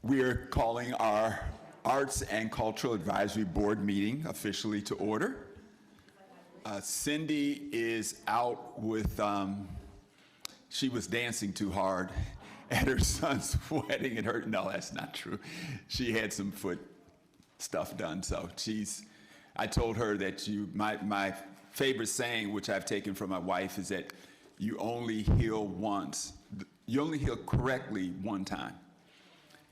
We are calling our Arts and Cultural Advisory Board meeting officially to order. Cindy is out with, she was dancing too hard at her son's wedding and no, that's not true. She had some foot stuff done, so I told her that my favorite saying, which I've taken from my wife, is that you only heal once. You only heal correctly one time.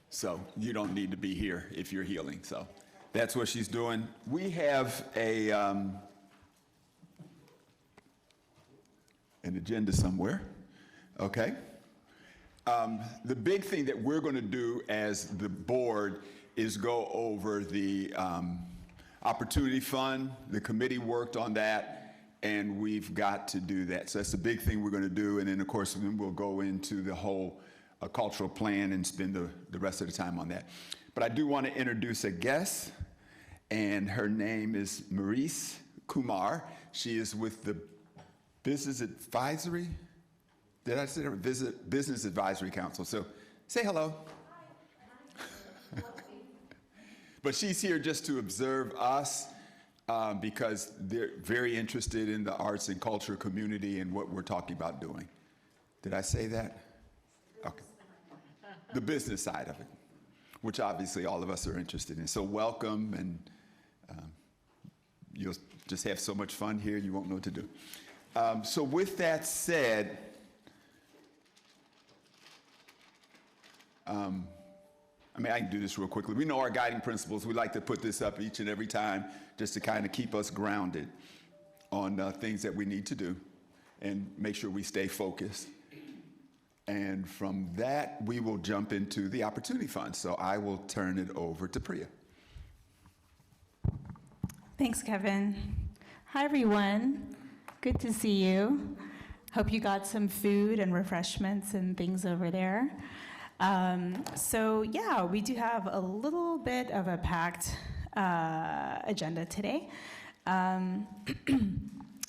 So you don't need to be here if you're healing. So that's what she's doing. We have an agenda somewhere. Okay. The big thing that we're going to do as the board is go over the Opportunity Fund. The committee worked on that, and we've got to do that. So that's the big thing we're going to do. And then, of course, then we'll go into the whole cultural plan and spend the rest of the time on that. But I do want to introduce a guest, and her name is Maurice Kumar. She is with the Business Advisory, did I say that? Business Advisory Council. So say hello. Hi. But she's here just to observe us because they're very interested in the arts and culture community and what we're talking about doing. Did I say that? Okay. The business side of it, which obviously all of us are interested in. So welcome, and you'll just have so much fun here, you won't know what to do. So with that said, I can do this real quickly. We know our guiding principles. We like to put this up each and every time just to kind of keep us grounded on things that we need to do and make sure we stay focused. And from that, we will jump into the Opportunity Fund. So I will turn it over to Priya. Thanks, Kevin. Hi, everyone. Good to see you. Hope you got some food and refreshments and things over there. So yeah, we do have a little bit of a packed agenda today.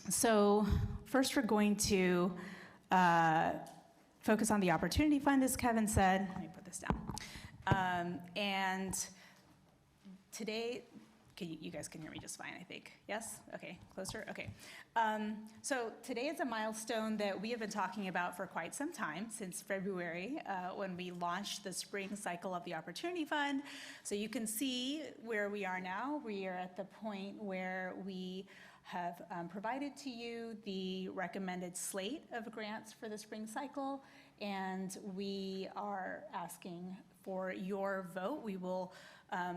So first we're going to focus on the Opportunity Fund, as Kevin said. Let me put this down. And today, you guys can hear me just fine, I think. Yes? Okay, closer? Okay. So today is a milestone that we have been talking about for quite some time, since February, when we launched the spring cycle of the Opportunity Fund. So you can see where we are now. We are at the point where we have provided to you the recommended slate of grants for the spring cycle, and we are asking for your vote. We will,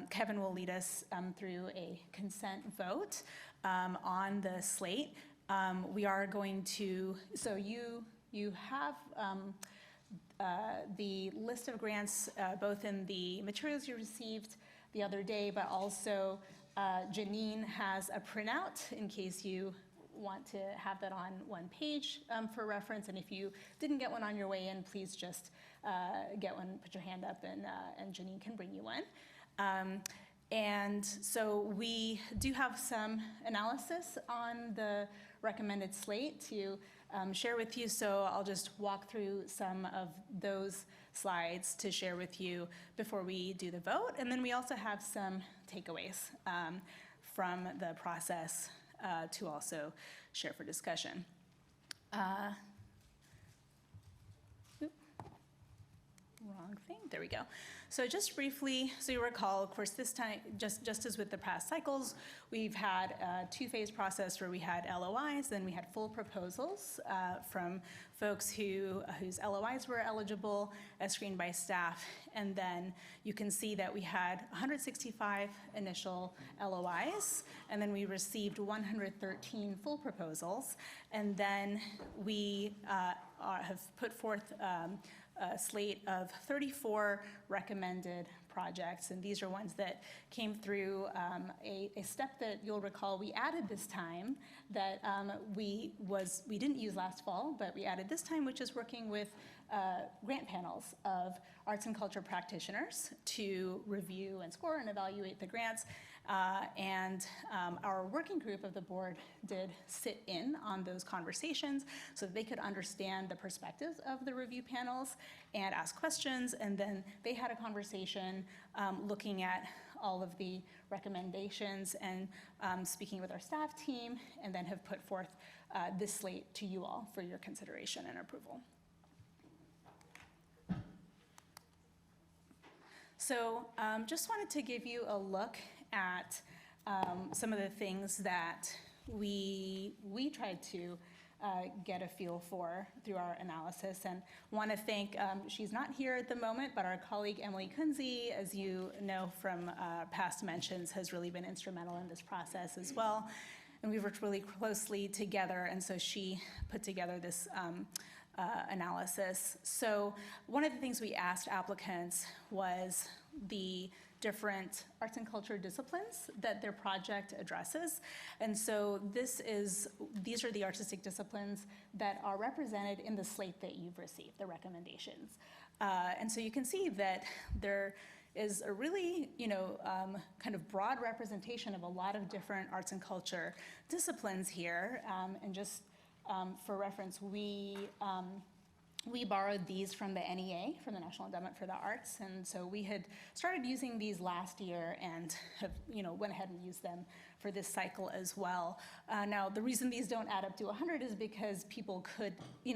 Kevin will lead us through a consent vote on the slate. We are going to, so you have the list of grants both in the materials you received the other day, but also Janine has a printout in case you want to have that on one page for reference. And if you didn't get one on your way in, please just get one, put your hand up, and Janine can bring you one. And so we do have some analysis on the recommended slate to share with you. So I'll just walk through some of those slides to share with you before we do the vote. And then we also have some takeaways from the process to also share for discussion. Wrong thing, there we go. So just briefly, so you recall, of course, this time, just as with the past cycles, we've had a two-phase process where we had LOIs, then we had full proposals from folks whose LOIs were eligible as screened by staff. And then you can see that we had 165 initial LOIs, and then we received 113 full proposals. And then we have put forth a slate of 34 recommended projects, and these are ones that came through a step that you'll recall we added this time that we didn't use last fall, but we added this time, which is working with grant panels of arts and culture practitioners to review and score and evaluate the grants. Our working group of the board did sit in on those conversations so that they could understand the perspectives of the review panels and ask questions. And then they had a conversation looking at all of the recommendations and speaking with our staff team, and then have put forth this slate to you all for your consideration and approval. So just wanted to give you a look at some of the things that we tried to get a feel for through our analysis, and want to thank, she's not here at the moment, but our colleague Emily Kunze, as you know from past mentions, has really been instrumental in this process as well. And we've worked really closely together, and so she put together this analysis. So one of the things we asked applicants was the different arts and culture disciplines that their project addresses. And so these are the artistic disciplines that are represented in the slate that you've received, the recommendations. And so you can see that there is a really, kind of broad representation of a lot of different arts and culture disciplines here. And just for reference, we borrowed these from the NEA, from the National Endowment for the Arts, and so we had started using these last year and have, went ahead and used them for this cycle as well. Now, the reason these don't add up to 100 is because people could,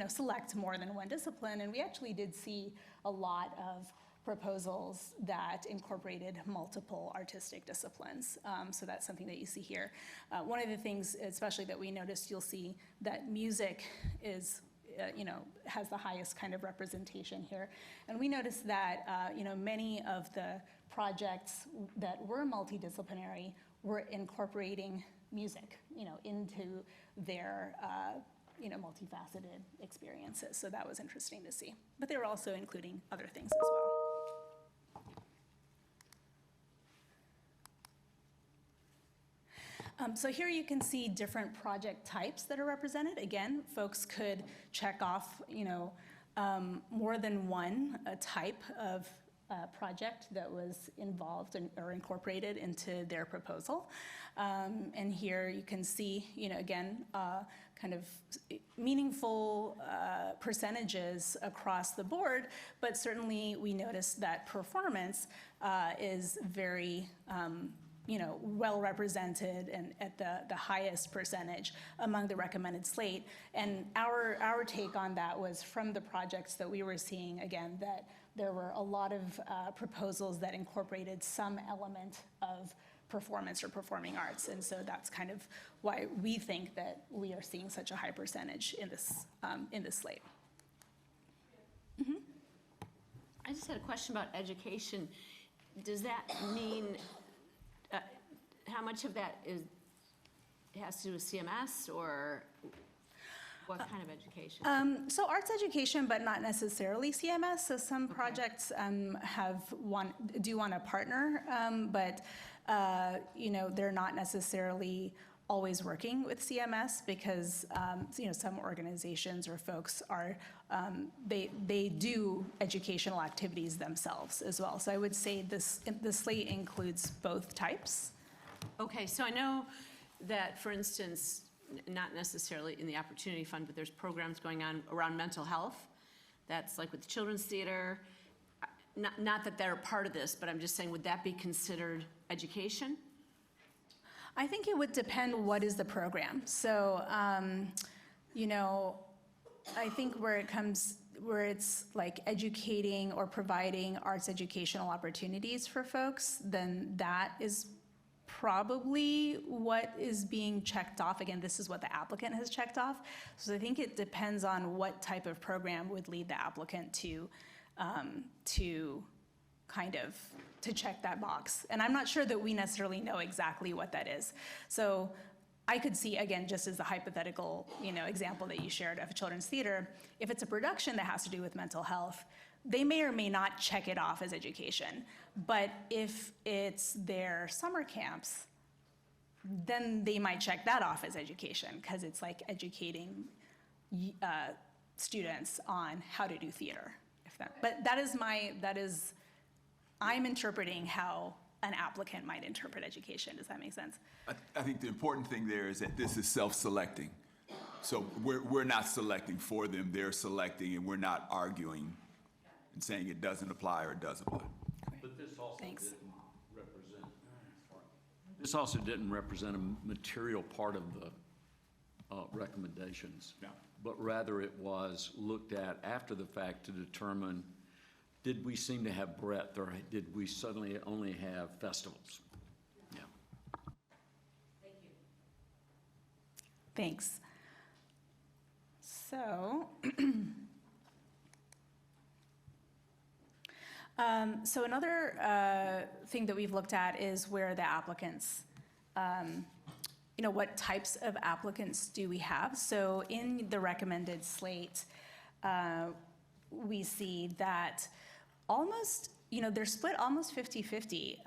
select more than one discipline, and we actually did see a lot of proposals that incorporated multiple artistic disciplines. So that's something that you see here. One of the things, especially that we noticed, you'll see that music is has the highest kind of representation here. And we noticed that, many of the projects that were multidisciplinary were incorporating music, into their, multifaceted experiences. So that was interesting to see. But they were also including other things as well. So here you can see different project types that are represented. Again, folks could check off, more than one type of project that was involved or incorporated into their proposal. And here you can see, again, kind of meaningful percentages across the board, but certainly we noticed that performance is very well represented and at the highest percentage among the recommended slate. And our take on that was from the projects that we were seeing, again, that there were a lot of proposals that incorporated some element of performance or performing arts. And so that's kind of why we think that we are seeing such a high percentage in this slate. Mm-hmm. I just had a question about education. Does that mean how much of that has to do with CMS, or what kind of education? So arts education, but not necessarily CMS. So some projects do want to partner, but they're not necessarily always working with CMS because some organizations or folks are they do educational activities themselves as well. So I would say the slate includes both types. Okay, so I know that, for instance, not necessarily in the Opportunity Fund, but there's programs going on around mental health. That's like with the Children's Theater. Not that they're a part of this, but I'm just saying, would that be considered education? I think it would depend what is the program. So, I think where it's like educating or providing arts educational opportunities for folks, then that is probably what is being checked off. Again, this is what the applicant has checked off. So I think it depends on what type of program would lead the applicant to check that box. And I'm not sure that we necessarily know exactly what that is. So I could see, again, just as the hypothetical, example that you shared of a children's theater, if it's a production that has to do with mental health, they may or may not check it off as education. But if it's their summer camps, then they might check that off as education because it's like educating students on how to do theater. But I'm interpreting how an applicant might interpret education. Does that make sense? I think the important thing there is that this is self-selecting. So we're not selecting for them, they're selecting, and we're not arguing and saying it doesn't apply or it does apply. But this also Thanks. didn't represent, this also didn't represent a material part of the recommendations. No. But rather it was looked at after the fact to determine, did we seem to have breadth, or did we suddenly only have festivals? Yeah. Thanks. So, so another thing that we've looked at is where the applicants, what types of applicants do we have? So in the recommended slate, we see that almost, they're split almost 50-50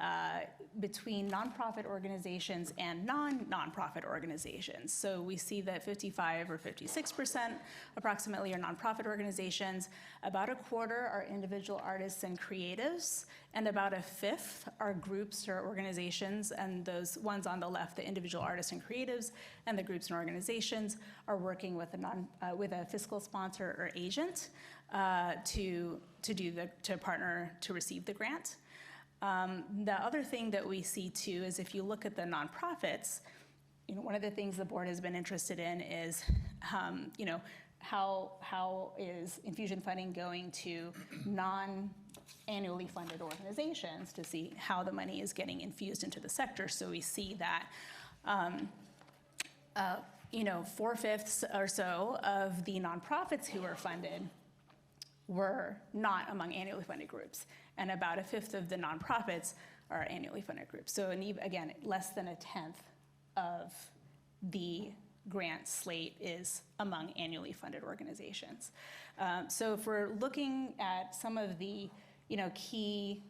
between nonprofit organizations and non-nonprofit organizations. So we see that 55 or 56% approximately are nonprofit organizations, about a quarter are individual artists and creatives, and about a fifth are groups or organizations, and those ones on the left, the individual artists and creatives, and the groups and organizations are working with a fiscal sponsor or agent to partner to receive the grant. The other thing that we see too is if you look at the nonprofits, one of the things the board has been interested in is, how is infusion funding going to non-annually funded organizations to see how the money is getting infused into the sector. So we see that, 4/5 or so of the nonprofits who are funded were not among annually funded groups, and about a fifth of the nonprofits are annually funded groups. So again, less than a tenth of the grant slate is among annually funded organizations. So if we're looking at some of the key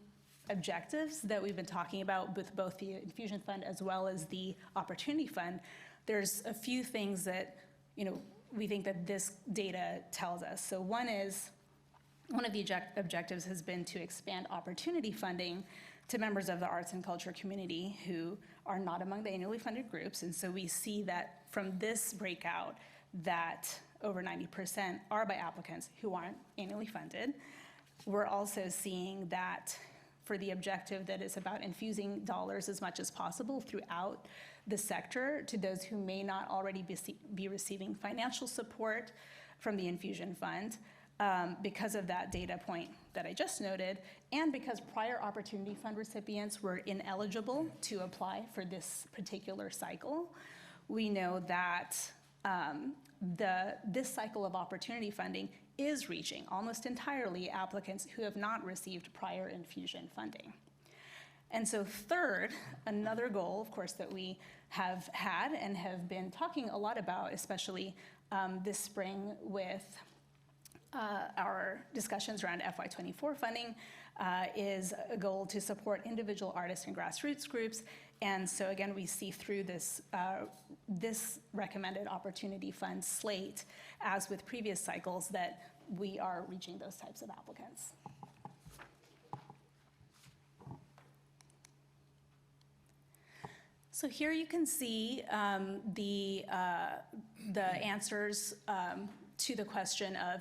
objectives that we've been talking about with both the Infusion Fund as well as the Opportunity Fund, there's a few things that we think that this data tells us. So one of the objectives has been to expand opportunity funding to members of the arts and culture community who are not among the annually funded groups. And so we see that from this breakout that over 90% are by applicants who aren't annually funded. We're also seeing that for the objective that is about infusing dollars as much as possible throughout the sector to those who may not already be receiving financial support from the Infusion Fund, because of that data point that I just noted, and because prior Opportunity Fund recipients were ineligible to apply for this particular cycle. We know that this cycle of opportunity funding is reaching almost entirely applicants who have not received prior infusion funding. And so third, another goal, of course, that we have had and have been talking a lot about, especially this spring with our discussions around FY24 funding, is a goal to support individual artists and grassroots groups. And so again, we see through this recommended Opportunity Fund slate, as with previous cycles, that we are reaching those types of applicants. So here you can see the answers to the question of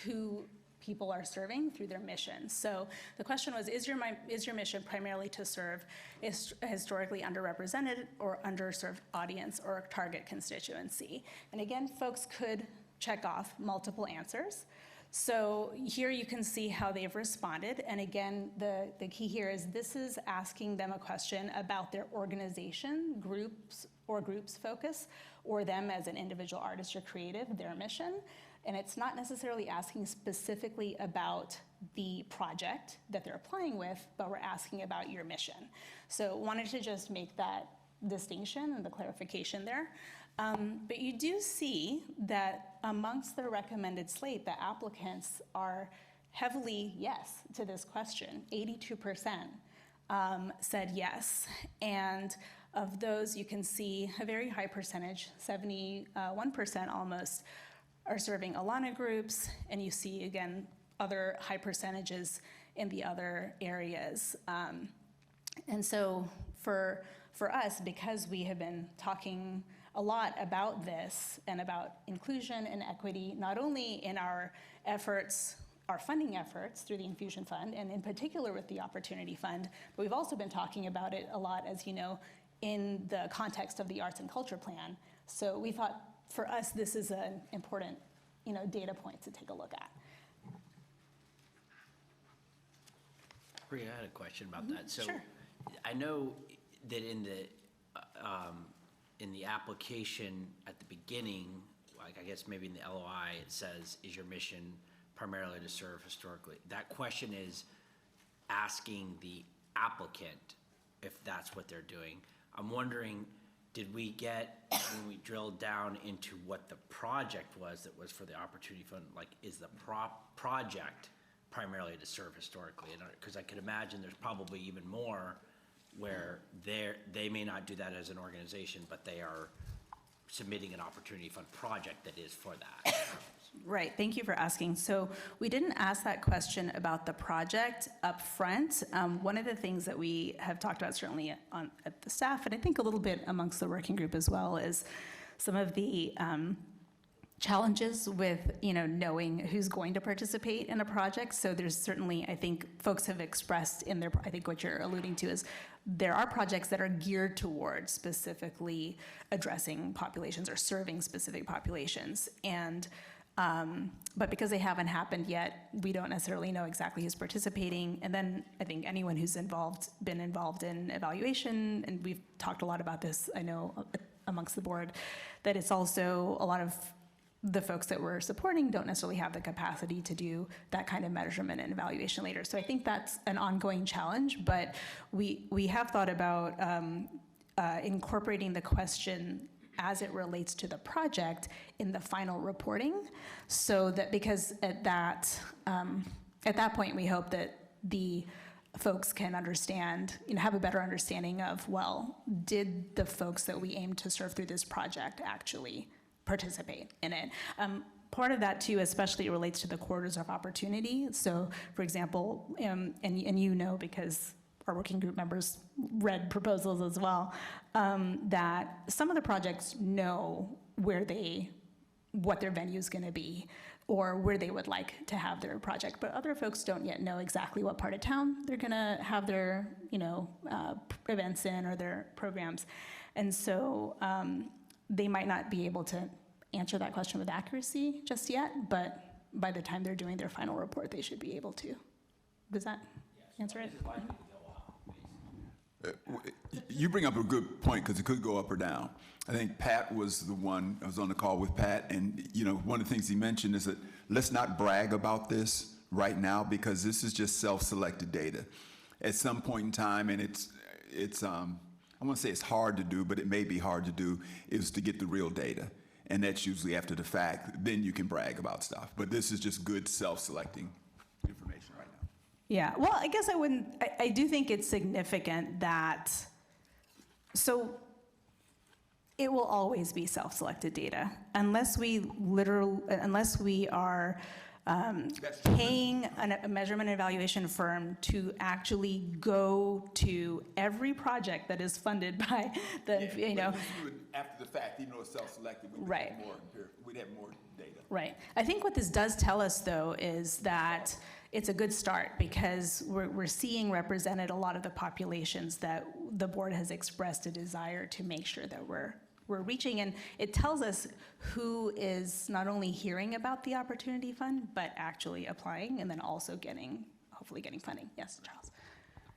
who people are serving through their mission. So the question was, is your mission primarily to serve a historically underrepresented or underserved audience or target constituency? And again, folks could check off multiple answers. So here you can see how they've responded. And again, the key here is this is asking them a question about their organization, groups focus, or them as an individual artist or creative, their mission. And it's not necessarily asking specifically about the project that they're applying with, but we're asking about your mission. So wanted to just make that distinction and the clarification there. But you do see that amongst the recommended slate, the applicants are heavily yes to this question. 82% said yes. And of those, you can see a very high percentage, 71% almost, are serving Alana groups, and you see, again, other high percentages in the other areas. And so for us, because we have been talking a lot about this and about inclusion and equity, not only in our efforts, our funding efforts through the Infusion Fund, and in particular with the Opportunity Fund, but we've also been talking about it a lot, as you know, in the context of the Arts and Culture Plan. So we thought, for us, this is an important, data point to take a look at. Bria, I had a question about that. So Sure. I know that in the application at the beginning, like I guess maybe in the LOI, it says, is your mission primarily to serve historically? That question is asking the applicant if that's what they're doing. I'm wondering, did we get, when we drilled down into what the project was that was for the Opportunity Fund, like is the project primarily to serve historically? Because I could imagine there's probably even more where they may not do that as an organization, but they are submitting an Opportunity Fund project that is for that. Right, thank you for asking. So we didn't ask that question about the project up front. One of the things that we have talked about certainly at the staff, and I think a little bit amongst the working group as well, is some of the challenges with, knowing who's going to participate in a project. So there's certainly, I think, folks have expressed in their, I think what you're alluding to is there are projects that are geared towards specifically addressing populations or serving specific populations. And but because they haven't happened yet, we don't necessarily know exactly who's participating. And then I think anyone who's been involved in evaluation, and we've talked a lot about this, I know, amongst the board, that it's also a lot of the folks that we're supporting don't necessarily have the capacity to do that kind of measurement and evaluation later. So I think that's an ongoing challenge, but we have thought about incorporating the question as it relates to the project in the final reporting, so that because at that point we hope that the folks can understand, have a better understanding of, well, did the folks that we aim to serve through this project actually participate in it? Part of that too, especially relates to the corridors of opportunity. So for example, and because our working group members read proposals as well, that some of the projects know what their venue is going to be or where they would like to have their project, but other folks don't yet know exactly what part of town they're going to have their events in or their programs. And so they might not be able to answer that question with accuracy just yet, but by the time they're doing their final report, they should be able to. Does that answer it? You bring up a good point, because it could go up or down. I think Pat was the one, I was on the call with Pat, and one of the things he mentioned is that let's not brag about this right now, because this is just self-selected data. At some point in time, and it's I want to say it's hard to do, but it may be hard to do, is to get the real data. And that's usually after the fact, then you can brag about stuff. But this is just good self-selecting information right now. Yeah, well, I guess I do think it's significant that, so it will always be self-selected data unless we are paying a measurement and evaluation firm to actually go to every project that is funded by the, After the fact, even though it's self-selected, Right. we'd have more data. Right. I think what this does tell us, though, is that it's a good start, because we're seeing represented a lot of the populations that the board has expressed a desire to make sure that we're reaching. And it tells us who is not only hearing about the Opportunity Fund, but actually applying and then also hopefully getting funding. Yes, Charles.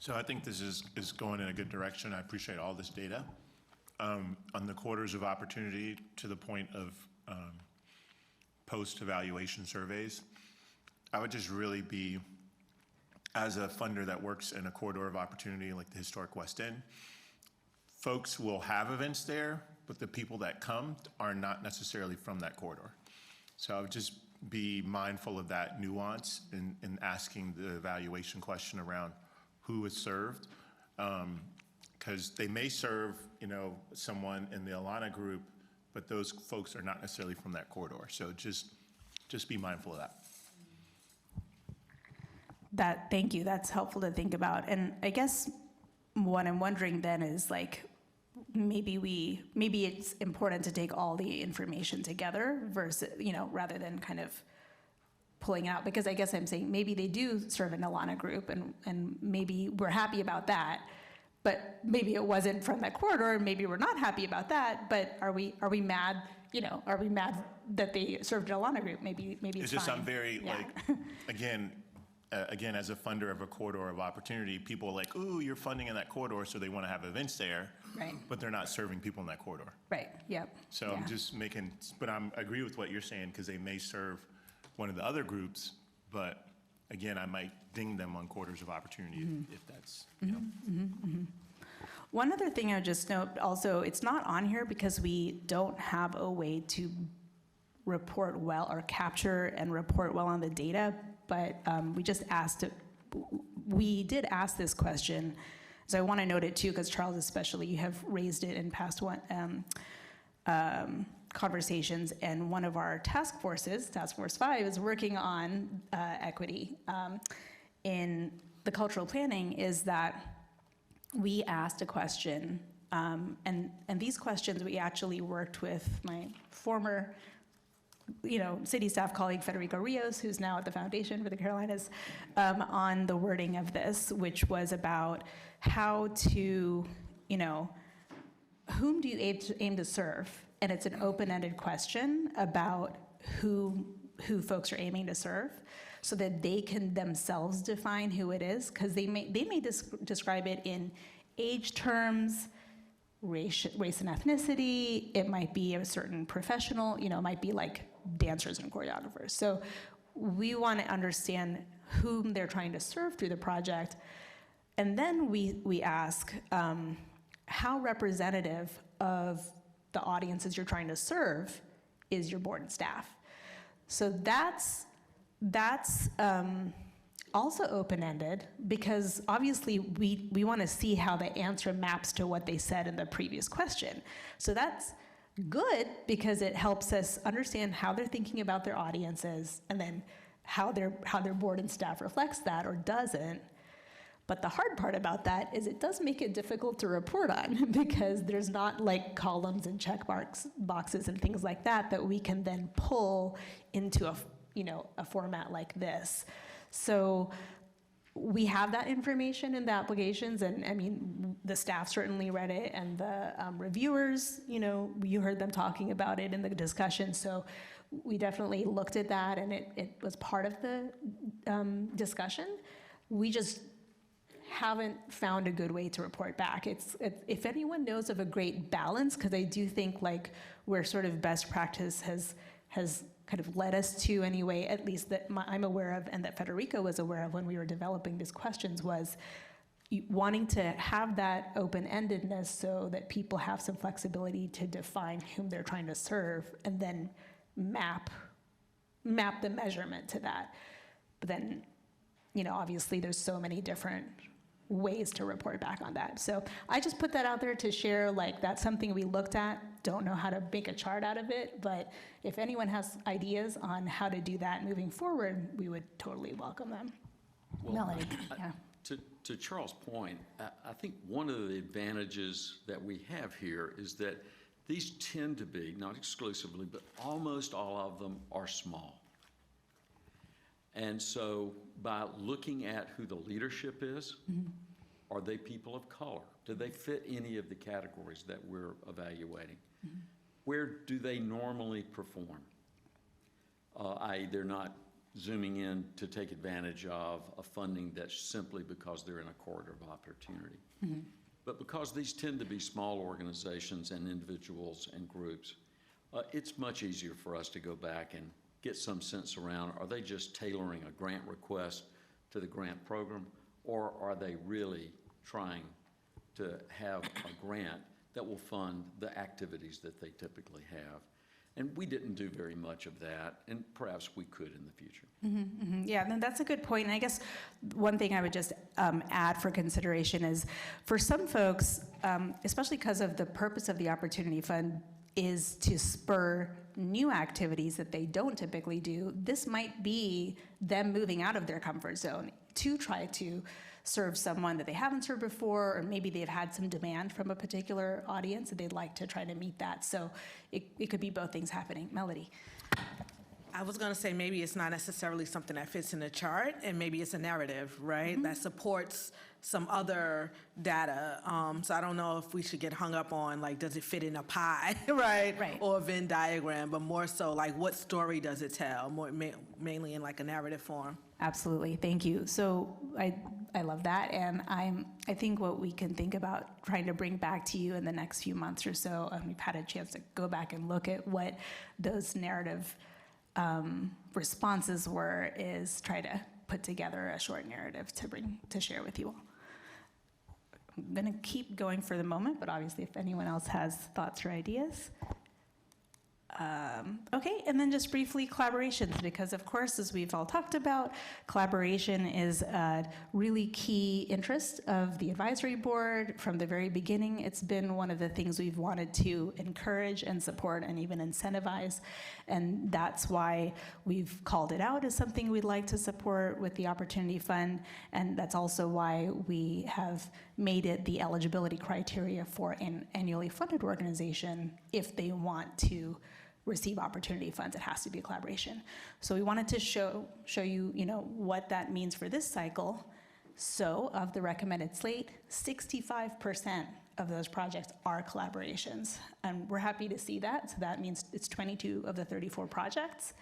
So I think this is going in a good direction. I appreciate all this data. On the corridors of opportunity, to the point of post-evaluation surveys, I would just really be, as a funder that works in a corridor of opportunity like the historic West End, folks will have events there, but the people that come are not necessarily from that corridor. So I would just be mindful of that nuance in asking the evaluation question around who is served, because they may serve, someone in the Alana group, but those folks are not necessarily from that corridor. So just be mindful of that. Thank you. That's helpful to think about. And I guess what I'm wondering then is like, maybe it's important to take all the information together versus, rather than kind of pulling it out, because I guess I'm saying maybe they do serve an Alana group and maybe we're happy about that, but maybe it wasn't from that corridor, and maybe we're not happy about that, but are we mad, are we mad that they served an Alana group? Maybe it's It's just, fine. I'm very, Yeah. again, as a funder of a corridor of opportunity, people are like, ooh, you're funding in that corridor, so they want to have events there. Right. But they're not serving people in that corridor. Right, yep. So I'm yeah. just making, but I agree with what you're saying, because they may serve one of the other groups, but again, I might ding them on corridors of opportunity if that's, One other thing I would just note also, it's not on here because we don't have a way to report well or capture and report well on the data, but we did ask this question. So I want to note it too, because Charles especially, you have raised it in past conversations, and one of our task forces, Task Force 5, is working on equity in the cultural planning, is that we asked a question, and these questions we actually worked with my former city staff colleague Federico Rios, who's now at the Foundation for the Carolinas, on the wording of this, which was about how to, whom do you aim to serve? And it's an open-ended question about who folks are aiming to serve, so that they can themselves define who it is, because they may describe it in age terms, race and ethnicity. It might be a certain professional, it might be like dancers and choreographers. So we want to understand whom they're trying to serve through the project. And then we ask, how representative of the audiences you're trying to serve is your board and staff? So that's also open-ended, because obviously we want to see how the answer maps to what they said in the previous question. So that's good, because it helps us understand how they're thinking about their audiences, and then how their board and staff reflects that or doesn't. But the hard part about that is it does make it difficult to report on, because there's not like columns and check boxes and things like that we can then pull into a format like this. So we have that information in the applications, and I mean, the staff certainly read it, and the reviewers, you heard them talking about it in the discussion. So we definitely looked at that, and it was part of the discussion. We just haven't found a good way to report back. If anyone knows of a great balance, because I do think like where sort of best practice has kind of led us to anyway, at least that I'm aware of, and that Federico was aware of when we were developing these questions, was wanting to have that open-endedness so that people have some flexibility to define whom they're trying to serve, and then map the measurement to that. But then, obviously there's so many different ways to report back on that. So I just put that out there to share, like, that's something we looked at. Don't know how to make a chart out of it, but if anyone has ideas on how to do that moving forward, we would totally welcome them. Melanie, yeah. To Charles' point, I think one of the advantages that we have here is that these tend to be, not exclusively, but almost all of them are small. And so by looking at who the leadership is, are they people of color? Do they fit any of the categories that we're evaluating? Where do they normally perform? I.e., they're not zooming in to take advantage of a funding that's simply because they're in a corridor of opportunity. But because these tend to be small organizations and individuals and groups, it's much easier for us to go back and get some sense around, are they just tailoring a grant request to the grant program, or are they really trying to have a grant that will fund the activities that they typically have? And we didn't do very much of that, and perhaps we could in the future. Yeah, and that's a good point. And I guess one thing I would just add for consideration is, for some folks, especially because of the purpose of the Opportunity Fund is to spur new activities that they don't typically do, this might be them moving out of their comfort zone to try to serve someone that they haven't served before, or maybe they've had some demand from a particular audience and they'd like to try to meet that. So it could be both things happening. Melody? I was going to say maybe it's not necessarily something that fits in the chart, and maybe it's a narrative, right, that supports some other data. So I don't know if we should get hung up on, like, does it fit in a pie, right? Right. Or a Venn diagram, but more so, like, what story does it tell, mainly in, like, a narrative form. Absolutely, thank you. So I love that, and I think what we can think about trying to bring back to you in the next few months or so, and we've had a chance to go back and look at what those narrative responses were, is try to put together a short narrative to share with you all. I'm going to keep going for the moment, but obviously if anyone else has thoughts or ideas. Okay, and then just briefly collaborations, because of course, as we've all talked about, collaboration is a really key interest of the advisory board. From the very beginning, it's been one of the things we've wanted to encourage and support and even incentivize, and that's why we've called it out as something we'd like to support with the Opportunity Fund, and that's also why we have made it the eligibility criteria for an annually funded organization. If they want to receive opportunity funds, it has to be a collaboration. So we wanted to show you, what that means for this cycle. So of the recommended slate, 65% of those projects are collaborations. And we're happy to see that. So that means it's 22 of the 34 projects.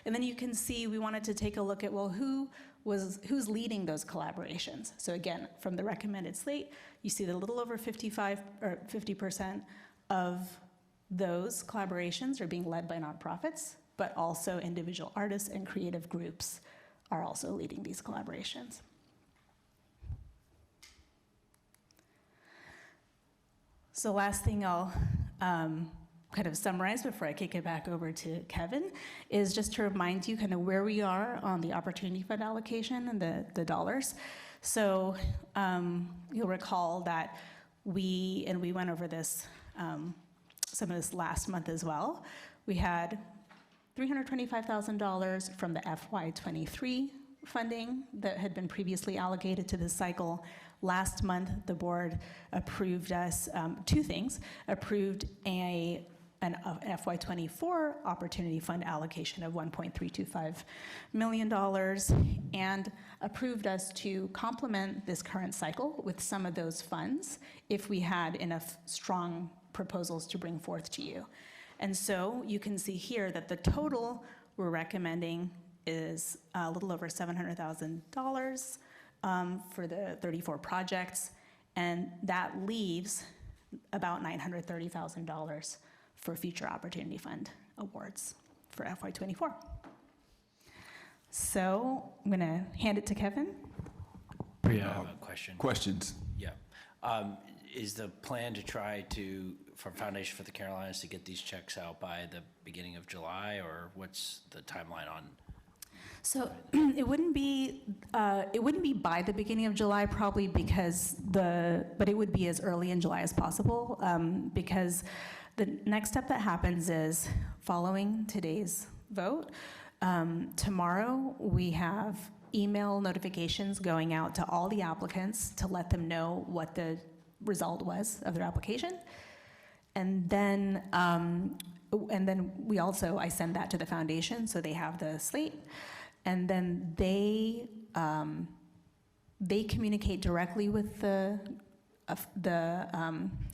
And then you can see we wanted to take a look at, well, who's leading those collaborations? So again, from the recommended slate, you see that a little over 50% of those collaborations are being led by nonprofits, but also individual artists and creative groups are also leading these collaborations. So last thing I'll kind of summarize before I kick it back over to Kevin is just to remind you kind of where we are on the Opportunity Fund allocation and the dollars. So you'll recall that we went over this, some of this last month as well. We had $325,000 from the FY23 funding that had been previously allocated to this cycle. Last month, the board approved us two things, approved an FY24 Opportunity Fund allocation of $1.325 million, and approved us to complement this current cycle with some of those funds if we had enough strong proposals to bring forth to you. And so you can see here that the total we're recommending is a little over $700,000 for the 34 projects, and that leaves about $930,000 for future Opportunity Fund awards for FY24. So I'm going to hand it to Kevin. Priya, I have a question. Questions? Yeah. Is the plan to try to, from Foundation for the Carolinas, to get these checks out by the beginning of July, or what's the timeline on? So it wouldn't be by the beginning of July, probably, but it would be as early in July as possible, because the next step that happens is, following today's vote, tomorrow we have email notifications going out to all the applicants to let them know what the result was of their application. And then I send that to the foundation, so they have the slate. And then they communicate directly with the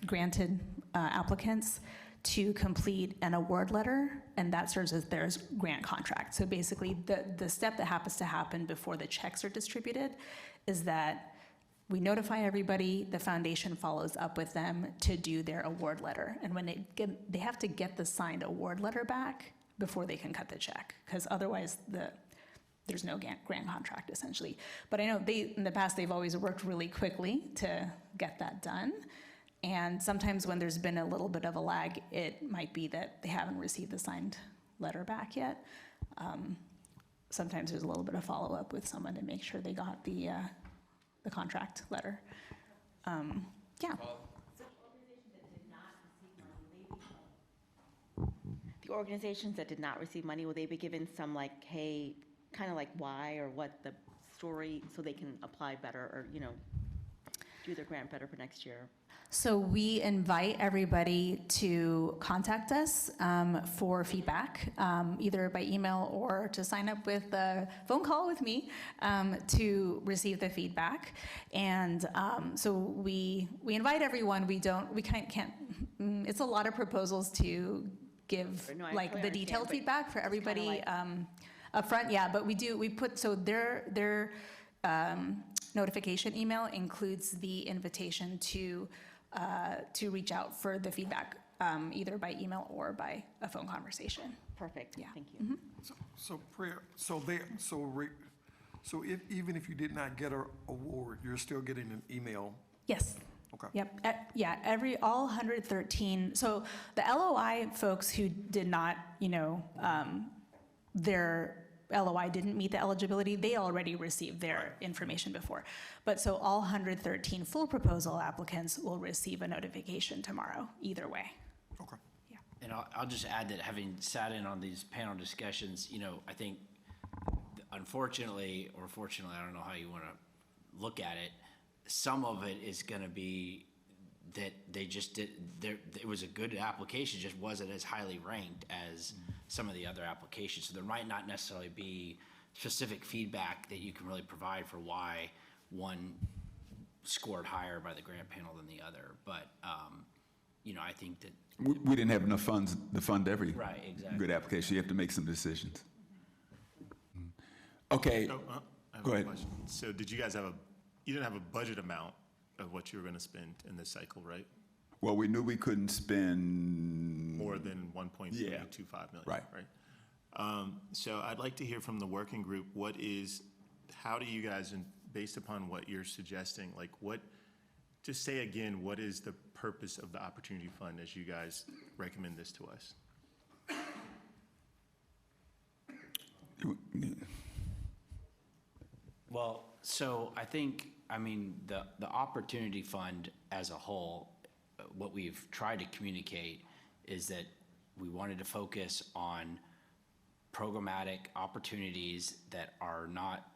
granted applicants to complete an award letter, and that serves as their grant contract. So basically, the step that happens to happen before the checks are distributed is that we notify everybody, the foundation follows up with them to do their award letter. And when they have to get the signed award letter back before they can cut the check, because otherwise there's no grant contract, essentially. But I know in the past, they've always worked really quickly to get that done. And sometimes when there's been a little bit of a lag, it might be that they haven't received the signed letter back yet. Sometimes there's a little bit of follow-up with someone to make sure they got the contract letter. Yeah. The organizations that did not receive money, will they be given some, like, hey, kind of like why or what the story so they can apply better or, do their grant better for next year? So we invite everybody to contact us for feedback, either by email or to sign up with a phone call with me to receive the feedback. And so we invite everyone. We can't. It's a lot of proposals to give No, I like totally the understand, detailed but feedback for it's kinda everybody like- up front. Yeah, but we put so their notification email includes the invitation to reach out for the feedback, either by email or by a phone conversation. Perfect, Yeah. thank you. So prayer, so even if you did not get an award, you're still getting an email? Yes. Okay. Yep. Yeah. All 113. So the LOI folks who did not, their LOI didn't meet the eligibility, they already received their information before. But so all 113 full proposal applicants will receive a notification tomorrow, either way. Okay. And I'll just add that having sat in on these panel discussions, I think unfortunately, or fortunately, I don't know how you want to look at it, some of it is going to be that they just did, it was a good application, just wasn't as highly ranked as some of the other applications. So there might not necessarily be specific feedback that you can really provide for why one scored higher by the grant panel than the other. But, I think that, We didn't have enough funds to fund every Right, exactly. good application. You have to make some decisions. Okay, So, I have Go a ahead. question. So did you guys you didn't have a budget amount of what you were going to spend in this cycle, right? well, we knew we couldn't spend, More than 1.325 million, Right. right? So I'd like to hear from the working group, how do you guys, and based upon what you're suggesting, just say again, what is the purpose of the Opportunity Fund as you guys recommend this to us? well, so I think, the Opportunity Fund as a whole, what we've tried to communicate is that we wanted to focus on programmatic opportunities that are not,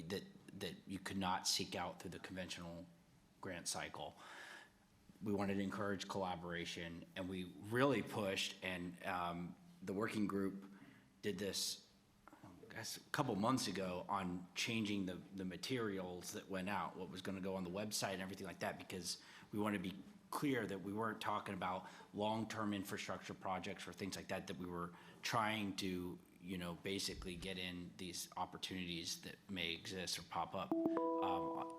that you could not seek out through the conventional grant cycle. We wanted to encourage collaboration, and we really pushed, and the working group did this, I guess, a couple months ago on changing the materials that went out, what was gonna go on the website and everything like that, because we wanted to be clear that we weren't talking about long-term infrastructure projects or things like that, that we were trying to, basically get in these opportunities that may exist or pop up.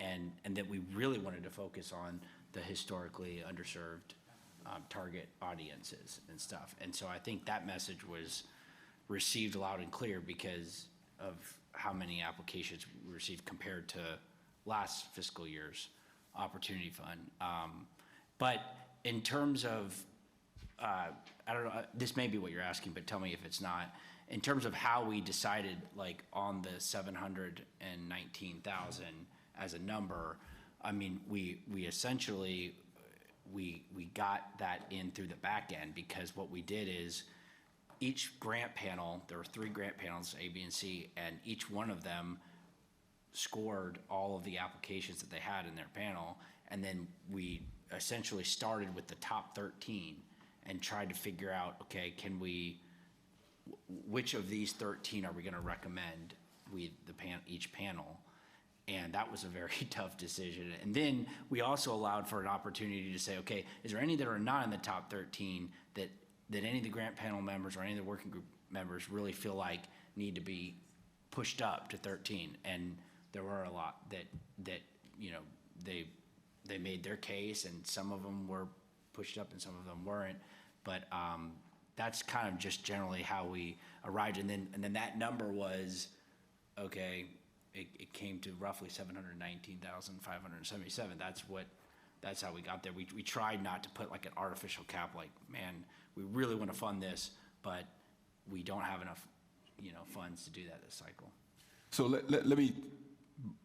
And that we really wanted to focus on the historically underserved target audiences and stuff. And so I think that message was received loud and clear because of how many applications we received compared to last fiscal year's Opportunity Fund. But in terms of, I don't know, this may be what you're asking, but tell me if it's not. In terms of how we decided on the 719,000 as a number, we essentially, we got that in through the back end, because what we did is each grant panel, there were 3 grant panels, A, B, and C, and each one of them scored all of the applications that they had in their panel, and then we essentially started with the top 13 and tried to figure out, okay, which of these 13 are we gonna recommend each panel? And that was a very tough decision. And then we also allowed for an opportunity to say, okay, is there any that are not in the top 13 that any of the grant panel members or any of the working group members really feel like need to be pushed up to 13? And there were a lot that they made their case, and some of them were pushed up and some of them weren't. But that's kind of just generally how we arrived. And then that number was, okay, it came to roughly 719,577. That's how we got there. We tried not to put like an artificial cap, like, man, we really want to fund this, but we don't have enough, funds to do that this cycle. so let me, I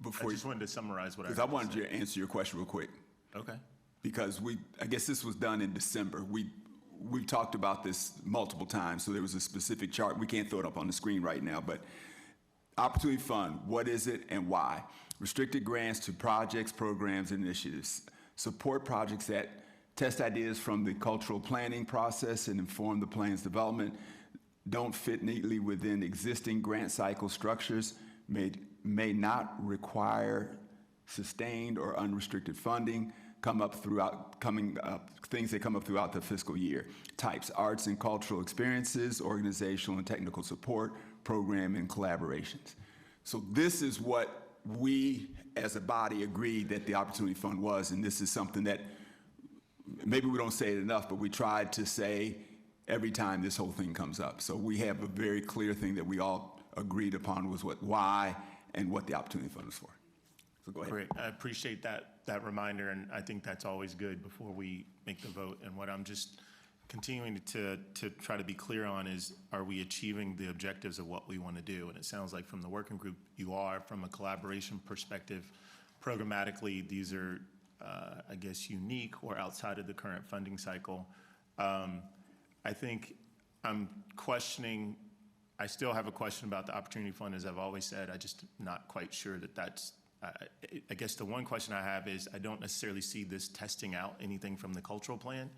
before you, just wanted to summarize what I because I heard you wanted say. you to answer your question real quick. Okay. Because I guess this was done in December. We've talked about this multiple times, so there was a specific chart. We can't throw it up on the screen right now, but Opportunity Fund, what is it and why? Restricted grants to projects, programs, and initiatives. Support projects that test ideas from the cultural planning process and inform the plan's development, don't fit neatly within existing grant cycle structures, may not require sustained or unrestricted funding, things that come up throughout the fiscal year. Types: arts and cultural experiences, organizational and technical support, program and collaborations. So this is what we as a body agreed that the Opportunity Fund was, and this is something that maybe we don't say it enough, but we tried to say every time this whole thing comes up. So we have a very clear thing that we all agreed upon was why and what the Opportunity Fund was for. So go ahead. Great, I appreciate that reminder, and I think that's always good before we make the vote. And what I'm just continuing to try to be clear on is, are we achieving the objectives of what we want to do? And it sounds like from the working group, you are. From a collaboration perspective, programmatically, these are, I guess, unique or outside of the current funding cycle. I think I'm questioning, I still have a question about the Opportunity Fund, as I've always said. I just not quite sure that that's, I guess the one question I have is, I don't necessarily see this testing out anything from the cultural plan.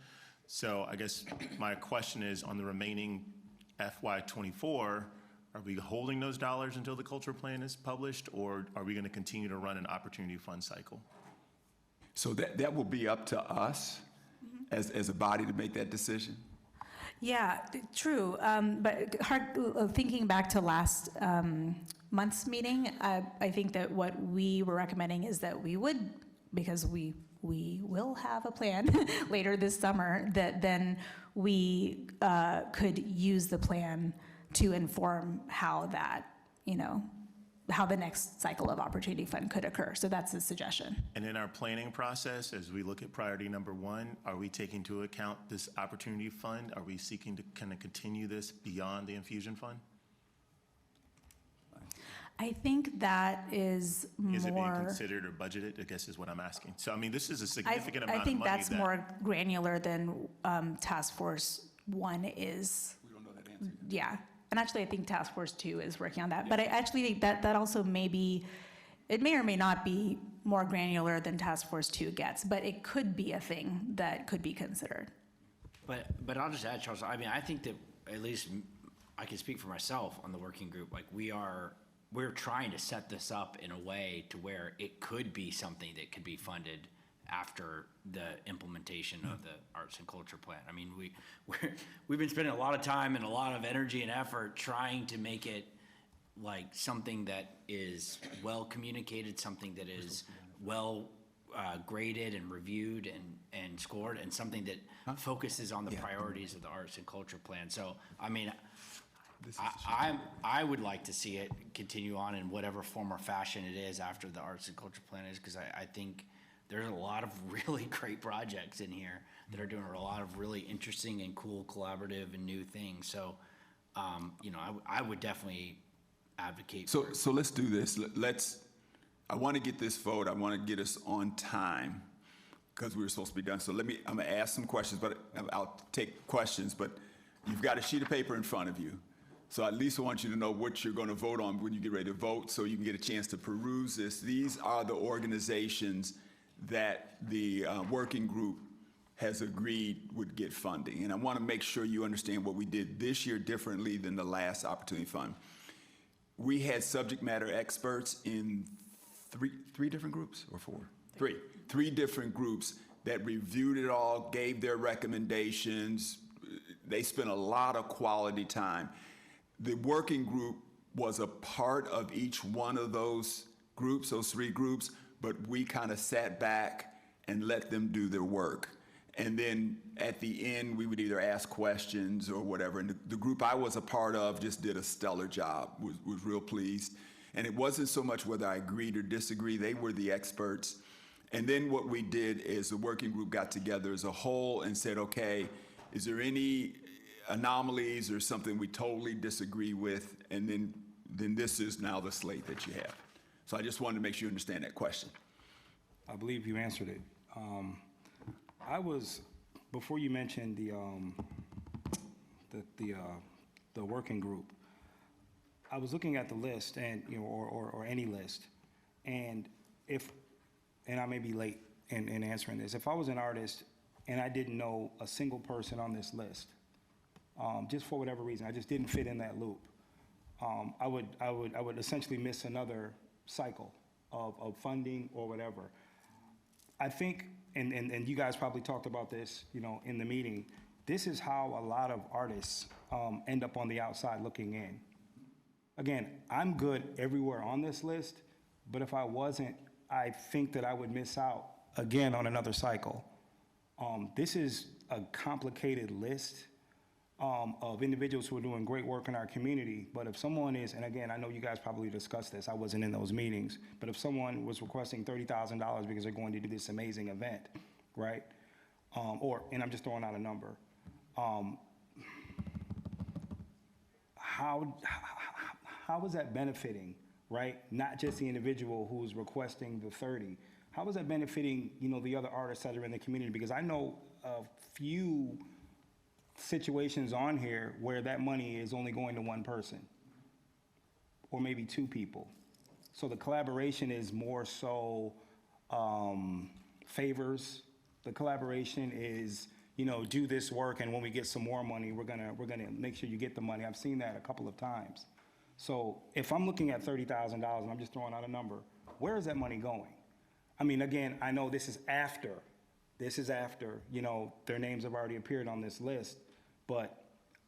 So I guess my question is, on the remaining FY24, are we holding those dollars until the cultural plan is published, or are we going to continue to run an Opportunity Fund cycle? So that will be up to us as a body to make that decision. Yeah, true. But thinking back to last month's meeting, I think that what we were recommending is that we would, because we will have a plan later this summer, that then we could use the plan to inform how that, how the next cycle of Opportunity Fund could occur. So that's a suggestion. And in our planning process, as we look at priority number 1, are we taking into account this Opportunity Fund? Are we seeking to kind of continue this beyond the infusion fund? I think that is more. Is it being considered or budgeted, I guess is what I'm asking. So, I mean, this is a significant amount of money. I think that's more granular than Task Force 1 is. We don't know that answer. Yeah. And actually, I think Task Force 2 is working on that. Yeah. But I actually think that also it may or may not be more granular than Task Force 2 gets, but it could be a thing that could be considered. But I'll just add, Charles, I mean, I think that at least I can speak for myself on the working group. Like, we're trying to set this up in a way to where it could be something that could be funded after the implementation of the arts and culture plan. I mean, we've been spending a lot of time and a lot of energy and effort trying to make it like something that is well communicated, something that is well graded and reviewed and scored, and something that focuses on the priorities of the arts and culture plan. So, I mean, I would like to see it continue on in whatever form or fashion it is after the arts and culture plan is, because I think there's a lot of really great projects in here that are doing a lot of really interesting and cool collaborative and new things. So, I would definitely advocate for it. So let's do this. I want to get this vote. I want to get us on time because we were supposed to be done. So I'm going to ask some questions, but I'll take questions. But you've got a sheet of paper in front of you. So at least I want you to know what you're going to vote on when you get ready to vote, so you can get a chance to peruse this. These are the organizations that the working group has agreed would get funding. And I want to make sure you understand what we did this year differently than the last Opportunity Fund. We had subject matter experts in three different groups, or four? Three different groups that reviewed it all, gave their recommendations. They spent a lot of quality time. The working group was a part of each one of those groups, those 3 groups, but we kind of sat back and let them do their work. And then at the end, we would either ask questions or whatever. And the group I was a part of just did a stellar job, was real pleased. And it wasn't so much whether I agreed or disagreed, they were the experts. And then what we did is the working group got together as a whole and said, okay, is there any anomalies or something we totally disagree with? And then this is now the slate that you have. So I just wanted to make sure you understand that question. I believe you answered it. Before you mentioned the working group, I was looking at the list and, you know, or any list, and and I may be late in answering this, if I was an artist and I didn't know a single person on this list, just for whatever reason, I just didn't fit in that loop, I would essentially miss another cycle of funding or whatever. I think, and you guys probably talked about this, you know, in the meeting, this is how a lot of artists end up on the outside looking in. Again, I'm good everywhere on this list, but if I wasn't, I think that I would miss out again on another cycle. This is a complicated list of individuals who are doing great work in our community, but if someone is, and again, I know you guys probably discussed this, I wasn't in those meetings, but if someone was requesting $30,000 because they're going to do this amazing event, right? And I'm just throwing out a number, how is that benefiting, right? Not just the individual who's requesting the 30. How is that benefiting, you know, the other artists that are in the community? Because I know a few situations on here where that money is only going to one person or maybe two people. So the collaboration is more so favors. The collaboration is, you know, do this work, and when we get some more money, we're gonna make sure you get the money. I've seen that a couple of times. So if I'm looking at $30,000, and I'm just throwing out a number, where is that money going? I mean, again, I know this is after, you know, their names have already appeared on this list, but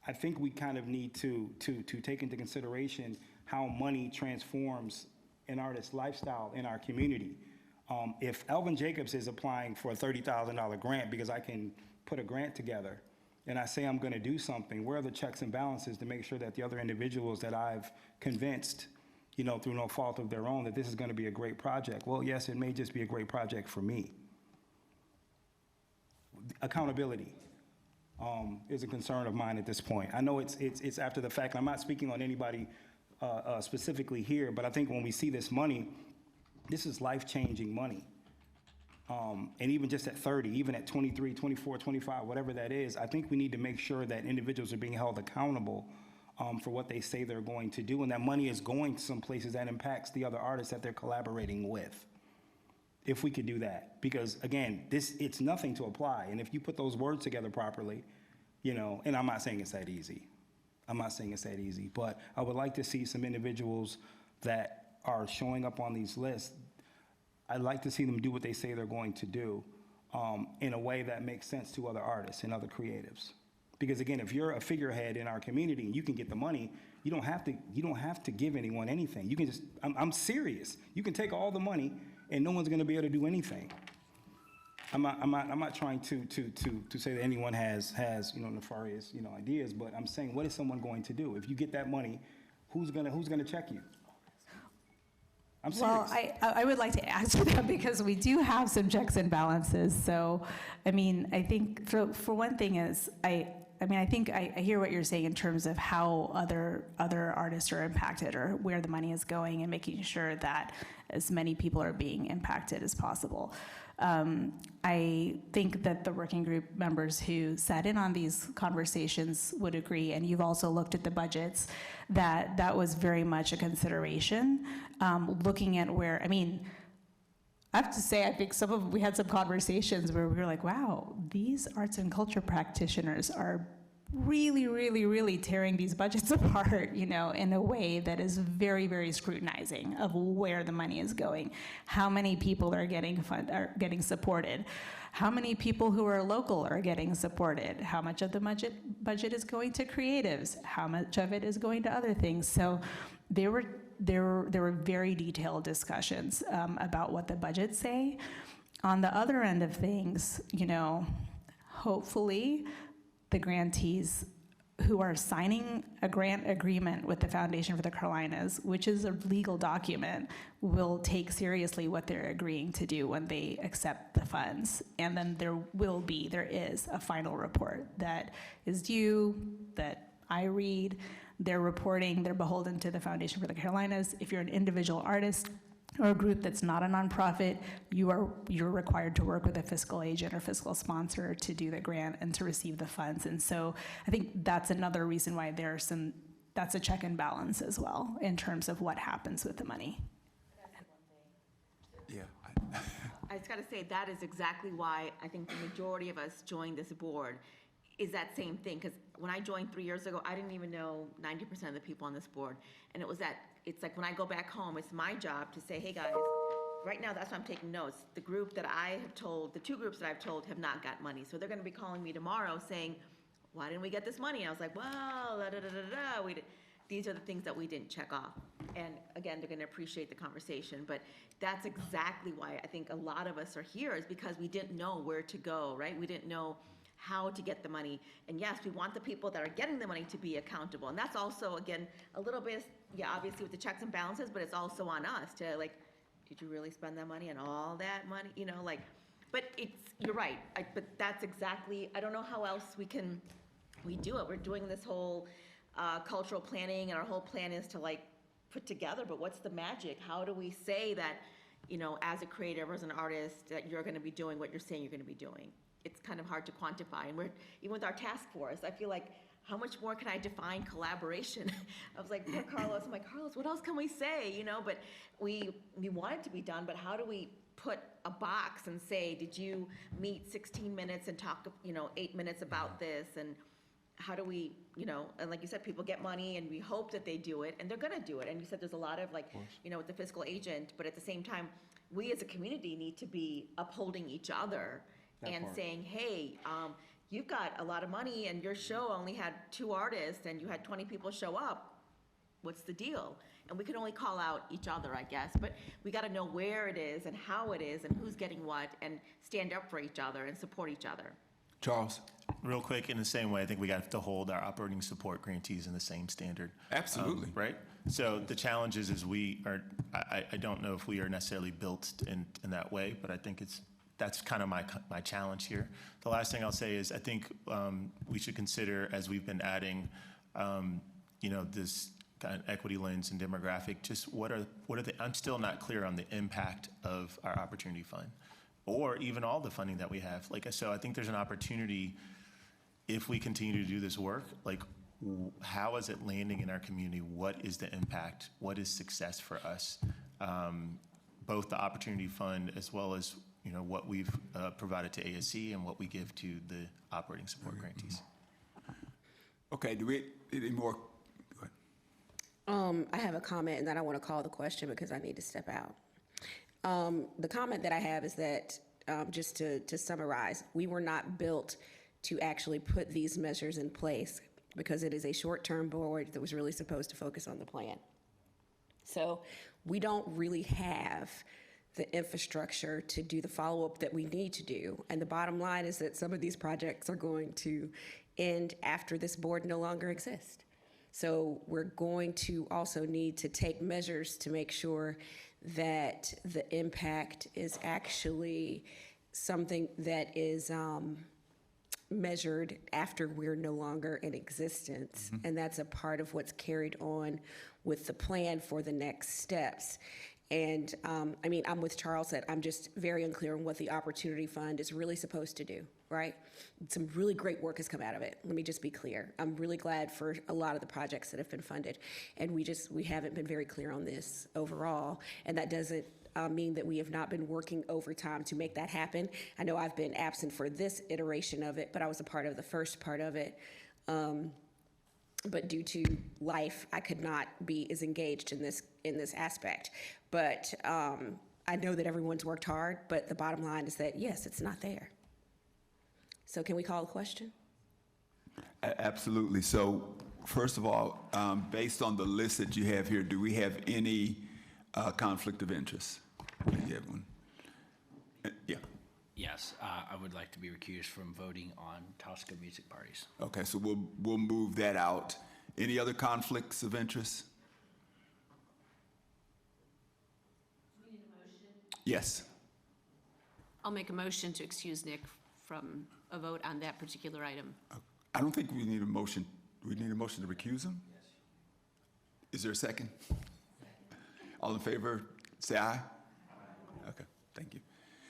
I think we kind of need to take into consideration how money transforms an artist's lifestyle in our community. If Elvin Jacobs is applying for a $30,000 grant because I can put a grant together, and I say I'm going to do something, where are the checks and balances to make sure that the other individuals that I've convinced, you know, through no fault of their own, that this is going to be a great project? Well, yes, it may just be a great project for me. Accountability is a concern of mine at this point. I know it's after the fact. I'm not speaking on anybody specifically here, but I think when we see this money, this is life-changing money. And even just at 30, even at 23, 24, 25, whatever that is, I think we need to make sure that individuals are being held accountable for what they say they're going to do, and that money is going to some places that impacts the other artists that they're collaborating with. If we could do that, because again, it's nothing to apply, and if you put those words together properly, you know, and I'm not saying it's that easy. But I would like to see some individuals that are showing up on these lists. I'd like to see them do what they say they're going to do in a way that makes sense to other artists and other creatives. Because again, if you're a figurehead in our community and you can get the money, you don't have to give anyone anything. You can just, I'm serious. You can take all the money and no one's going to be able to do anything. I'm not trying to say that anyone has you know, nefarious, you know, ideas, but I'm saying, what is someone going to do? If you get that money, who's gonna check you? I'm serious. Well, I would like to add to that because we do have some checks and balances. So, I mean, I think for one thing is, I think I hear what you're saying in terms of how other artists are impacted or where the money is going and making sure that as many people are being impacted as possible. I think that the working group members who sat in on these conversations would agree, and you've also looked at the budgets, that was very much a consideration, looking at where, I mean, I have to say, I think we had some conversations where we were like, wow, these arts and culture practitioners are really, really, really tearing these budgets apart, you know, in a way that is very, very scrutinizing of where the money is going. How many people are getting supported? How many people who are local are getting supported? How much of the budget is going to creatives? How much of it is going to other things? So there were very detailed discussions about what the budgets say. On the other end of things, you know, hopefully the grantees who are signing a grant agreement with the Foundation for the Carolinas, which is a legal document, will take seriously what they're agreeing to do when they accept the funds. And then there is a final report that is due, that I read. They're reporting, they're beholden to the Foundation for the Carolinas. If you're an individual artist or a group that's not a nonprofit, you're required to work with a fiscal agent or fiscal sponsor to do the grant and to receive the funds. And so I think that's another reason why that's a check and balance as well in terms of what happens with the money. Yeah. I just gotta say, that is exactly why I think the majority of us joined this board, is that same thing. Because when I joined 3 years ago, I didn't even know 90% of the people on this board. And it was that, it's like when I go back home, it's my job to say, hey, guys, right now, that's why I'm taking notes. The group that I have told, the two groups that I've told have not got money. So they're gonna be calling me tomorrow saying, why didn't we get this money? I was like, well, da-da-da-da-da. These are the things that we didn't check off. And again, they're gonna appreciate the conversation, but that's exactly why I think a lot of us are here, is because we didn't know where to go, right? We didn't know how to get the money. And yes, we want the people that are getting the money to be accountable. And that's also, again, a little bit, yeah, obviously with the checks and balances, but it's also on us to like, did you really spend that money and all that money? You know, like, but you're right. But that's exactly, I don't know how else we do it. We're doing this whole cultural planning, and our whole plan is to like put together, but what's the magic? How do we say that, you know, as a creative or as an artist, that you're gonna be doing what you're saying you're gonna be doing? It's kind of hard to quantify. And we're, even with our task force, I feel like, how much more can I define collaboration? I was like, poor Carlos, I'm like, Carlos, what else can we say? You know, but we want it to be done, but how do we put a box and say, did you meet 16 minutes and talk, you know, 8 minutes about this? And how do we, you know, and like you said, people get money and we hope that they do it, and they're gonna do it. And you said there's a lot of like, you know, with the fiscal agent, but at the same time, we as a community need to be upholding each other and saying, hey, you've got a lot of money and your show only had 2 artists and you had 20 people show up. What's the deal? And we can only call out each other, I guess, but we gotta know where it is and how it is and who's getting what, and stand up for each other and support each other. Charles? Real quick, in the same way, I think we have to hold our operating support grantees in the same standard. Absolutely. Right? So the challenge is we are, I don't know if we are necessarily built in that way, but I think that's kind of my challenge here. The last thing I'll say is I think we should consider, as we've been adding, you know, this kind of equity lens and demographic, just what are the, I'm still not clear on the impact of our opportunity fund, or even all the funding that we have. So I think there's an opportunity, if we continue to do this work, like how is it landing in our community? What is the impact? What is success for us? Both the opportunity fund as well as, you know, what we've provided to ASC and what we give to the operating support grantees. Okay, do we, any more? Go ahead. I have a comment, and then I want to call the question because I need to step out. The comment that I have is that, just to summarize, we were not built to actually put these measures in place because it is a short-term board that was really supposed to focus on the plan. So we don't really have the infrastructure to do the follow-up that we need to do. And the bottom line is that some of these projects are going to end after this board no longer exists. So we're going to also need to take measures to make sure that the impact is actually something that is measured after we're no longer in existence. And that's a part of what's carried on with the plan for the next steps. And I mean, I'm with Charles that I'm just very unclear on what the Opportunity Fund is really supposed to do, right? Some really great work has come out of it. Let me just be clear. I'm really glad for a lot of the projects that have been funded. And we haven't been very clear on this overall. And that doesn't mean that we have not been working overtime to make that happen. I know I've been absent for this iteration of it, but I was a part of the first part of it. But due to life, I could not be as engaged in this aspect. But I know that everyone's worked hard, but the bottom line is that, yes, it's not there. So can we call a question? Absolutely. So first of all, based on the list that you have here, do we have any conflict of interest? You have one? Yeah. Yes, I would like to be recused from voting on Tosca music parties. Okay, so we'll move that out. Any other conflicts of interest? We need a motion. Yes. I'll make a motion to excuse Nick from a vote on that particular item. I don't think we need a motion. We need a motion to recuse him? Yes. Is there a second? All in favor, say aye. Aye. Okay, thank you.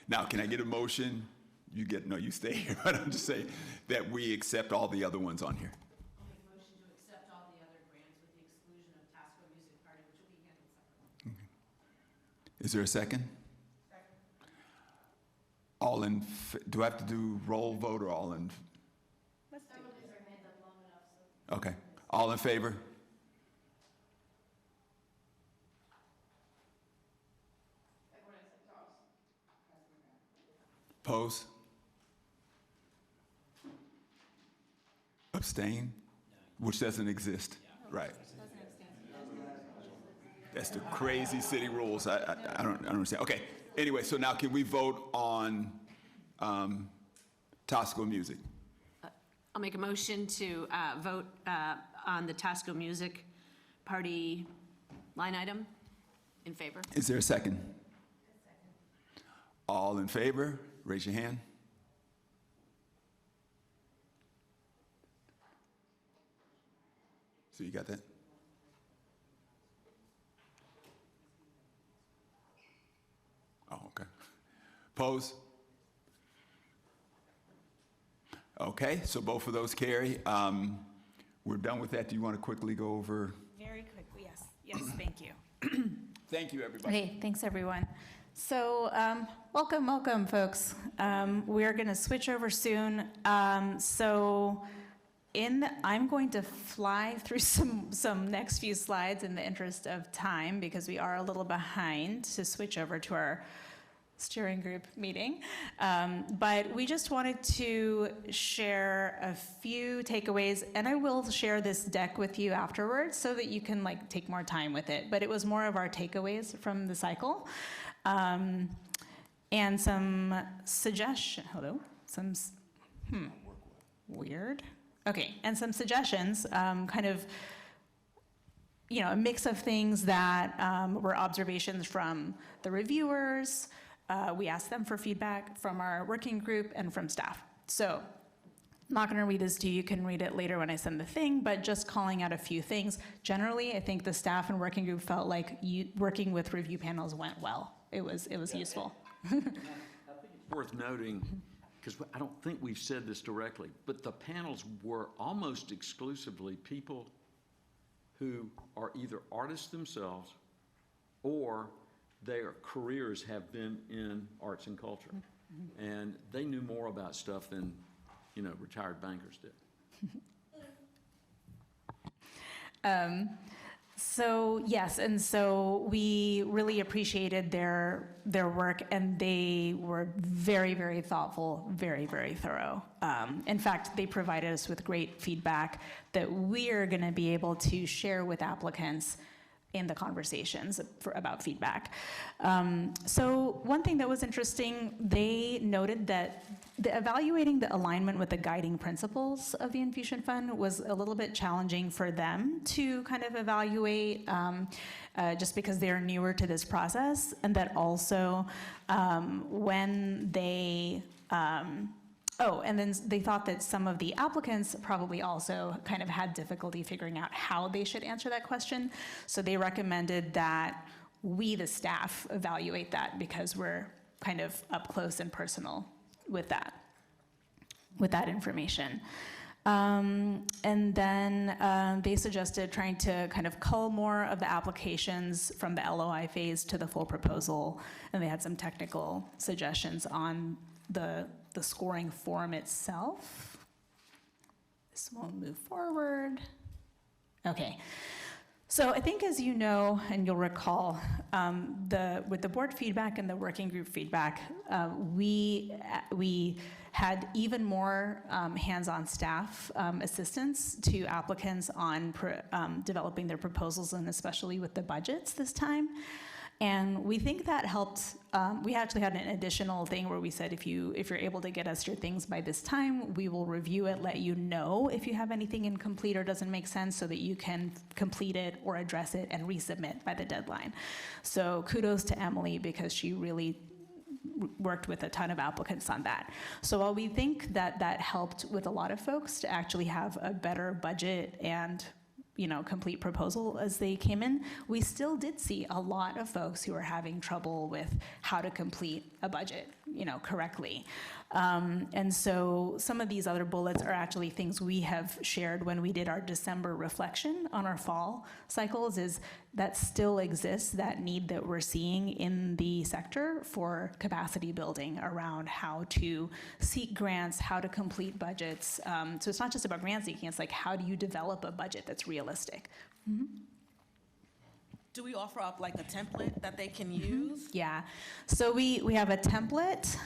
Now, can I get a motion? You stay here. I don't just say that we accept all the other ones on here. I'll make a motion to accept all the other grants with the Is there a second? All in, do I have to do roll vote or all in? Okay, all in favor? Oppose? Abstain? Which doesn't exist, right? That's the crazy city rules. I don't understand. Okay, anyway, so now can we vote on Tosco Music? I'll make a motion to vote on the Tosco Music Party line item in favor. Is there a second? All in favor, raise your hand. So you got that? Oh, okay. Pose? Okay, so both of those carry. We're done with that. Do you want to quickly go over? Very quickly, yes. Yes, thank you. Thank you, everybody. Okay, thanks, everyone. So, welcome, folks. We're going to switch over soon. I'm going to fly through some next few slides in the interest of time because we are a little behind to switch over to our steering group meeting. But we just wanted to share a few takeaways, and I will share this deck with you afterwards so that you can take more time with it. But it was more of our takeaways from the cycle. And some suggestions, weird. Okay, and some suggestions, kind of, a mix of things that were observations from the reviewers. We asked them for feedback from our working group and from staff. So, I'm not going to read this to you. You can read it later when I send the thing, but just calling out a few things. Generally, I think the staff and working group felt like working with review panels went well. It was useful. I think it's worth noting, because I don't think we've said this directly, but the panels were almost exclusively people who are either artists themselves or their careers have been in arts and culture. And they knew more about stuff than, retired bankers did. So yes, and so we really appreciated their work, and they were very, very thoughtful, very, very thorough. In fact, they provided us with great feedback that we are going to be able to share with applicants in the conversations about feedback. So one thing that was interesting, they noted that evaluating the alignment with the guiding principles of the Infusion Fund was a little bit challenging for them to kind of evaluate, just because they're newer to this process, and that also when they, and then they thought that some of the applicants probably also kind of had difficulty figuring out how they should answer that question. So they recommended that we, the staff, evaluate that because we're kind of up close and personal with that information. And then they suggested trying to kind of cull more of the applications from the LOI phase to the full proposal, and they had some technical suggestions on the scoring form itself. This won't move forward. Okay. So I think, as you know, and you'll recall, with the board feedback and the working group feedback, we had even more hands-on staff assistance to applicants on developing their proposals, and especially with the budgets this time. And we think that helped. We actually had an additional thing where we said, if you're able to get us your things by this time, we will review it, let you know if you have anything incomplete or doesn't make sense, so that you can complete it or address it and resubmit by the deadline. So kudos to Emily, because she really worked with a ton of applicants on that. So while we think that helped with a lot of folks to actually have a better budget and complete proposal as they came in, we still did see a lot of folks who are having trouble with how to complete a budget, correctly. And so some of these other bullets are actually things we have shared when we did our December reflection on our fall cycles, is that still exists, that need that we're seeing in the sector for capacity building around how to seek grants, how to complete budgets. So it's not just about grant seeking, it's like, how do you develop a budget that's realistic? Do we offer up like a template that they can use? Yeah, so we have a template.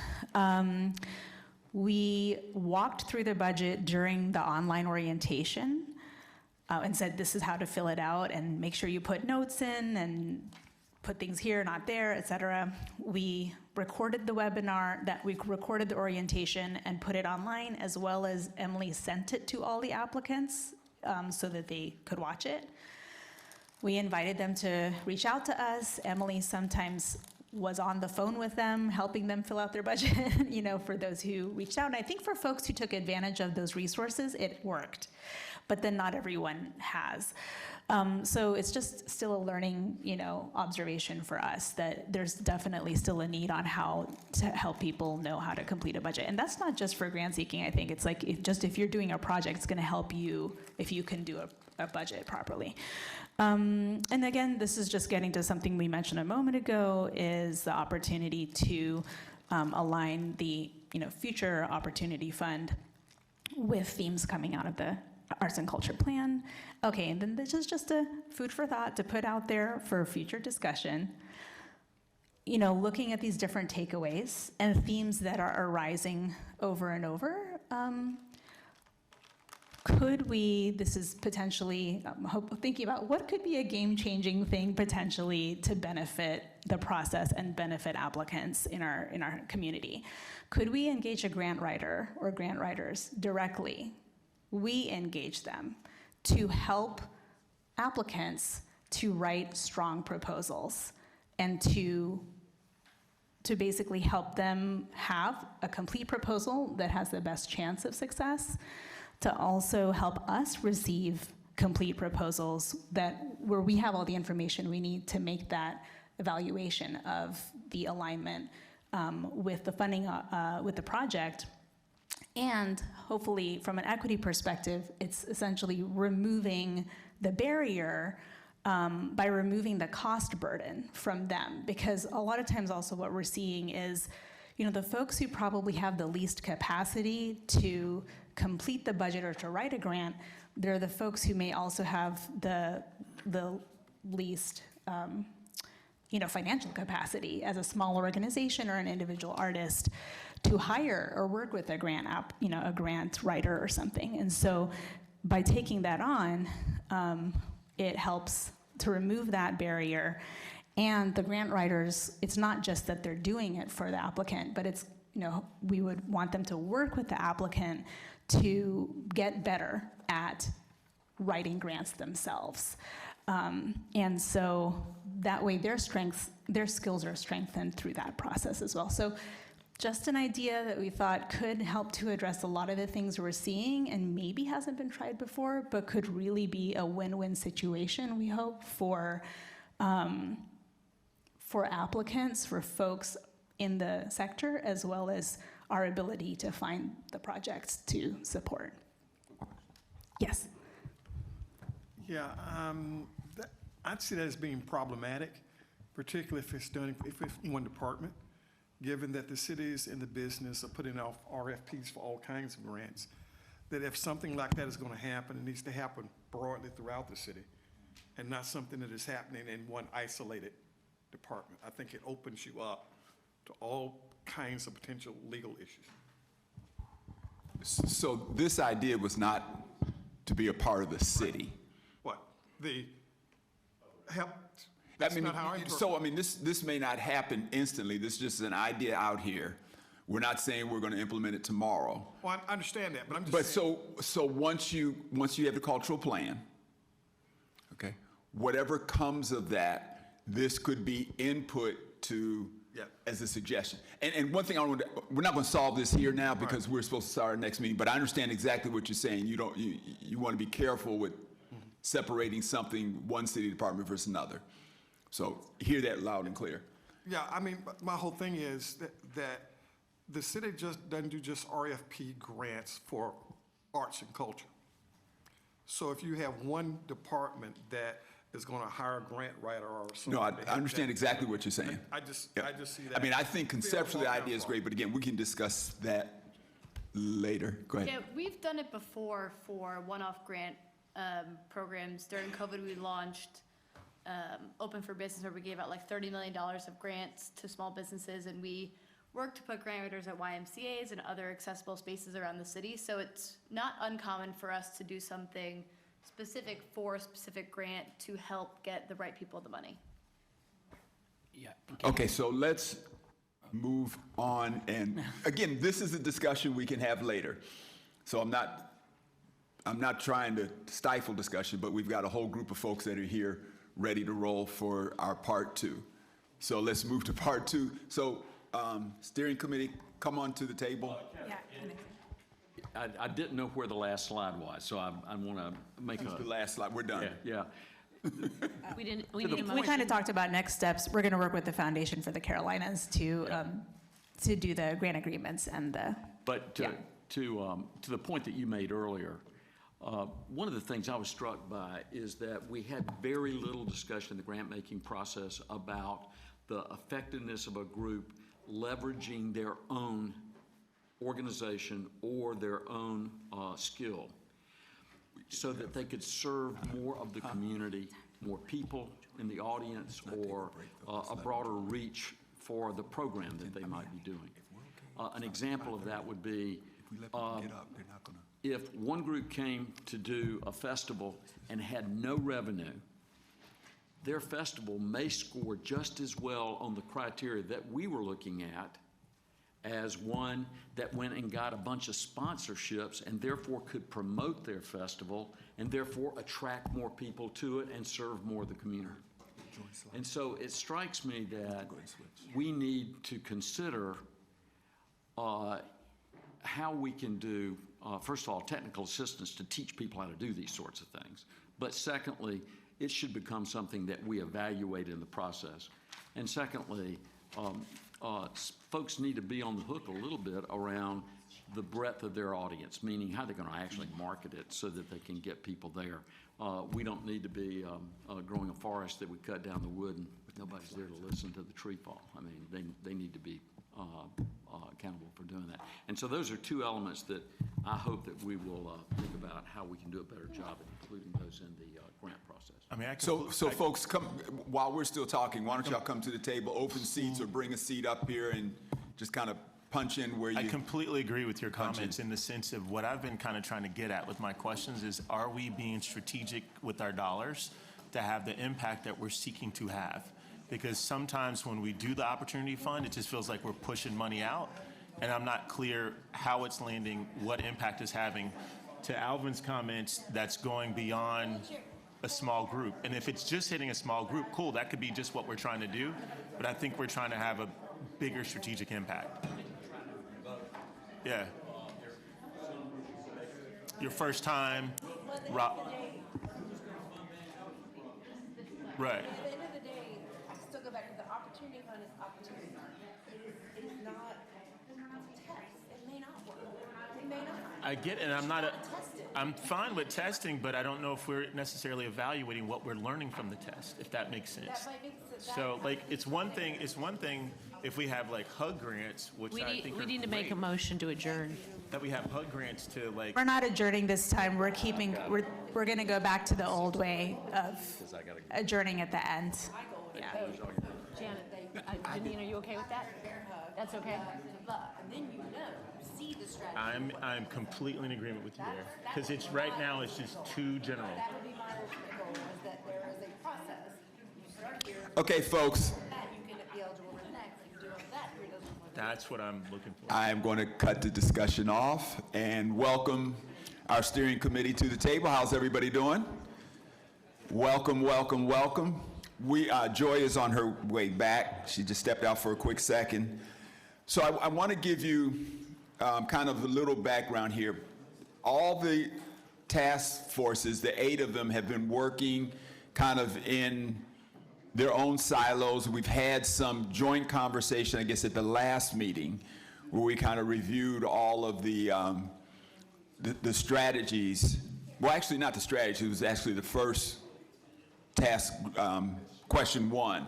We walked through the budget during the online orientation and said, this is how to fill it out, and make sure you put notes in and put things here, not there, et cetera. We recorded the webinar, we recorded the orientation and put it online, as well as Emily sent it to all the applicants so that they could watch it. We invited them to reach out to us. Emily sometimes was on the phone with them, helping them fill out their budget, for those who reached out. And I think for folks who took advantage of those resources, it worked. But then not everyone has. So it's just still a learning, observation for us that there's definitely still a need on how to help people know how to complete a budget. And that's not just for grant seeking, I think. It's like, if you're doing a project, it's gonna help you if you can do a budget properly. And again, this is just getting to something we mentioned a moment ago, is the opportunity to align the future opportunity fund with themes coming out of the Arts and Culture Plan. Okay, and then this is just a food for thought to put out there for future discussion. Looking at these different takeaways and themes that are arising over and over. This is potentially, thinking about what could be a game-changing thing potentially to benefit the process and benefit applicants in our community. Could we engage a grant writer or grant writers directly? We engage them to help applicants to write strong proposals and to basically help them have a complete proposal that has the best chance of success, to also help us receive complete proposals where we have all the information we need to make that evaluation of the alignment with the funding, with the project. And hopefully, from an equity perspective, it's essentially removing the barrier by removing the cost burden from them. Because a lot of times also what we're seeing is, the folks who probably have the least capacity to complete the budget or to write a grant, they're the folks who may also have the least financial capacity as a small organization or an individual artist to hire or work with a grant a grant writer or something. And so by taking that on, it helps to remove that barrier. And the grant writers, it's not just that they're doing it for the applicant, but it's, we would want them to work with the applicant to get better at writing grants themselves. And so that way their skills are strengthened through that process as well. So just an idea that we thought could help to address a lot of the things we're seeing and maybe hasn't been tried before, but could really be a win-win situation, we hope, for applicants, for folks in the sector, as well as our ability to find the projects to support. Yes? Yeah, I'd see that as being problematic, particularly if it's one department, given that the city is in the business of putting out RFPs for all kinds of grants, that if something like that is going to happen, it needs to happen broadly throughout the city and not something that is happening in one isolated department. I think it opens you up to all kinds of potential legal issues. So this idea was not to be a part of the city. What? The help? I That's mean, not how I interpret so I mean, this may not happen instantly. This is just an idea out here. We're not saying we're going to implement it tomorrow. Well, I understand that, but I'm just But saying. so once you have the cultural plan, okay, whatever comes of that, this could be input to Yeah. as a suggestion. And one thing we're not going to solve this here now because we're supposed to start our next meeting. But I understand exactly what you're saying. You want to be careful with separating something, one city department versus another. So hear that loud and clear. Yeah, I mean, my whole thing is that the city just doesn't do just RFP grants for arts and culture. So if you have one department that is going to hire a grant writer or something. No, I to help understand that- exactly what you're saying. I just Yeah. see that. I mean, I think Feels conceptually the all idea is downfall. great, but again, we can discuss that later. Go ahead. Yeah, we've done it before for one-off grant programs. During COVID, we launched Open for Business, where we gave out like $30 million of grants to small businesses, and we worked to put grant writers at YMCA's and other accessible spaces around the city. So it's not uncommon for us to do something specific for a specific grant to help get the right people the money. Yeah. Okay, so let's move on. And again, this is a discussion we can have later. So I'm not trying to stifle discussion, but we've got a whole group of folks that are here ready to roll for our part two. So let's move to part two. So steering committee, come on to the table. Yeah. I didn't know where the last slide was, so I want to make The a, last slide, we're done. yeah. We need a motion. We kind of talked about next steps. We're going to work with the Foundation for the Carolinas to do the grant agreements and the. But Yeah. to the point that you made earlier, one of the things I was struck by is that we had very little discussion in the grant-making process about the effectiveness of a group leveraging their own organization or their own skill so that they could serve more of the community, more people in the audience, or a broader reach for the program that they might be doing. An example of that would be if one group came to do a festival and had no revenue, their festival may score just as well on the criteria that we were looking at as one that went and got a bunch of sponsorships and therefore could promote their festival and therefore attract more people to it and serve more of the community. And so it strikes me that we need to consider how we can do, first of all, technical assistance to teach people how to do these sorts of things. But secondly, it should become something that we evaluate in the process. And secondly, folks need to be on the hook a little bit around the breadth of their audience, meaning how they're going to actually market it so that they can get people there. We don't need to be growing a forest that we cut down the wood and nobody's there to listen to the tree fall. I mean, they need to be accountable for doing that. And so those are two elements that I hope that we will think about how we can do a better job at including those in the grant process. I mean, So folks, come, while we're still talking, why don't y'all come to the table, open seats, or bring a seat up here and just kind of punch in where you. I completely agree with your Punch comments in the sense of what I've been kind of trying to get at with my questions is, are we being strategic with our dollars to have the impact that we're seeking to have? Because sometimes when we do the Opportunity Fund, it just feels like we're pushing money out, and I'm not clear how it's landing, what impact it's having. To Alvin's comments, that's going beyond a small group. And if it's just hitting a small group, cool, that could be just what we're trying to do, but I think we're trying to have a bigger strategic impact. Yeah. Your first time, right. At the end of the day, I still go back to the Opportunity Fund is Opportunity Fund. It is not test. It may not work. It may not. I get it, and I'm fine with testing, but I don't know if we're necessarily evaluating what we're learning from the test, if that makes sense. That might make sense. So, like, it's one thing if we have like HUD grants, which I think We are need to make a great, motion to adjourn. that we have HUD grants to like, We're not adjourning this time. We're going to go back to the old way of adjourning at the end. Yeah. Janet, Janine, are you okay with that? That's okay? Then you see the strategy. I'm completely in agreement with you there. Because it's right now, it's just too general. That would be my ultimate goal, is that there is a process. You start here, Okay, folks, that you can be eligible for the next. If you do that, here doesn't work. That's what I'm looking for. I am going to cut the discussion off and welcome our steering committee to the table. How's everybody doing? Welcome, welcome, welcome. Joy is on her way back. She just stepped out for a quick second. So I want to give you kind of a little background here. All the task forces, the 8 of them, have been working kind of in their own silos. We've had some joint conversation, I guess, at the last meeting, where we kind of reviewed all of the strategies well, actually not the strategy, it was actually the first task, question 1.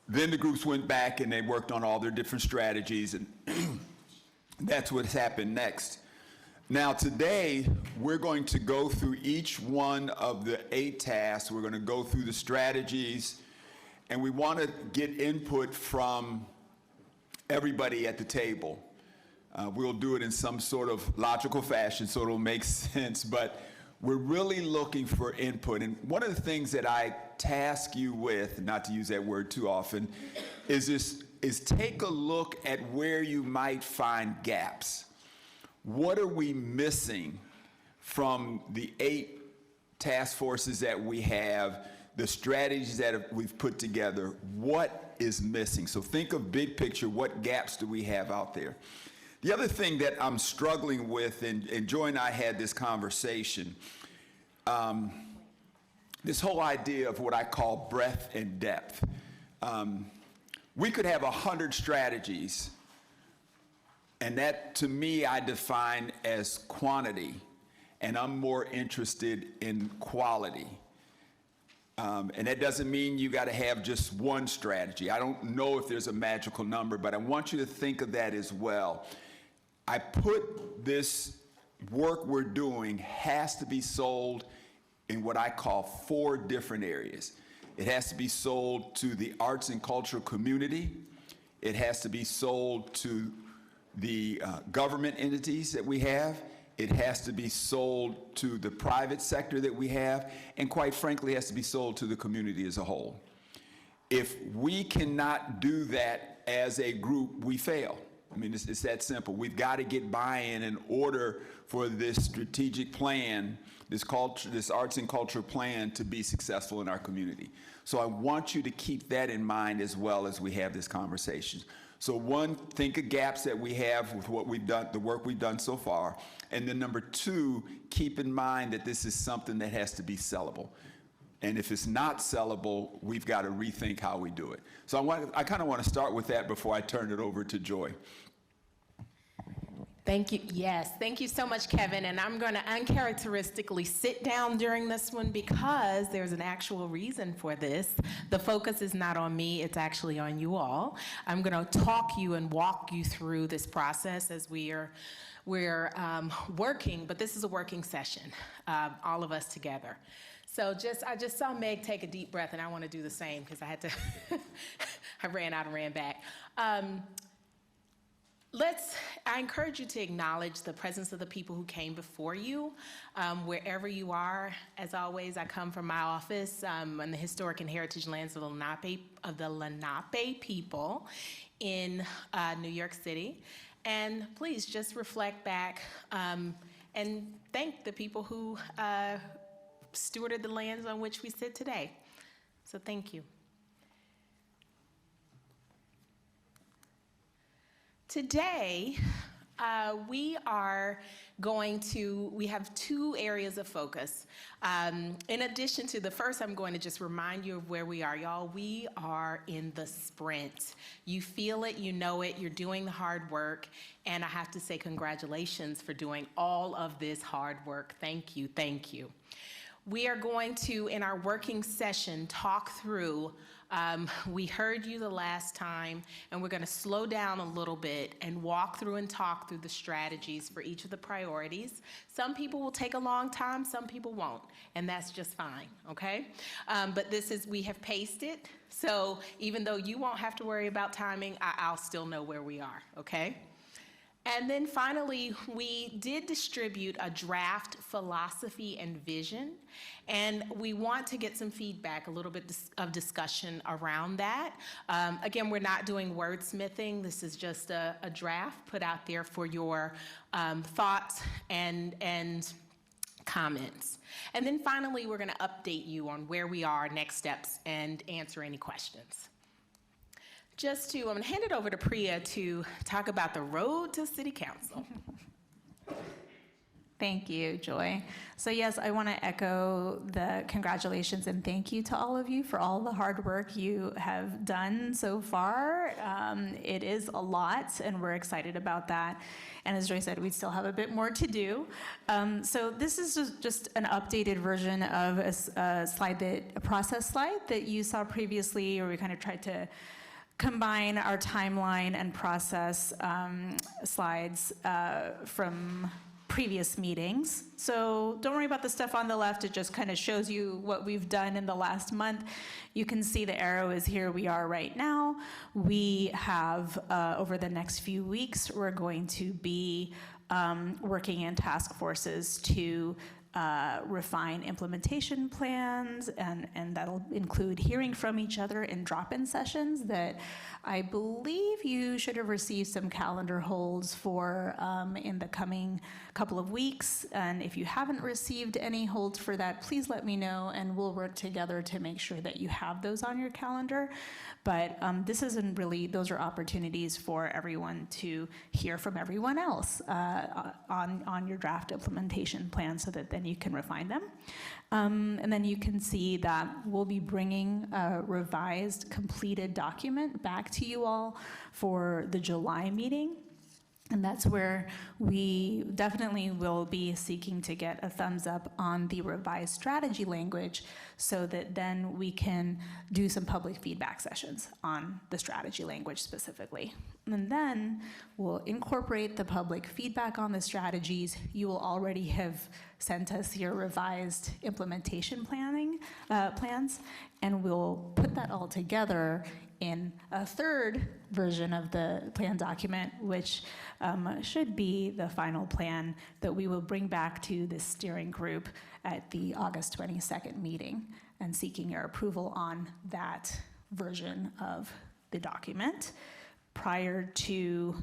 Then the groups went back and they worked on all their different strategies, and that's what's happened next. Now today, we're going to go through each one of the 8 tasks. We're going to go through the strategies, and we want to get input from everybody at the table. We'll do it in some sort of logical fashion so it'll make sense, but we're really looking for input. And one of the things that I task you with, not to use that word too often, is take a look at where you might find gaps. What are we missing from the 8 task forces that we have, the strategies that we've put together? What is missing? So think of big picture, what gaps do we have out there? The other thing that I'm struggling with, and Joy and I had this conversation, this whole idea of what I call breadth and depth. We could have 100 strategies, and that, to me, I define as quantity, and I'm more interested in quality. And that doesn't mean you got to have just one strategy. I don't know if there's a magical number, but I want you to think of that as well. I put this work we're doing has to be sold in what I call 4 different areas. It has to be sold to the arts and cultural community. It has to be sold to the government entities that we have. It has to be sold to the private sector that we have. And quite frankly, it has to be sold to the community as a whole. If we cannot do that as a group, we fail. I mean, it's that simple. We've got to get buy-in in order for this strategic plan, this arts and culture plan, to be successful in our community. So I want you to keep that in mind as well as we have this conversation. So 1, think of gaps that we have with what we've done, the work we've done so far. And then number 2, keep in mind that this is something that has to be sellable. And if it's not sellable, we've got to rethink how we do it. So I kind of want to start with that before I turn it over to Joy. Thank you. Yes, thank you so much, Kevin. And I'm going to uncharacteristically sit down during this one because there's an actual reason for this. The focus is not on me, it's actually on you all. I'm going to talk you and walk you through this process as we're working, but this is a working session, all of us together. So I just saw Meg take a deep breath, and I want to do the same because I had to, I ran out and ran back. I encourage you to acknowledge the presence of the people who came before you, wherever you are. As always, I come from my office on the historic and heritage lands of the Lenape people in New York City. And please just reflect back and thank the people who stewarded the lands on which we sit today. So thank you. Today, we have 2 areas of focus. In addition to the first, I'm going to just remind you of where we are, y'all. We are in the sprint. You feel it, you know it, you're doing the hard work, and I have to say congratulations for doing all of this hard work. Thank you, thank you. We are going to, in our working session, talk through, we heard you the last time, and we're going to slow down a little bit and walk through and talk through the strategies for each of the priorities. Some people will take a long time, some people won't, and that's just fine, okay? But we have paced it, so even though you won't have to worry about timing, I'll still know where we are, okay? And then finally, we did distribute a draft philosophy and vision, and we want to get some feedback, a little bit of discussion around that. Again, we're not doing wordsmithing. This is just a draft put out there for your thoughts and comments. And then finally, we're going to update you on where we are, next steps, and answer any questions. I'm going to hand it over to Priya to talk about the road to City Council. Thank you, Joy. So yes, I want to echo the congratulations and thank you to all of you for all the hard work you have done so far. It is a lot, and we're excited about that. And as Joy said, we still have a bit more to do. So this is just an updated version of a process slide that you saw previously, where we kind of tried to combine our timeline and process slides from previous meetings. So don't worry about the stuff on the left. It just kind of shows you what we've done in the last month. You can see the arrow is here we are right now. We have, over the next few weeks, we're going to be working in task forces to refine implementation plans, and that'll include hearing from each other in drop-in sessions that I believe you should have received some calendar holds for in the coming couple of weeks. And if you haven't received any holds for that, please let me know, and we'll work together to make sure that you have those on your calendar. But this isn't really, those are opportunities for everyone to hear from everyone else on your draft implementation plan, so that then you can refine them. And then you can see that we'll be bringing a revised, completed document back to you all for the July meeting. And that's where we definitely will be seeking to get a thumbs up on the revised strategy language, so that then we can do some public feedback sessions on the strategy language specifically. And then we'll incorporate the public feedback on the strategies. You will already have sent us your revised implementation plans, and we'll put that all together in a third version of the plan document, which should be the final plan that we will bring back to this steering group at the August 22nd meeting, and seeking your approval on that version of the document prior to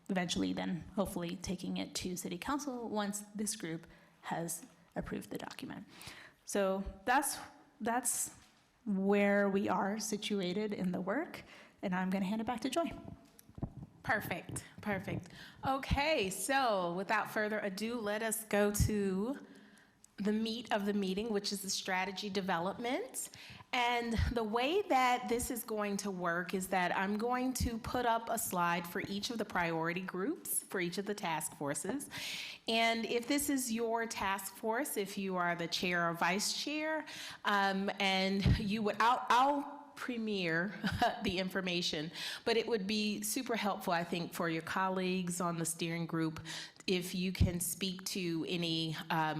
eventually then hopefully taking it to City Council once this group has approved the document. So that's where we are situated in the work, and I'm going to hand it back to Joy. Perfect, perfect. Okay, so without further ado, let us go to the meat of the meeting, which is the strategy development. And the way that this is going to work is that I'm going to put up a slide for each of the priority groups, for each of the task forces. And if this is your task force, if you are the chair or vice chair, and you would, I'll premiere the information, but it would be super helpful, I think, for your colleagues on the steering group if you can speak to any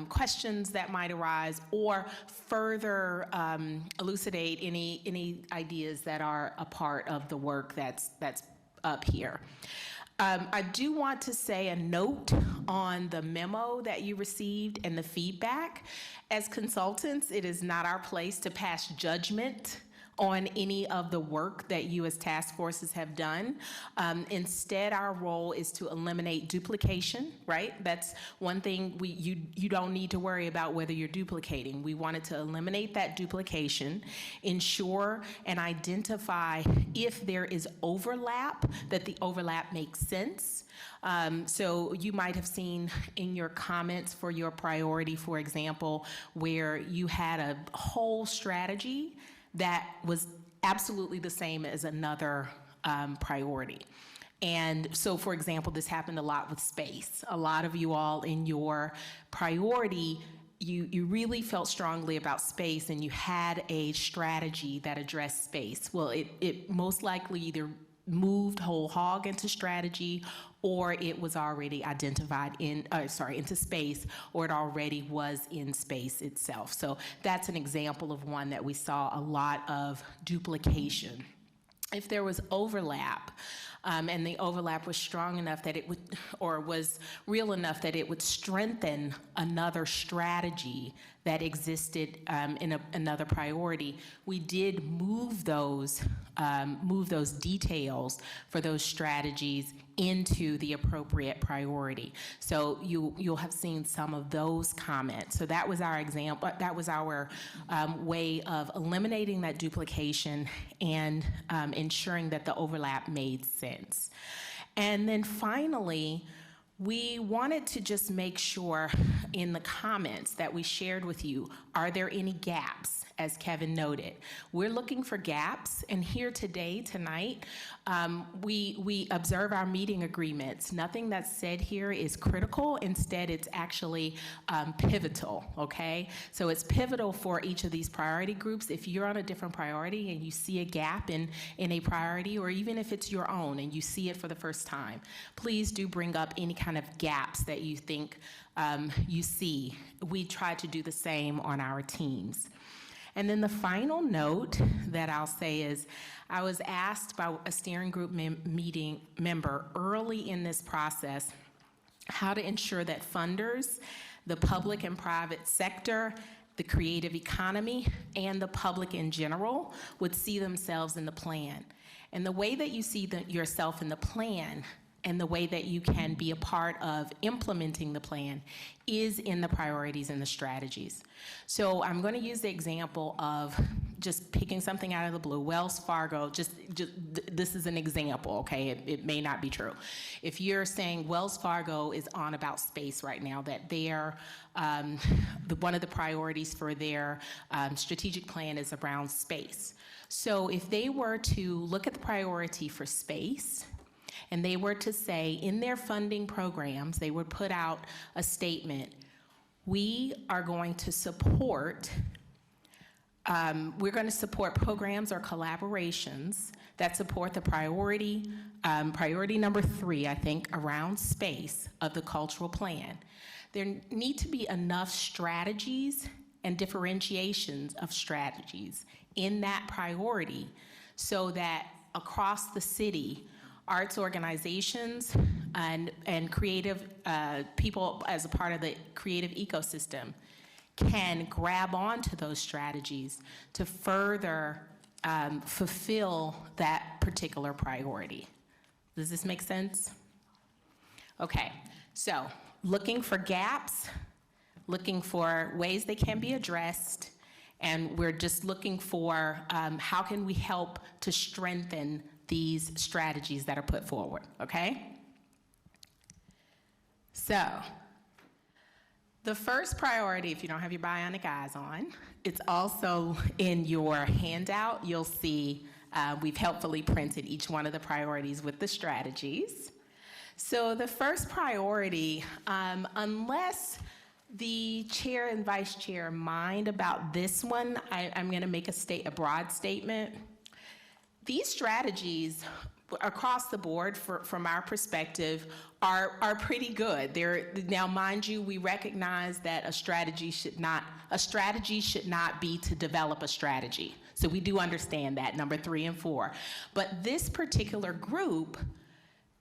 questions that might arise, or further elucidate any ideas that are a part of the work that's up here. I do want to say a note on the memo that you received and the feedback. As consultants, it is not our place to pass judgment on any of the work that you as task forces have done. Instead, our role is to eliminate duplication, right? That's one thing you don't need to worry about whether you're duplicating. We wanted to eliminate that duplication, ensure and identify if there is overlap, that the overlap makes sense. So you might have seen in your comments for your priority, for example, where you had a whole strategy that was absolutely the same as another priority. And so, for example, this happened a lot with space. A lot of you all in your priority, you really felt strongly about space, and you had a strategy that addressed space. Well, it most likely either moved whole hog into strategy, or it was already identified into space, or it already was in space itself. So that's an example of one that we saw a lot of duplication. If there was overlap, and the overlap was strong enough that it would, or was real enough that it would strengthen another strategy that existed in another priority, we did move those details for those strategies into the appropriate priority. So you'll have seen some of those comments. So that was our example. That was our way of eliminating that duplication and ensuring that the overlap made sense. And then finally, We wanted to just make sure in the comments that we shared with you, are there any gaps, as Kevin noted? We're looking for gaps, and here today, tonight, we observe our meeting agreements. Nothing that's said here is critical. Instead, it's actually pivotal, okay? So it's pivotal for each of these priority groups. If you're on a different priority and you see a gap in a priority, or even if it's your own and you see it for the first time, please do bring up any kind of gaps that you think you see. We try to do the same on our teams. And then the final note that I'll say is, I was asked by a steering group meeting member early in this process how to ensure that funders, the public and private sector, the creative economy, and the public in general would see themselves in the plan. And the way that you see yourself in the plan and the way that you can be a part of implementing the plan is in the priorities and the strategies. So I'm going to use the example of just picking something out of the blue. Wells Fargo, this is an example, okay? It may not be true. If you're saying Wells Fargo is on about space right now, that they're, one of the priorities for their strategic plan is around space. So if they were to look at the priority for space, and they were to say in their funding programs, they would put out a statement, we are going to support, we're going to support programs or collaborations that support the priority number 3, I think, around space of the cultural plan. There need to be enough strategies and differentiations of strategies in that priority so that across the city, arts organizations and creative people as a part of the creative ecosystem can grab onto those strategies to further fulfill that particular priority. Does this make sense? Okay, so looking for gaps, looking for ways they can be addressed, and we're just looking for how can we help to strengthen these strategies that are put forward, okay? So, the first priority, if you don't have your bionic eyes on, it's also in your handout. You'll see we've helpfully printed each one of the priorities with the strategies. So the first priority, unless the chair and vice chair mind about this one, I'm gonna make a broad statement. These strategies across the board from our perspective are pretty good. Now, mind you, we recognize that a strategy should not be to develop a strategy. So we do understand that, number 3 and 4. But this particular group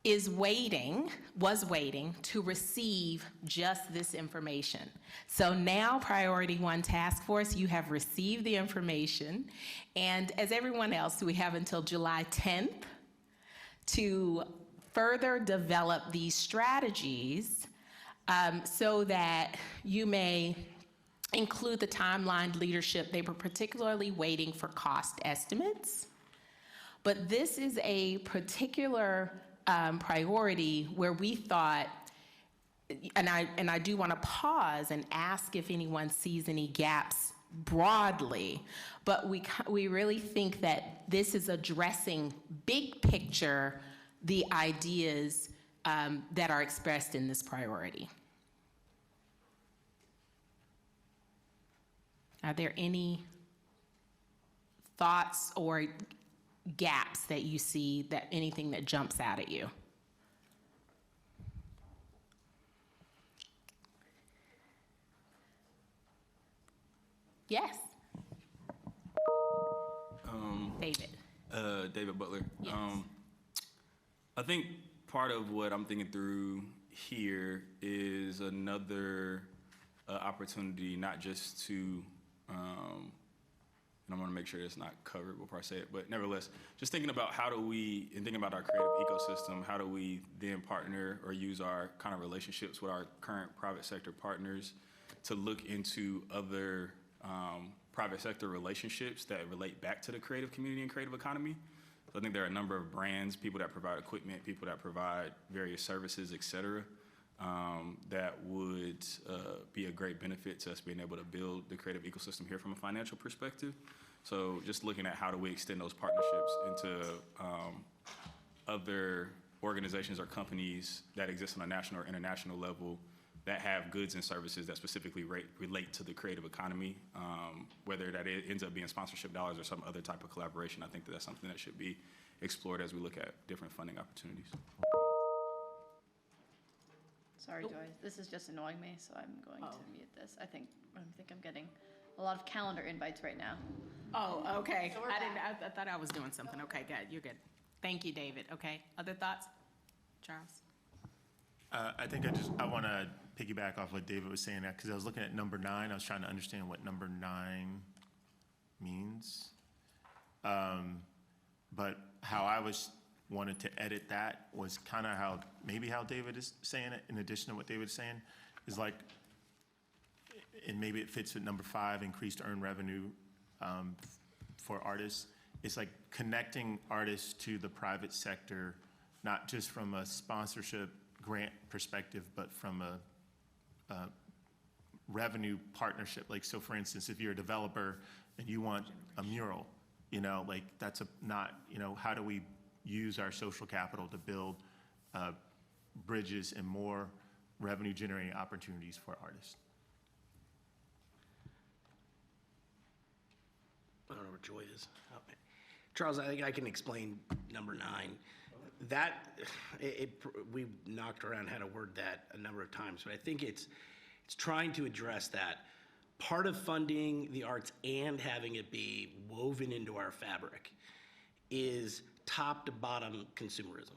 was waiting to receive just this information. So now, Priority 1 Task Force, you have received the information, and as everyone else, we have until July 10th to further develop these strategies so that you may include the timeline leadership. They were particularly waiting for cost estimates, but this is a particular priority where we thought, and I do want to pause and ask if anyone sees any gaps broadly, but we really think that this is addressing big picture the ideas that are expressed in this priority. Are there any thoughts or gaps that you see, that anything that jumps out at you? Yes. David. David Butler. Yes. I think part of what I'm thinking through here is another opportunity, not just to, and I want to make sure it's not covered before I say it, but nevertheless, just thinking about how do we, and thinking about our creative ecosystem, how do we then partner or use our kind of relationships with our current private sector partners to look into other private sector relationships that relate back to the creative community and creative economy. So I think there are a number of brands, people that provide equipment, people that provide various services, et cetera, that would be a great benefit to us being able to build the creative ecosystem here from a financial perspective. So just looking at how do we extend those partnerships into other organizations or companies that exist on a national or international level that have goods and services that specifically relate to the creative economy, whether that ends up being sponsorship dollars or some other type of collaboration. I think that that's something that should be explored as we look at different funding opportunities. Sorry, Joy, this is just annoying me, so I'm going to mute this. I think I'm getting a lot of calendar invites right now. Oh, okay. So we're I thought I was doing something. Okay, good, you're good. Thank you, David. Okay, other thoughts? Charles? I think I want to piggyback off what David was saying, because I was looking at number 9. I was trying to understand what number 9 means. But how I wanted to edit that was kind of how David is saying it, in addition to what David is saying, is like, and maybe it fits with number 5, increased earned revenue for artists. It's like connecting artists to the private sector, not just from a sponsorship grant perspective, but from a revenue partnership. Like, so for instance, if you're a developer and you want a mural, like that's how do we use our social capital to build bridges and more revenue generating opportunities for artists? I don't know where Joy is. Okay. Charles, I think I can explain number 9. That, we've knocked around how to word that a number of times, but I think it's trying to address that. Part of funding the arts and having it be woven into our fabric is top to bottom consumerism.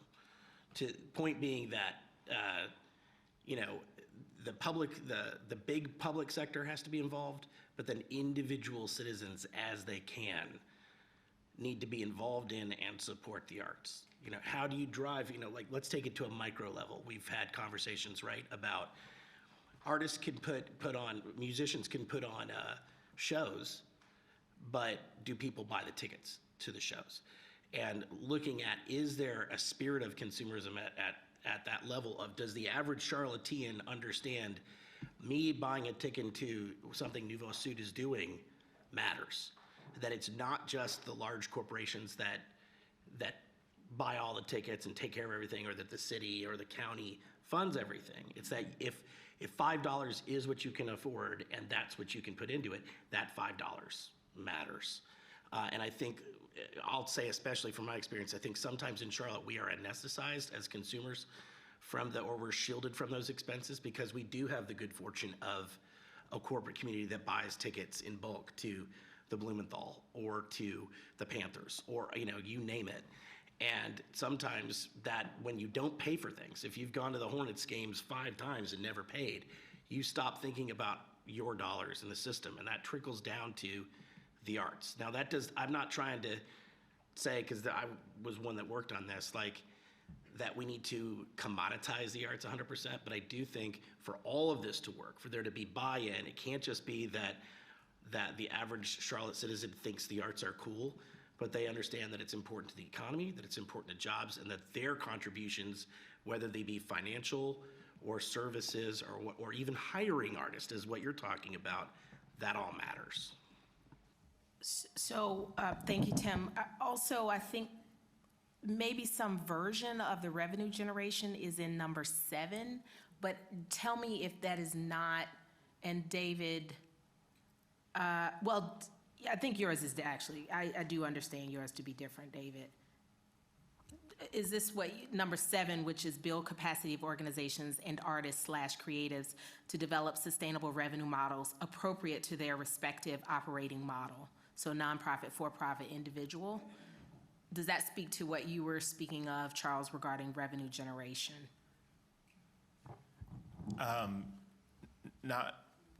Point being that, the big public sector has to be involved, but then individual citizens, as they can, need to be involved in and support the arts. How do you drive, let's take it to a micro level. We've had conversations, right, about artists can musicians can put on shows, but do people buy the tickets to the shows? And looking at, is there a spirit of consumerism at that level of, does the average Charlottean understand me buying a ticket to something Nouveau Sud is doing matters? That it's not just the large corporations that buy all the tickets and take care of everything, or that the city or the county funds everything. It's that if $5 is what you can afford and that's what you can put into it, that $5 matters. And I think, I'll say especially from my experience, I think sometimes in Charlotte we are anesthetized as consumers or we're shielded from those expenses, because we do have the good fortune of a corporate community that buys tickets in bulk to the Blumenthal or to the Panthers, or you name it. And sometimes that, when you don't pay for things, if you've gone to the Hornets games 5 times and never paid, you stop thinking about your dollars in the system, and that trickles down to the arts. Now I'm not trying to say, because I was one that worked on this, that we need to commoditize the arts 100%, but I do think for all of this to work, for there to be buy-in, it can't just be that the average Charlotte citizen thinks the arts are cool, but they understand that it's important to the economy, that it's important to jobs, and that their contributions, whether they be financial or services or even hiring artists, is what you're talking about, that all matters. So, thank you, Tim. Also, I think maybe some version of the revenue generation is in number 7, but tell me if that is not, and David, I think yours is actually, I do understand yours to be different, David. Is this number 7, which is build capacity of organizations and artists/creatives to develop sustainable revenue models appropriate to their respective operating model? So nonprofit, for-profit, individual. Does that speak to what you were speaking of, Charles, regarding revenue generation? Not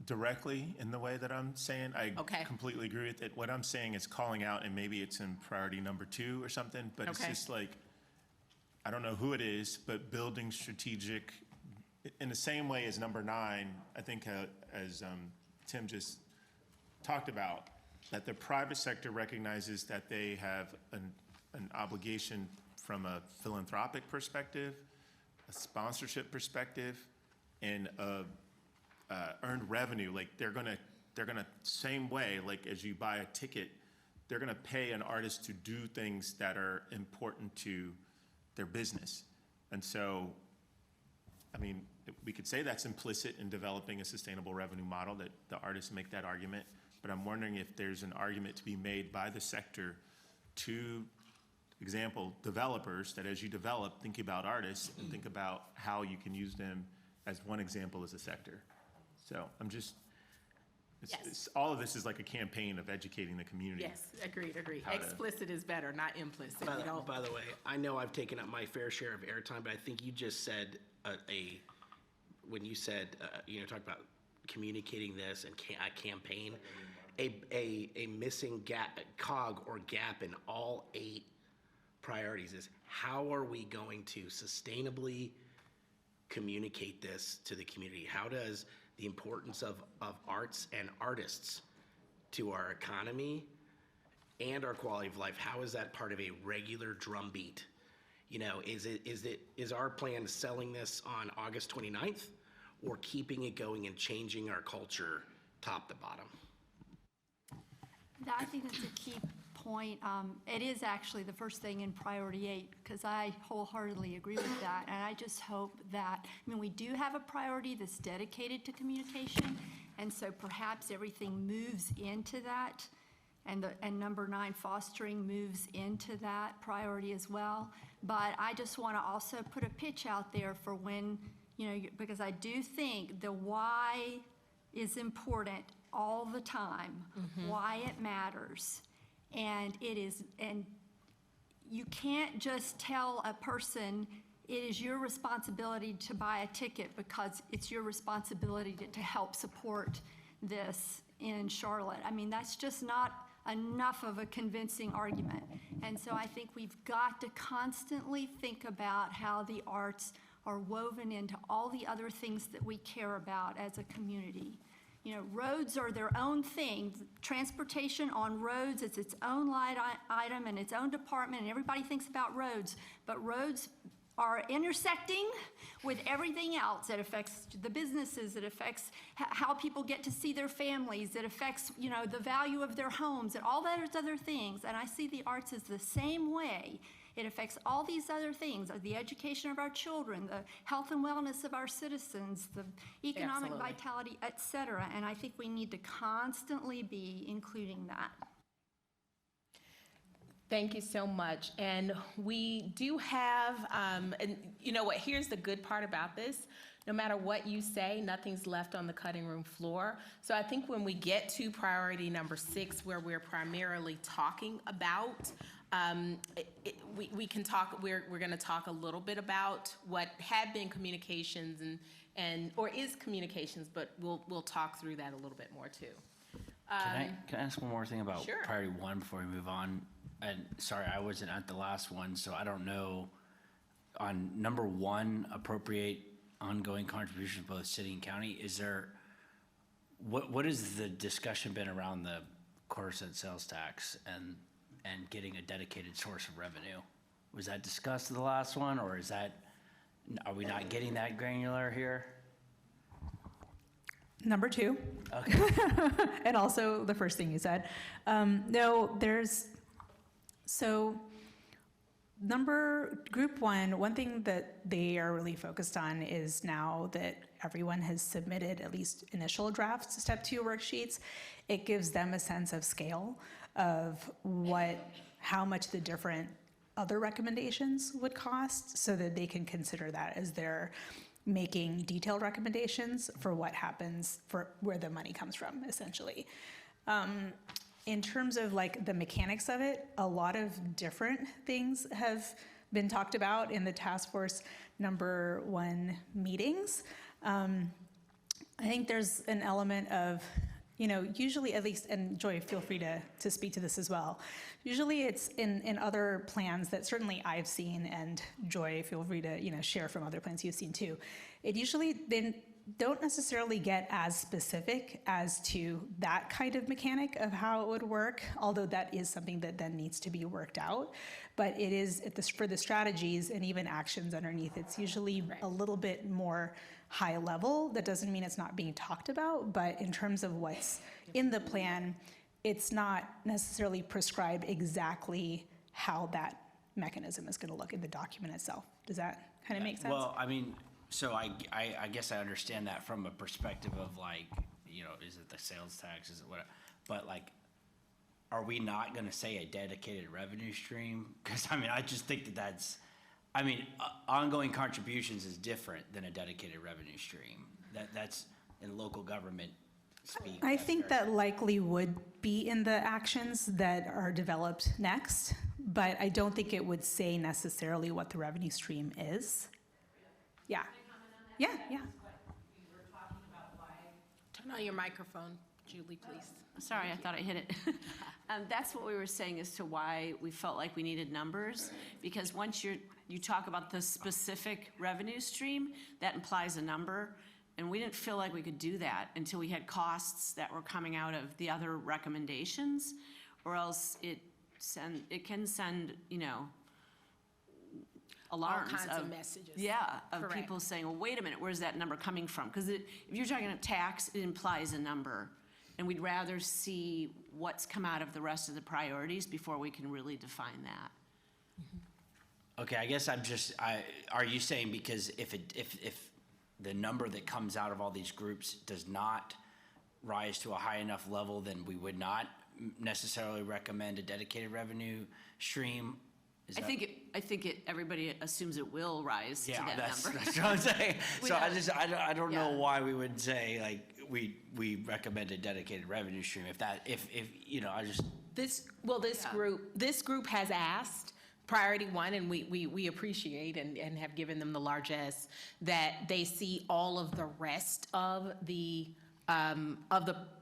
directly in the way that I'm saying. I Okay. completely agree with it. What I'm saying is calling out, and maybe it's in priority number 2 or something, but it's Okay. just like, I don't know who it is, but building strategic, in the same way as number 9, I think as Tim just talked about, that the private sector recognizes that they have an obligation from a philanthropic perspective, a sponsorship perspective, in earned revenue, like they're gonna, same way, like as you buy a ticket, they're gonna pay an artist to do things that are important to their business. And so, I mean, we could say that's implicit in developing a sustainable revenue model, that the artists make that argument, but I'm wondering if there's an argument to be made by the sector to, example, developers, that as you develop, think about artists and think about how you can use them as one example as a sector. So I'm just, all of this is like a campaign of educating the community. Yes, agreed. How to- Explicit is better, not implicit. By We the, don't- by the way, I know I've taken up my fair share of airtime, but I think you just said when you said, talked about communicating this and a campaign, a missing gap, cog or gap in all 8 priorities is how are we going to sustainably communicate this to the community? How does the importance of arts and artists to our economy and our quality of life, how is that part of a regular drumbeat? Is our plan selling this on August 29th or keeping it going and changing our culture top to bottom? I think that's a key point. It is actually the first thing in priority 8, because I wholeheartedly agree with that. And I just hope that, we do have a priority that's dedicated to communication, and so perhaps everything moves into that. And number 9, fostering, moves into that priority as well. But I just want to also put a pitch out there for when, because I do think the why is important all the time, why it matters. And you can't just tell a person it is your responsibility to buy a ticket because it's your responsibility to help support this in Charlotte. That's just not enough of a convincing argument. And so I think we've got to constantly think about how the arts are woven into all the other things that we care about as a community. Roads are their own thing. Transportation on roads, it's its own line item and its own department, and everybody thinks about roads. But roads are intersecting with everything else. It affects the businesses, it affects how people get to see their families, it affects, the value of their homes and all those other things. And I see the arts as the same way. It affects all these other things, the education of our children, the health and wellness of our citizens, the economic Absolutely. vitality, et cetera. And I think we need to constantly be including that. Thank you so much. And we do have, and you know what, here's the good part about this. No matter what you say, nothing's left on the cutting room floor. So I think when we get to priority number 6, where we're primarily talking about, we can talk, we're going to talk a little bit about what had been communications or is communications, but we'll talk through that a little bit more too. Can I ask one more thing about Sure. priority 1 before we move on? And sorry, I wasn't at the last one, so I don't know. On number 1, appropriate ongoing contributions both city and county, is there, what has the discussion been around the quarter-cent sales tax and getting a dedicated source of revenue? Was that discussed in the last one, or are we not getting that granular here? Number 2. Okay. And also the first thing you said. No, so group 1 thing that they are really focused on is now that everyone has submitted at least initial drafts, step 2 worksheets, it gives them a sense of scale of how much the different other recommendations would cost, so that they can consider that as they're making detailed recommendations for what happens, for where the money comes from, essentially. In terms of the mechanics of it, a lot of different things have been talked about in the task force number 1 meetings. I think there's an element of, usually at least, and Joy, feel free to speak to this as well. Usually it's in other plans that certainly I've seen, and Joy, feel free to, share from other plans you've seen too. It usually then don't necessarily get as specific as to that kind of mechanic of how it would work, although that is something that then needs to be worked out. But it is, for the strategies and even actions underneath, it's usually a little bit more high level. That doesn't mean it's not being talked about, but in terms of what's in the plan, it's not necessarily prescribed exactly how that mechanism is going to look in the document itself. Does that kind of make sense? Well, I mean, so I guess I understand that from a perspective of like, is it the sales tax, is it what, but like, are we not gonna say a dedicated revenue stream? Because I mean, I just think ongoing contributions is different than a dedicated revenue stream. That's in local government speak. I think that likely would be in the actions that are developed next, but I don't think it would say necessarily what the revenue stream is. Yeah. Yeah. Turn on your microphone, Julie, please. Sorry, I thought I hit it. That's what we were saying as to why we felt like we needed numbers, because once you talk about the specific revenue stream, that implies a number, and we didn't feel like we could do that until we had costs that were coming out of the other recommendations, or else it can send, alarms All kinds of messages. Yeah, of Correct. people saying, well, wait a minute, where's that number coming from? Because if you're talking about tax, it implies a number. And we'd rather see what's come out of the rest of the priorities before we can really define that. Okay, I guess are you saying because if the number that comes out of all these groups does not rise to a high enough level, then we would not necessarily recommend a dedicated revenue stream? I think everybody assumes it will rise to that number. That's what I'm saying. So I don't know Yeah. why we would say like we recommend a dedicated revenue stream if This group has asked, priority one, and we appreciate and have given them the largesse, that they see all of the rest of the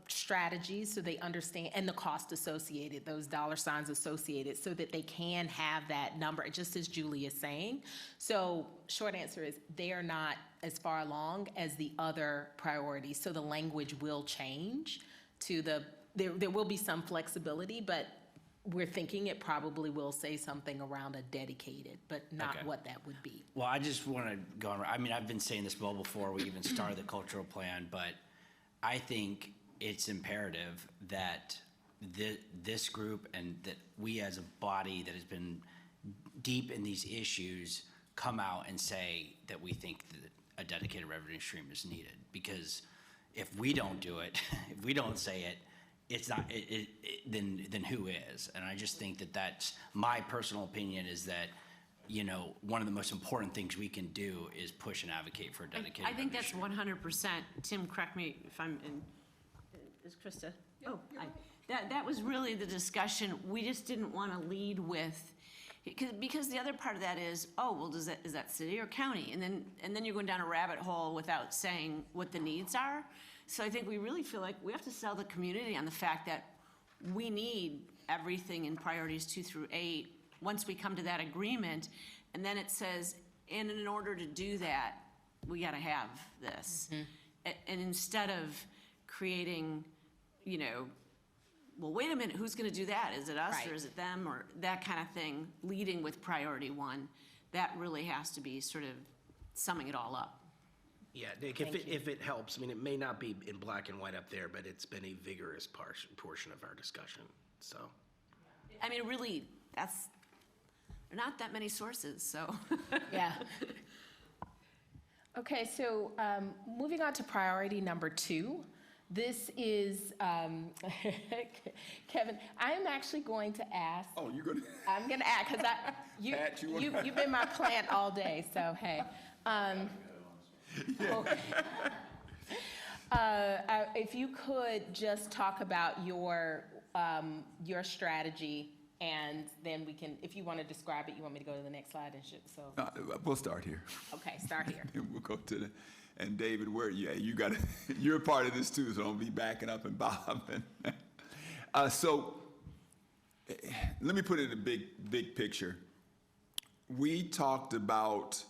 strategies so they understand, and the cost associated, those dollar signs associated, so that they can have that number, just as Julie is saying. So short answer is they are not as far along as the other priorities. So the language will change to there will be some flexibility, but we're thinking it probably will say something around a dedicated, but not Okay. what that would be. Well, I just want to go on. I mean, I've been saying this well before we even started the cultural plan, but I think it's imperative that this group and that we as a body that has been deep in these issues come out and say that we think that a dedicated revenue stream is needed. Because if we don't do it, if we don't say it, it's not, then who is? And I just think that's my personal opinion, is that, one of the most important things we can do is push and advocate for a dedicated I think revenue that's stream. 100%. Tim, correct me if I'm in, is Krista? Oh, hi. That was really the discussion. We just didn't want to lead with, because the other part of that is, is that city or county? And then you're going down a rabbit hole without saying what the needs are. So I think we really feel like we have to sell the community on the fact that we need everything in priorities 2 through 8 once we come to that agreement. And then it says, and in order to do that, we got to have this. And instead of creating, well, wait a minute, who's going to do that? Is it us or is it them, or that kind of thing, leading with priority 1? That really has to be sort of summing it all up. Yeah, Nick, if it helps, I mean, it may not be in black and white up there, but it's been a vigorous portion of our discussion, so. I mean, really, there are not that many sources, so. Yeah. Okay, so moving on to priority number 2. This is, Kevin, I'm actually going to ask. Oh, you're going to? I'm going to ask, because you've been my plant all day, so hey. If you could just talk about your strategy, and then we can, if you want to describe it, you want me to go to the next slide and so. We'll start here. Okay, start here. We'll go to and David, you're a part of this too, so don't be backing up and bobbing. So let me put it in a big picture. We talked about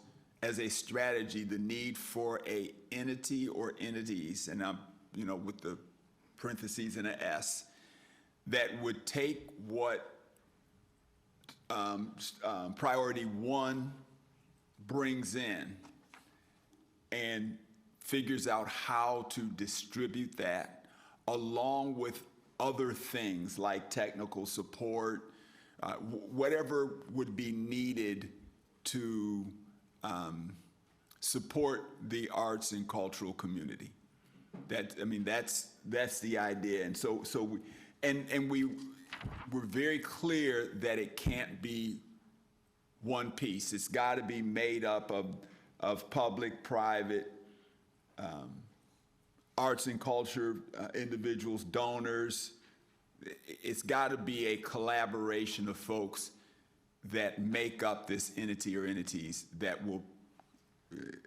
as a strategy the need for a entity or entities, and I'm, with the parentheses and an S, that would take what priority one brings in and figures out how to distribute that along with other things like technical support, whatever would be needed to support the arts and cultural community. That's the idea. And so we're very clear that it can't be one piece. It's got to be made up of public, private, arts and culture individuals, donors. It's got to be a collaboration of folks that make up this entity or entities that will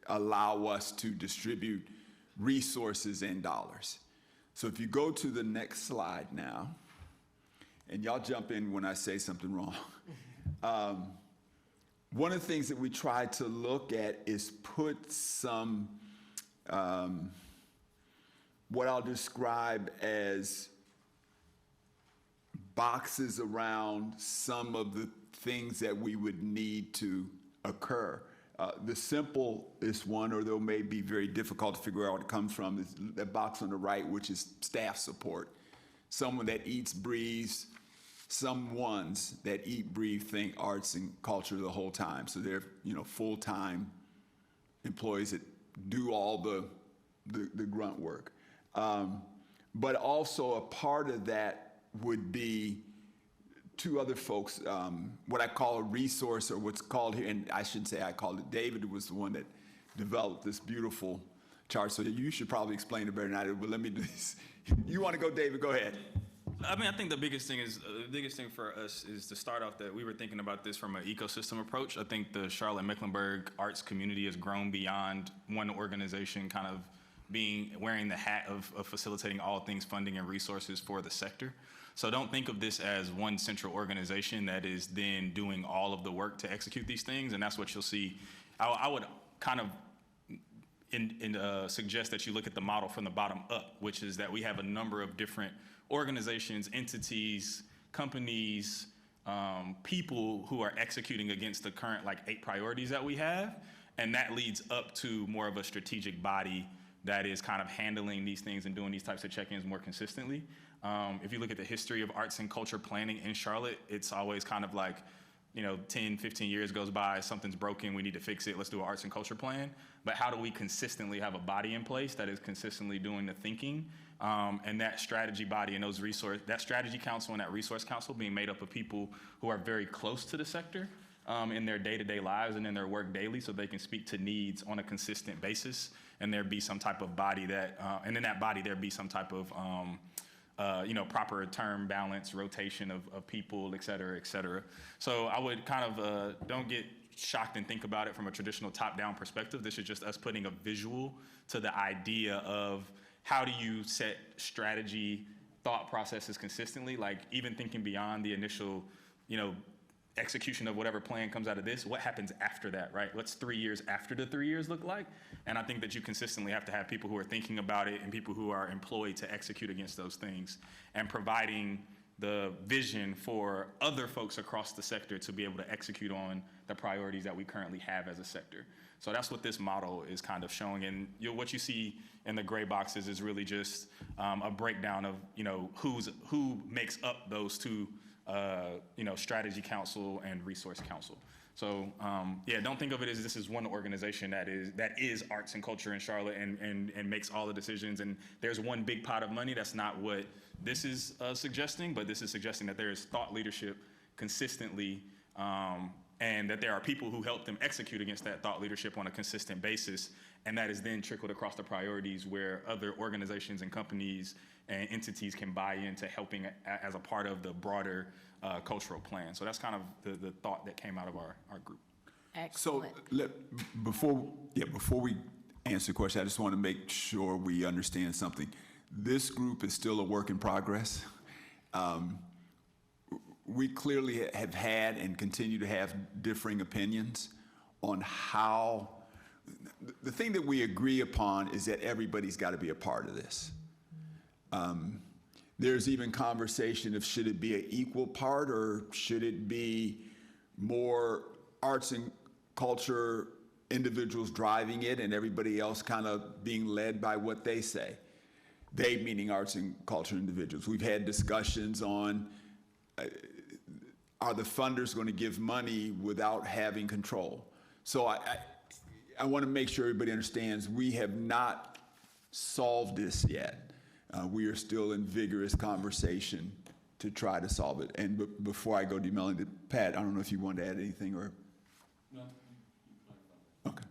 allow us to distribute resources and dollars. So if you go to the next slide now, and y'all jump in when I say something wrong. One of the things that we try to look at is put some, what I'll describe as boxes around some of the things that we would need to occur. The simplest one, or though may be very difficult to figure out what it comes from, is that box on the right, which is staff support. Someone that eats, breathes, some ones that eat, breathe, think arts and culture the whole time. So they're, full-time employees that do all the grunt work. But also a part of that would be two other folks, what I call a resource, or what's called here, and I shouldn't say I called it, David was the one that developed this beautiful chart, so you should probably explain it better than I do, but let me do this. You want to go, David? Go ahead. I think the biggest thing for us is to start off that we were thinking about this from an ecosystem approach. I think the Charlotte-Mecklenburg arts community has grown beyond one organization kind of wearing the hat of facilitating all things funding and resources for the sector. So don't think of this as one central organization that is then doing all of the work to execute these things, and that's what you'll see. I would kind of suggest that you look at the model from the bottom up, which is that we have a number of different organizations, entities, companies, people who are executing against the current 8 priorities that we have, and that leads up to more of a strategic body that is kind of handling these things and doing these types of check-ins more consistently. If you look at the history of arts and culture planning in Charlotte, it's always kind of 10, 15 years goes by, something's broken, we need to fix it, let's do an arts and culture plan. But how do we consistently have a body in place that is consistently doing the thinking? And that strategy body and that strategy council and that resource council being made up of people who are very close to the sector in their day-to-day lives and in their work daily, so they can speak to needs on a consistent basis. And there be some type of body that, and in that body there be some type of proper term balance, rotation of people, et cetera, et cetera. So I would kind of don't get shocked and think about it from a traditional top-down perspective. This is just us putting a visual to the idea of how do you set strategy thought processes consistently, even thinking beyond the initial, execution of whatever plan comes out of this, what happens after that, right? What's 3 years after the 3 years look like? And I think that you consistently have to have people who are thinking about it and people who are employed to execute against those things, and providing the vision for other folks across the sector to be able to execute on the priorities that we currently have as a sector. So that's what this model is kind of showing. And what you see in the gray boxes is really just a breakdown of, who makes up those two strategy council and resource council. So don't think of it as this is one organization that is arts and culture in Charlotte and makes all the decisions, and there's one big pot of money. That's not what this is suggesting, but this is suggesting that there is thought leadership consistently, and that there are people who help them execute against that thought leadership on a consistent basis, and that is then trickled across the priorities where other organizations and companies and entities can buy into helping as a part of the broader cultural plan. So that's kind of the thought that came out of our group. Excellent. So before we answer the question, I just want to make sure we understand something. This group is still a work in progress. We clearly have had and continue to have differing opinions on how the thing that we agree upon is that everybody's got to be a part of this. There's even conversation of should it be an equal part or should it be more arts and culture individuals driving it and everybody else kind of being led by what they say. They meaning arts and culture individuals. We've had discussions on are the funders going to give money without having control? So I want to make sure everybody understands we have not solved this yet. We are still in vigorous conversation to try to solve it. And before I go to Melanie, Pat, I don't know if you want to add anything or. No. Okay.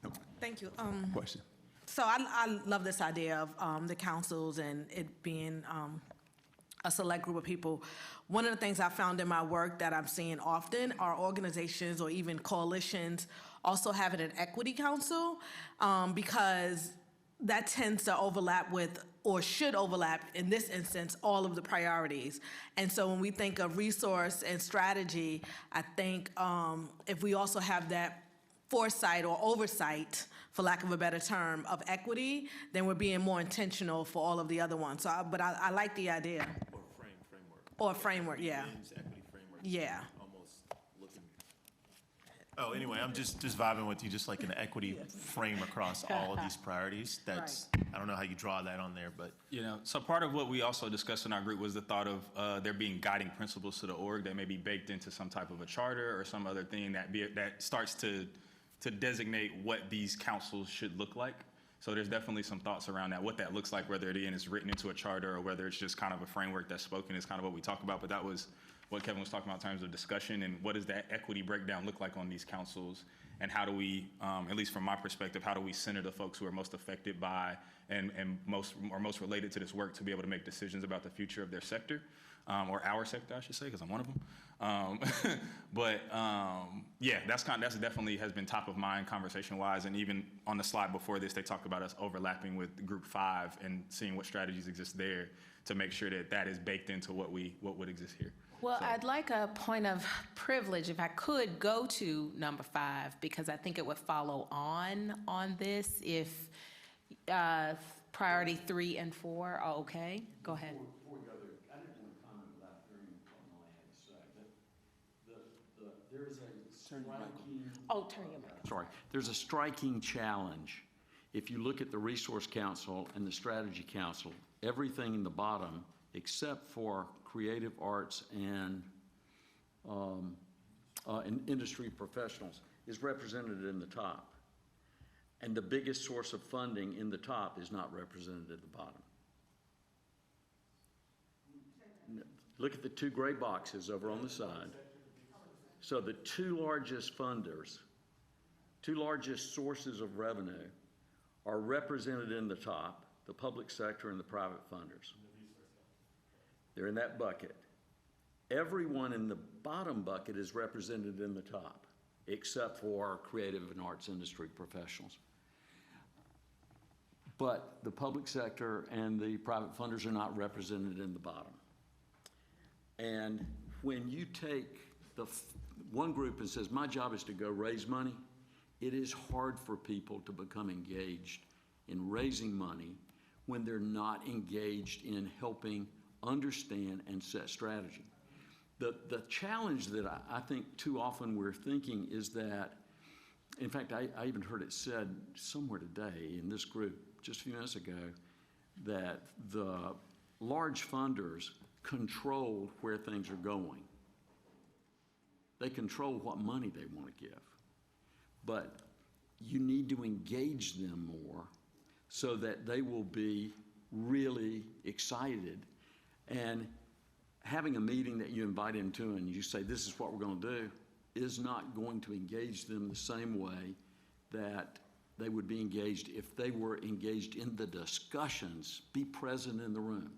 No. Thank you. Question. So I love this idea of the councils and it being a select group of people. One of the things I found in my work that I'm seeing often are organizations or even coalitions also having an equity council because that tends to overlap with, or should overlap in this instance, all of the priorities. And so when we think of resource and strategy, I think if we also have that foresight or oversight, for lack of a better term, of equity, then we're being more intentional for all of the other ones. So, but I like the idea. Or framework. Or framework, yeah. Equity framework. Yeah. Almost looking. Oh, anyway, I'm just vibing with you, just like an equity frame across all of these priorities. That's, I don't know how you draw that on there, but. You know, so part of what we also discussed in our group was the thought of there being guiding principles to the org that may be baked into some type of a charter or some other thing that starts to designate what these councils should look like. So there's definitely some thoughts around that, what that looks like, whether it is written into a charter or whether it's just kind of a framework that's spoken is kind of what we talk about. But that was what Kevin was talking about in terms of discussion and what does that equity breakdown look like on these councils and how do we, at least from my perspective, how do we center the folks who are most affected by and most related to this work to be able to make decisions about the future of their sector, or our sector, I should say, because I'm one of them. Yeah, that's definitely has been top of mind conversation-wise, and even on the slide before this, they talked about us overlapping with Group 5 and seeing what strategies exist there to make sure that that is baked into what would exist here. Well, I'd like a point of privilege, if I could go to number 5, because I think it would follow on this if priority 3 and 4 are okay. Go ahead. Before we go there, I didn't want to comment without hearing what Molly had to say. There is a striking. Oh, turn your mic. Sorry. There's a striking challenge. If you look at the Resource Council and the Strategy Council, everything in the bottom, except for creative arts and industry professionals, is represented in the top. And the biggest source of funding in the top is not represented at the bottom. Look at the 2 gray boxes over on the side. So the 2 largest funders, 2 largest sources of revenue are represented in the top, the public sector and the private funders. They're in that bucket. Everyone in the bottom bucket is represented in the top, except for creative and arts industry professionals. But the public sector and the private funders are not represented in the bottom. And when you take one group and says, my job is to go raise money, it is hard for people to become engaged in raising money when they're not engaged in helping understand and set strategy. The challenge that I think too often we're thinking is that, in fact, I even heard it said somewhere today in this group just a few minutes ago, that the large funders control where things are going. They control what money they want to give. But you need to engage them more so that they will be really excited. And having a meeting that you invite them to and you say, this is what we're going to do, is not going to engage them the same way that they would be engaged if they were engaged in the discussions, be present in the room.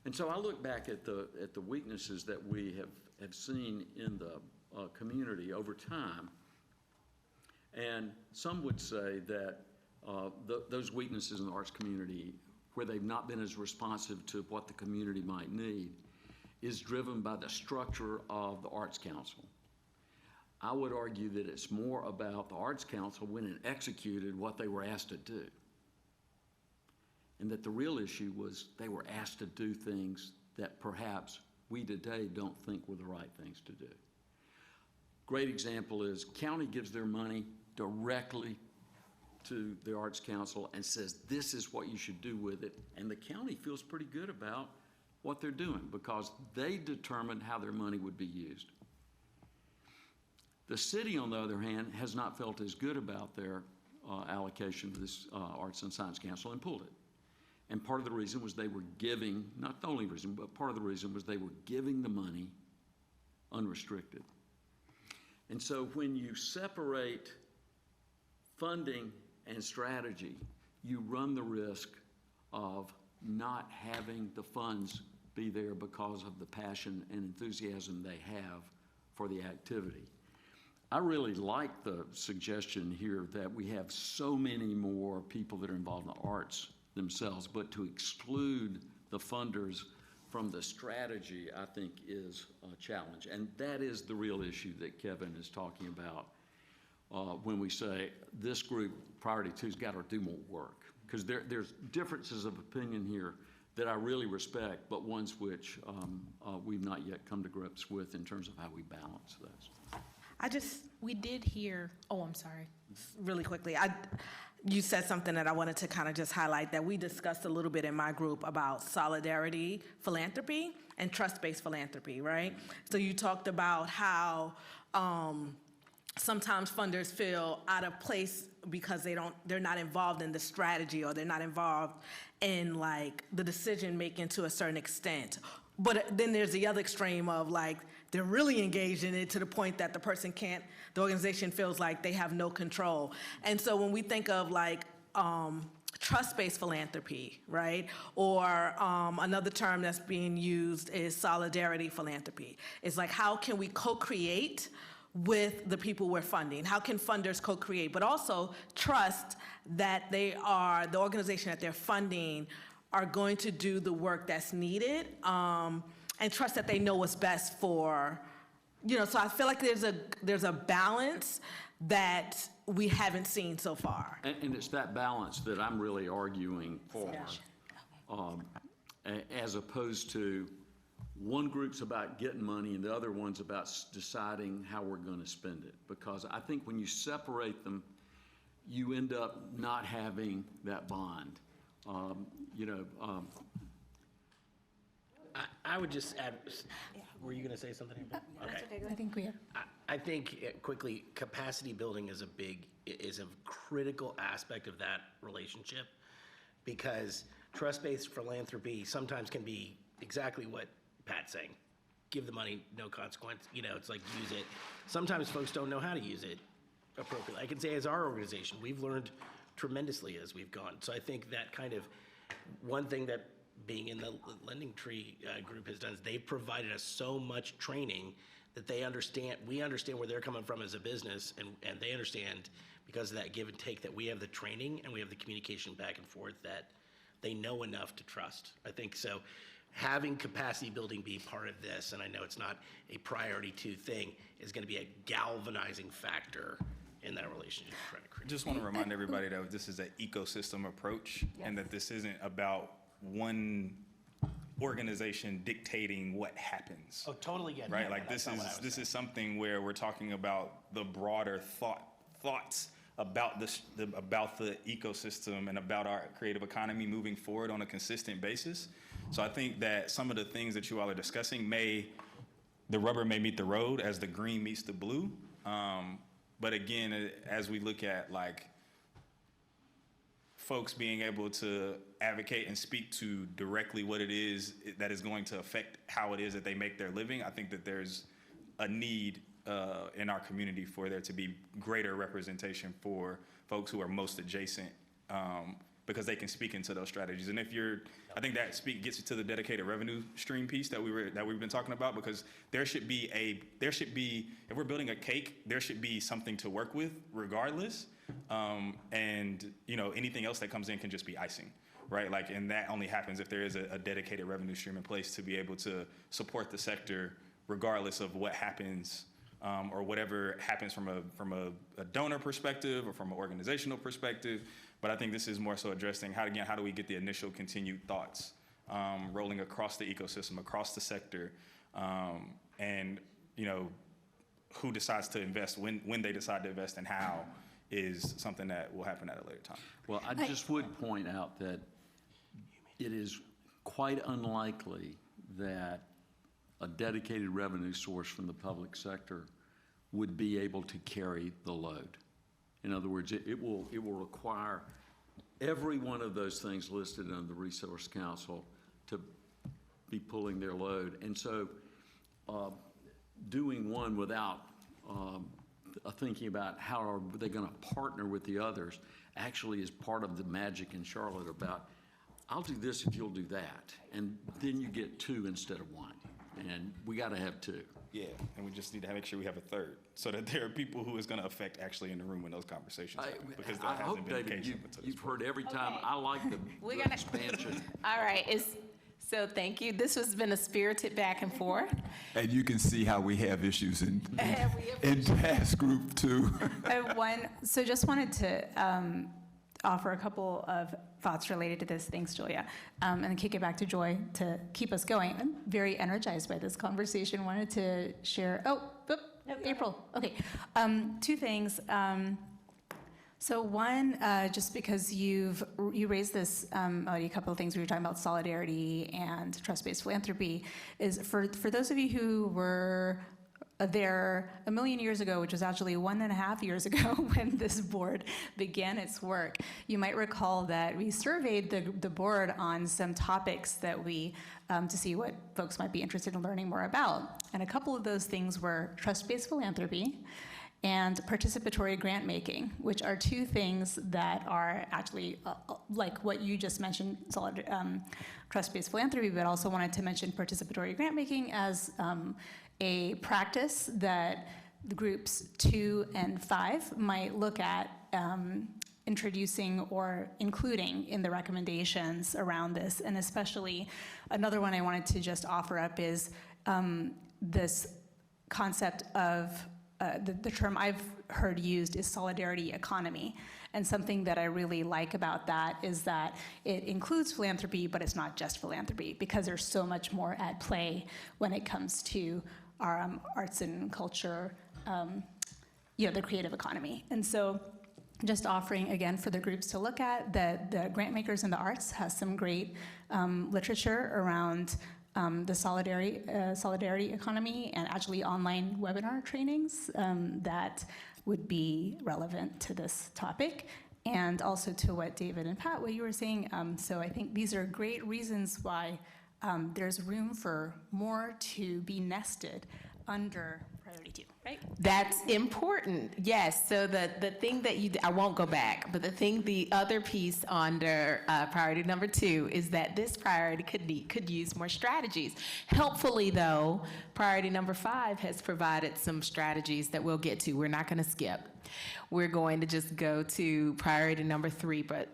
And so I look back at the weaknesses that we have seen in the community over time, and some would say that those weaknesses in the arts community, where they've not been as responsive to what the community might need, is driven by the structure of the Arts Council. I would argue that it's more about the Arts Council went and executed what they were asked to do. And that the real issue was they were asked to do things that perhaps we today don't think were the right things to do. Great example is county gives their money directly to the Arts Council and says, this is what you should do with it. And the county feels pretty good about what they're doing because they determined how their money would be used. The city, on the other hand, has not felt as good about their allocation to this Arts and Science Council and pulled it. And part of the reason was they were giving, not the only reason, but part of the reason was they were giving the money unrestricted. And so when you separate funding and strategy, you run the risk of not having the funds be there because of the passion and enthusiasm they have for the activity. I really like the suggestion here that we have so many more people that are involved in the arts themselves, but to exclude the funders from the strategy, I think, is a challenge. And that is the real issue that Kevin is talking about when we say this group, priority two, has got to do more work. Because there's differences of opinion here that I really respect, but ones which we've not yet come to grips with in terms of how we balance those. We did hear, oh, I'm sorry. Really quickly, you said something that I wanted to kind of just highlight that we discussed a little bit in my group about solidarity philanthropy and trust-based philanthropy, right? So you talked about how sometimes funders feel out of place because they're not involved in the strategy or they're not involved in like the decision making to a certain extent. But then there's the other extreme of like, they're really engaged in it to the point that the organization feels like they have no control. And so when we think of like trust-based philanthropy, right? Or another term that's being used is solidarity philanthropy. It's like, how can we co-create with the people we're funding? How can funders co-create? But also trust that the organization that they're funding are going to do the work that's needed, and trust that they know what's best for, so I feel like there's a balance that we haven't seen so far. And it's that balance that I'm really arguing for, as opposed to one group's about getting money and the other one's about deciding how we're going to spend it. Because I think when you separate them, you end up not having that bond. I would just add, were you going to say something? Okay. I think we have. I think quickly, capacity building is a critical aspect of that relationship, because trust-based philanthropy sometimes can be exactly what Pat's saying. Give the money, no consequence. It's like use it. Sometimes folks don't know how to use it appropriately. I can say as our organization, we've learned tremendously as we've gone. So I think that kind of one thing that being in the Lending Tree group has done is they've provided us so much training that we understand where they're coming from as a business, and they understand because of that give and take that we have the training and we have the communication back and forth that they know enough to trust. I think so. Having capacity building be part of this, and I know it's not a priority two thing, is going to be a galvanizing factor in that relationship. Just want to remind everybody that this is an ecosystem approach, and that this isn't about one organization dictating what happens. Oh, totally get it. Right, Yeah, like that's this is something where we're talking about the broader thoughts about the ecosystem and about our creative economy moving forward on a consistent basis. So I think that some of the things that you all are discussing the rubber may meet the road as the green meets the blue. But again, as we look at like folks being able to advocate and speak to directly what it is that is going to affect how it is that they make their living, I think that there's a need in our community for there to be greater representation for folks who are most adjacent, because they can speak into those strategies. And I think that gets to the dedicated revenue stream piece that we've been talking about, because there should be, if we're building a cake, there should be something to work with regardless. And anything else that comes in can just be icing, right? Like, and that only happens if there is a dedicated revenue stream in place to be able to support the sector regardless of what happens or whatever happens from a donor perspective or from an organizational perspective. But I think this is more so addressing how do we get the initial continued thoughts rolling across the ecosystem, across the sector, and who decides to invest, when they decide to invest, and how is something that will happen at a later time. Well, I just would point out that it is quite unlikely that a dedicated revenue source from the public sector would be able to carry the load. In other words, it will require every one of those things listed under the Resource Council to be pulling their load. And so doing one without thinking about how are they going to partner with the others actually is part of the magic in Charlotte about, I'll do this if you'll do that. And then you get two instead of one. And we got to have two. Yeah, and we just need to make sure we have a third, so that there are people who it's going to affect actually in the room when those conversations happen. Because that I hasn't hope, been the David, case up until this you've point. heard every time, Okay. I like the We're gonna- expansion. All right, so thank you. This has been a spirited back and forth. And you can see how we have issues in We task group too. So just wanted to offer a couple of thoughts related to this. Thanks, Julia. And then kick it back to Joy to keep us going. I'm very energized by this conversation. Wanted to share, April. Okay. Two things. So one, just because you raised this, a couple of things we were talking about, solidarity and trust-based philanthropy, is for those of you who were there a million years ago, which was actually 1.5 years ago when this board began its work, you might recall that we surveyed the board on some topics that we, to see what folks might be interested in learning more about. And a couple of those things were trust-based philanthropy and participatory grant making, which are two things that are actually like what you just mentioned, trust-based philanthropy, but also wanted to mention participatory grant making as a practice that the groups 2 and 5 might look at introducing or including in the recommendations around this. And especially, another one I wanted to just offer up is this concept of the term I've heard used is solidarity economy. And something that I really like about that is that it includes philanthropy, but it's not just philanthropy, because there's so much more at play when it comes to our arts and culture, the creative economy. And so just offering, again, for the groups to look at, the Grant Makers in the Arts has some great literature around the solidarity economy, and actually online webinar trainings that would be relevant to this topic, and also to what David and Pat, what you were saying. So I think these are great reasons why there's room for more to be nested under priority 2, right? That's important, yes. So the thing that I won't go back, but the other piece under priority number 2 is that this priority could use more strategies. Helpfully, though, priority number 5 has provided some strategies that we'll get to. We're not going to skip. We're going to just go to priority number 3, but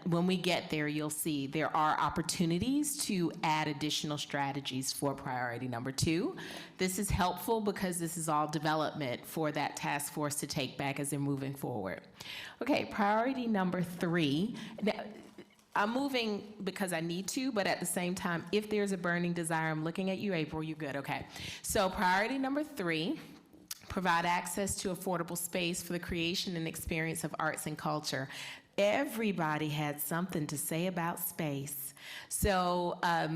when we get there, you'll see there are opportunities to add additional strategies for priority number 2. This is helpful because this is all development for that task force to take back as they're moving forward. Okay, priority number 3. Now, I'm moving because I need to, but at the same time, if there's a burning desire, I'm looking at you, April, you good, okay. So priority number 3, provide access to affordable space for the creation and experience of arts and culture. Everybody had something to say about space. So I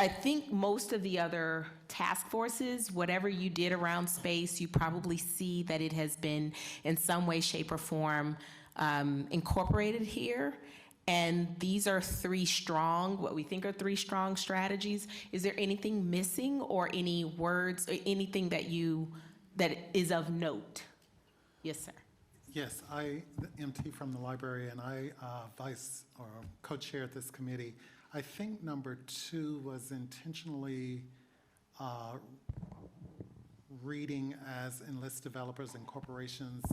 think most of the other task forces, whatever you did around space, you probably see that it has been in some way, shape, or form incorporated here. And these are 3 strong, what we think are 3 strong strategies. Is there anything missing, or any words, or anything that is of note? Yes, sir. Yes, the MT from the library, and I vice or co-chair this committee. I think number 2 was intentionally reading as enlist developers and corporations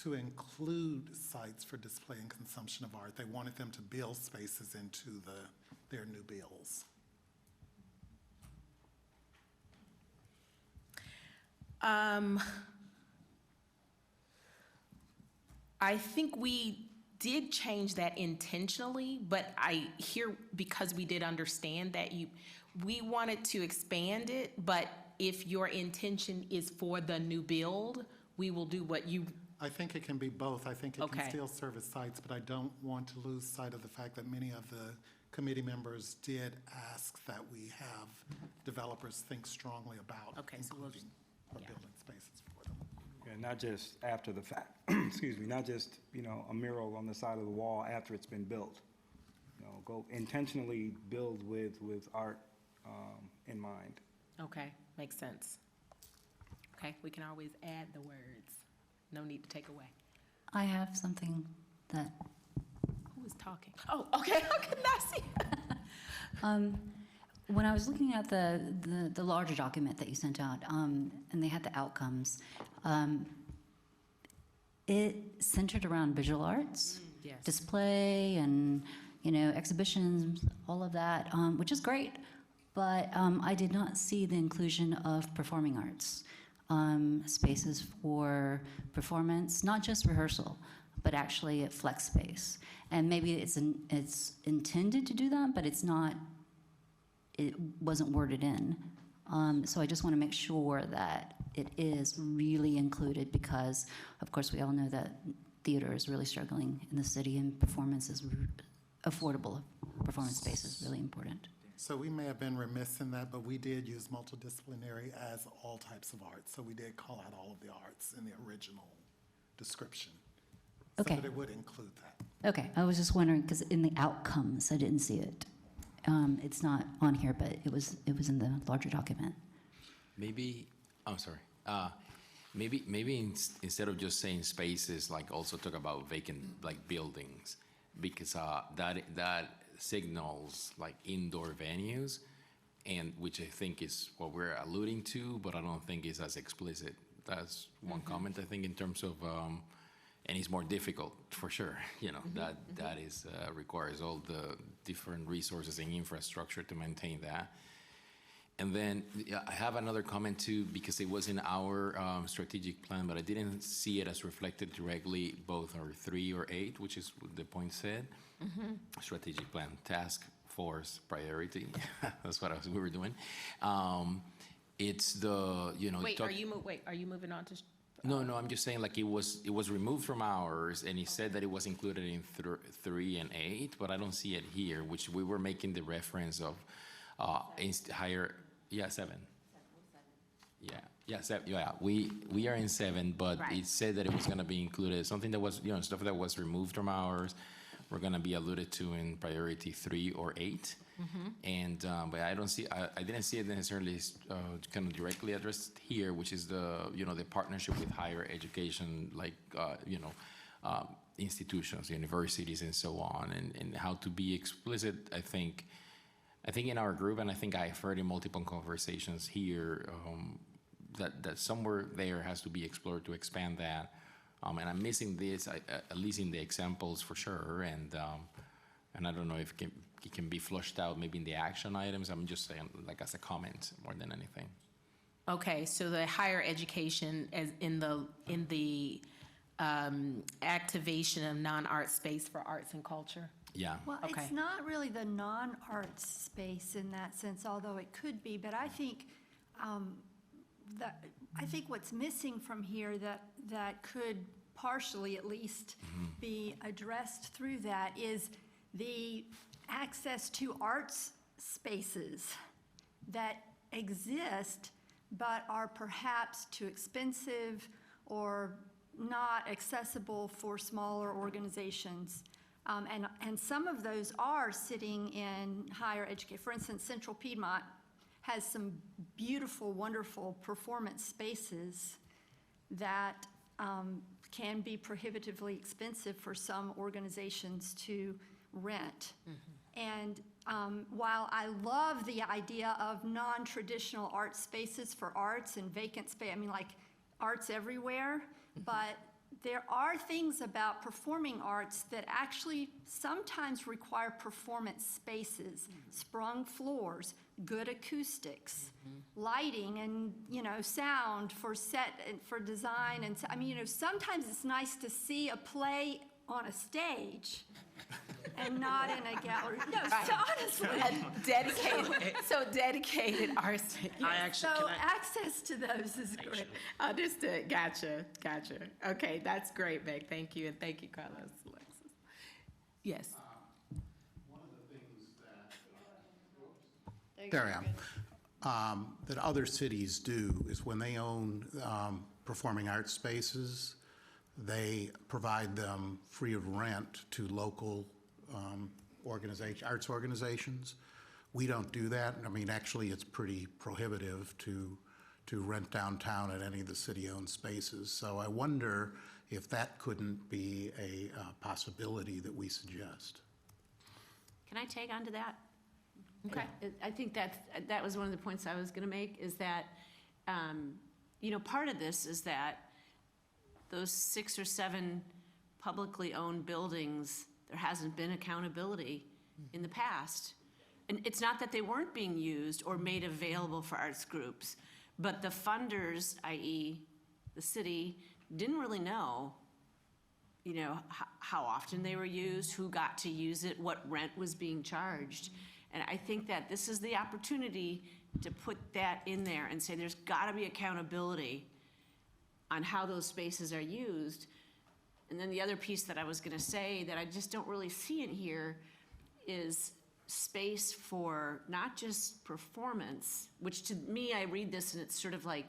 to include sites for display and consumption of art. They wanted them to build spaces into their new bills. I think we did change that intentionally, but I hear, because we did understand that we wanted to expand it, but if your intention is for the new build, we will do what you, I think it can be both. I think it Okay. can still serve as sites, but I don't want to lose sight of the fact that many of the committee members did ask that we have developers think strongly about Okay, so we'll including or building spaces for them. Yeah, not just after the fact, excuse me, not just, a mural on the side of the wall after it's been built. Go intentionally build with art in mind. okay, makes sense. Okay, we can always add the words. No need to take away. I have something that, Who is talking? Oh, okay, I could not see. when I was looking at the larger document that you sent out, and they had the outcomes, it centered around visual arts, Yes. display, and exhibitions, all of that, which is great. But I did not see the inclusion of performing arts spaces for performance, not just rehearsal, but actually at flex space. And maybe it's intended to do that, but it's not. It wasn't worded in. So I just want to make sure that it is really included, because, of course, we all know that theater is really struggling in the city, and performance is affordable performance space is really important. So we may have been remiss in that, but we did use multidisciplinary as all types of art. So we did call out all of the arts in the original description. Okay. So that it would include that. Okay, I was just wondering, because in the outcomes, I didn't see it. It's not on here, but it was in the larger document. Maybe, I'm sorry. Maybe instead of just saying spaces, like also talk about vacant, like buildings, because that signals like indoor venues, and which I think is what we're alluding to, but I don't think is as explicit. That's one comment I think in terms of, and it's more difficult for sure. That is requires all the different resources and infrastructure to maintain that. And then I have another comment too, because it was in our strategic plan, but I didn't see it as reflected directly both or 3 or 8, which is what the point said. Strategic plan, task force, priority. That's what we were doing. It's the, Wait, are you moving on to? No, I'm just saying like it was removed from ours, and he said that it was included in 3 and 8, but I don't see it here, which we were making the reference of higher, 7. We are in 7, but Right. it said that it was going to be included. Something that was, stuff that was removed from ours, we're going to be alluded to in priority 3 or 8. And but I didn't see it necessarily kind of directly addressed here, which is the the partnership with higher education, like institutions, universities, and so on, and how to be explicit. I think in our group, and I think I've heard in multiple conversations here, that somewhere there has to be explored to expand that. And I'm missing this, at least in the examples for sure. And I don't know if it can be flushed out maybe in the action items. I'm just saying like as a comment more than anything. Okay, so the higher education as in the activation of non-art space for arts and culture? Yeah. Well, Okay. it's not really the non-arts space in that sense, although it could be, but I think what's missing from here that could partially at least be addressed through that is the access to arts spaces that exist but are perhaps too expensive or not accessible for smaller organizations. And some of those are sitting in higher education. For instance, Central Piedmont has some beautiful, wonderful performance spaces that can be prohibitively expensive for some organizations to rent. And while I love the idea of non-traditional art spaces for arts and vacant space, I mean, like arts everywhere, but there are things about performing arts that actually sometimes require performance spaces, sprung floors, good acoustics, lighting and, sound for set and for design. And sometimes it's nice to see a play on a stage and not in a gallery. No, so honestly. Dedicated arts. So access to those is great. Understood. Gotcha. Okay, that's great, Meg. Thank you, and thank you, Carlos. Alexis. Yes. One of the things that, there I am, that other cities do is when they own performing arts spaces, they provide them free of rent to local arts organizations. We don't do that. I mean, actually, it's pretty prohibitive to rent downtown at any of the city-owned spaces. So I wonder if that couldn't be a possibility that we suggest. Can I tag on to that? Okay. I think that was one of the points I was going to make, is that, part of this is that those 6 or 7 publicly owned buildings, there hasn't been accountability in the past. And it's not that they weren't being used or made available for arts groups, but the funders, i.e. the city, didn't really know, how often they were used, who got to use it, what rent was being charged. And I think that this is the opportunity to put that in there and say there's got to be accountability on how those spaces are used. And then the other piece that I was going to say that I just don't really see in here is space for not just performance, which to me, I read this and it's sort of like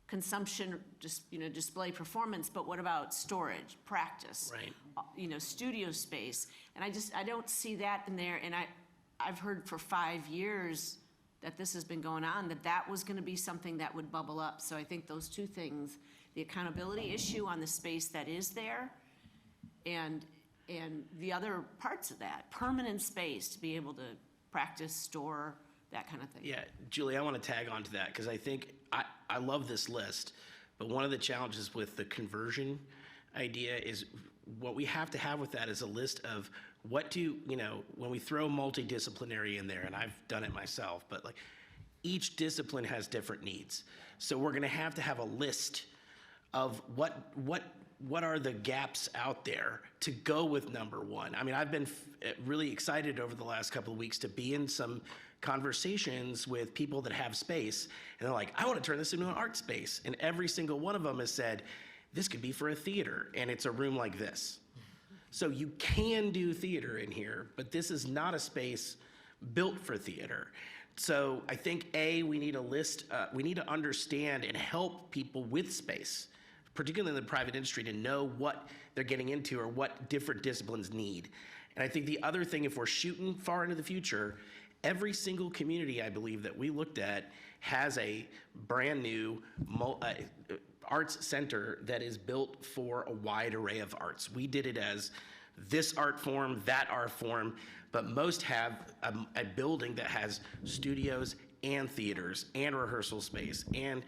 consumption, just, display performance, but what about storage, practice, Right. Studio space? And I don't see that in there. And I've heard for 5 years that this has been going on, that was going to be something that would bubble up. So I think those two things, the accountability issue on the space that is there, and the other parts of that, permanent space to be able to practice, store, that kind of thing. Yeah, Julie, I want to tag on to that because I think I love this list, but one of the challenges with the conversion idea is what we have to have with that is a list of what when we throw multidisciplinary in there, and I've done it myself, but like each discipline has different needs. So we're going to have a list of what are the gaps out there to go with number one. I mean, I've been really excited over the last couple of weeks to be in some conversations with people that have space, and they're like, I want to turn this into an art space. And every single one of them has said, this could be for a theater, and it's a room like this. So you can do theater in here, but this is not a space built for theater. So I think, we need a list, we need to understand and help people with space, particularly in the private industry, to know what they're getting into or what different disciplines need. And I think the other thing, if we're shooting far into the future, every single community, I believe, that we looked at has a brand new arts center that is built for a wide array of arts. We did it as this art form, that art form, but most have a building that has studios and theaters and rehearsal space. And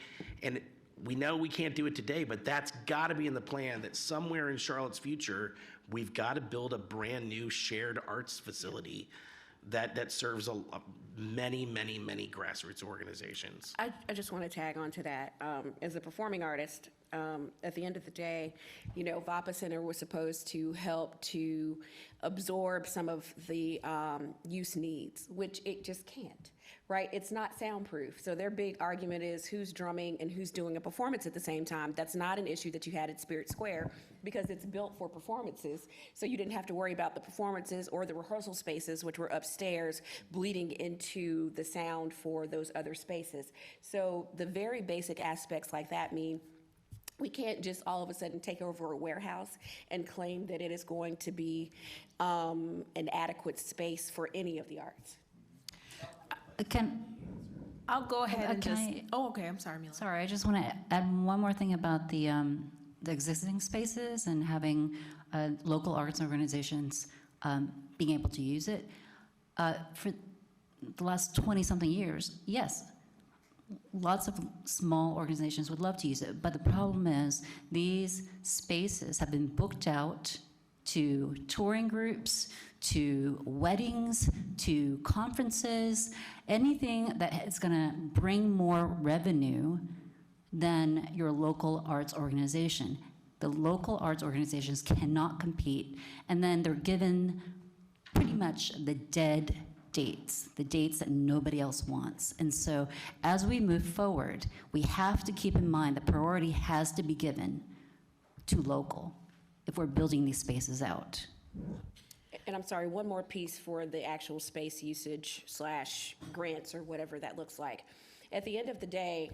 we know we can't do it today, but that's got to be in the plan that somewhere in Charlotte's future, we've got to build a brand new shared arts facility that serves many, many, many grassroots organizations. I just want to tag on to that. As a performing artist, at the end of the day, VAPA Center was supposed to help to absorb some of the use needs, which it just can't, right? It's not soundproof. So their big argument is who's drumming and who's doing a performance at the same time. That's not an issue that you had at Spirit Square because it's built for performances. So you didn't have to worry about the performances or the rehearsal spaces, which were upstairs, bleeding into the sound for those other spaces. So the very basic aspects like that mean we can't just all of a sudden take over a warehouse and claim that it is going to be an adequate space for any of the arts. I'll go ahead and can just. I- Oh, okay. I'm sorry, Mila. Sorry, I just want to add one more thing about the existing spaces and having local arts organizations being able to use it. For the last 20-something years, yes, lots of small organizations would love to use it, but the problem is these spaces have been booked out to touring groups, to weddings, to conferences, anything that is going to bring more revenue than your local arts organization. The local arts organizations cannot compete, and then they're given pretty much the dead dates, the dates that nobody else wants. And so as we move forward, we have to keep in mind that priority has to be given to local if we're building these spaces out. And I'm sorry, one more piece for the actual space usage / grants or whatever that looks like. At the end of the day,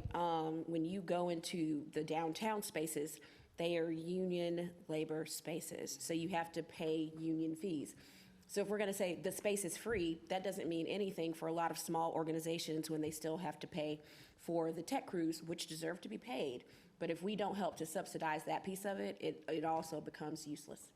when you go into the downtown spaces, they are union labor spaces, so you have to pay union fees. So if we're going to say the space is free, that doesn't mean anything for a lot of small organizations when they still have to pay for the tech crews, which deserve to be paid. But if we don't help to subsidize that piece of it, it also becomes useless.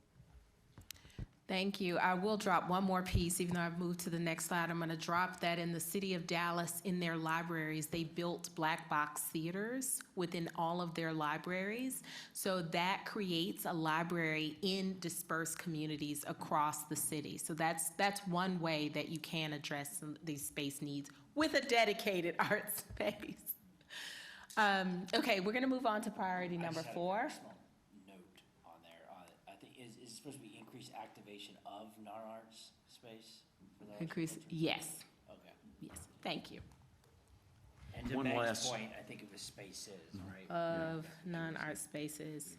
Thank you. I will drop one more piece, even though I've moved to the next slide. I'm going to drop that in the city of Dallas, in their libraries, they built black box theaters within all of their libraries. So that creates a library in dispersed communities across the city. So that's one way that you can address these space needs with a dedicated art space. Okay, we're going to move on to priority number 4. Note on there, I think, is it supposed to be increased activation of non-arts space? For the arts Increase, culture? yes, Okay. yes, thank you. And to One Meg's last- point, I think it was spaces, right? Of non-art spaces.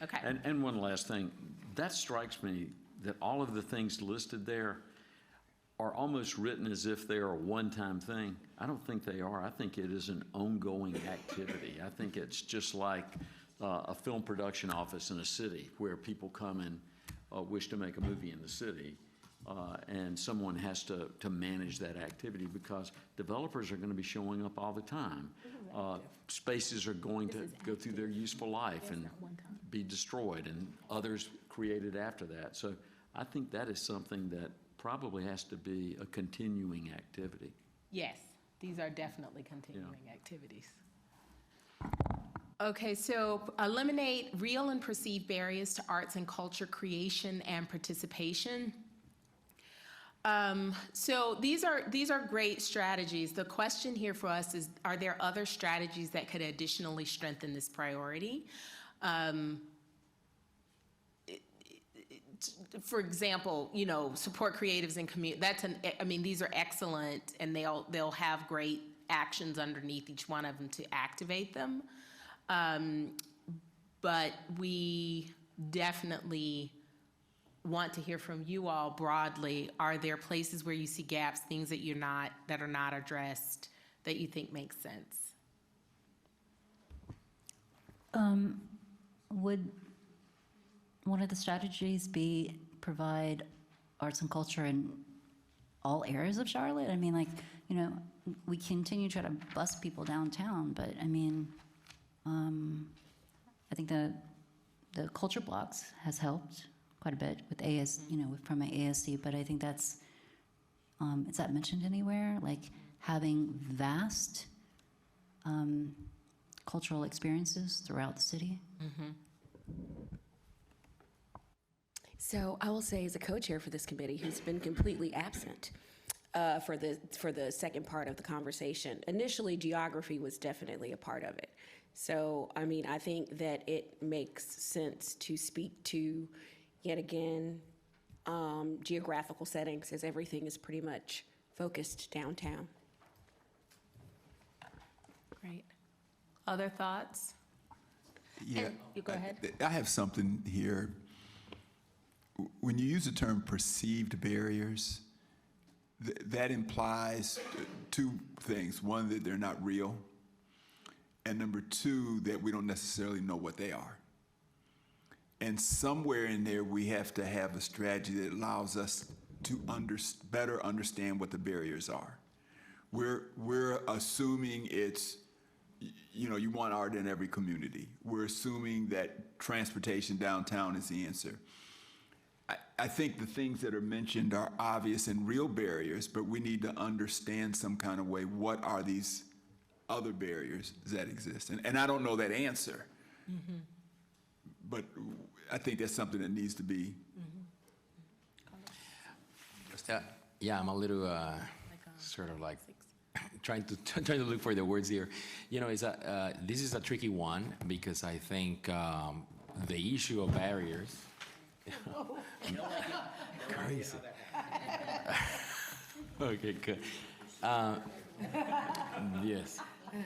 Okay. And one last thing, that strikes me that all of the things listed there are almost written as if they are a one-time thing. I don't think they are. I think it is an ongoing activity. I think it's just like a film production office in a city where people come and wish to make a movie in the city, and someone has to manage that activity because developers are going to be showing up all the time. Spaces are going to go through their useful life and be destroyed, and others created after that. So I think that is something that probably has to be a continuing activity. Yes, these are definitely continuing activities. Okay, so eliminate real and perceived barriers to arts and culture creation and participation. So these are great strategies. The question here for us is, are there other strategies that could additionally strengthen this priority? For example, support creatives and community. These are excellent, and they'll have great actions underneath each one of them to activate them. But we definitely want to hear from you all broadly. Are there places where you see gaps, things that are not addressed, that you think make sense? Would one of the strategies be provide arts and culture in all areas of Charlotte? I mean, we continue to try to bus people downtown, but I mean, I think the culture blocks has helped quite a bit with from my ASC, but I think that's, is that mentioned anywhere? Like having vast cultural experiences throughout the city? Mm-hmm. So I will say, as a co-chair for this committee who's been completely absent for the second part of the conversation, initially geography was definitely a part of it. So, I think that it makes sense to speak to, yet again, geographical settings, as everything is pretty much focused downtown. Great. Other thoughts? Yeah. You go ahead. I have something here. When you use the term perceived barriers, that implies two things. One, that they're not real. And number two, that we don't necessarily know what they are. And somewhere in there, we have to have a strategy that allows us to better understand what the barriers are. We're assuming it's, you want art in every community. We're assuming that transportation downtown is the answer. I think the things that are mentioned are obvious and real barriers, but we need to understand some kind of way, what are these other barriers that exist? And I don't know that answer, but I think that's something that needs to be. Yeah, I'm a little sort of like trying to look for the words here. You know, this is a tricky one because I think the issue of barriers. Crazy. Okay, good. Yes. I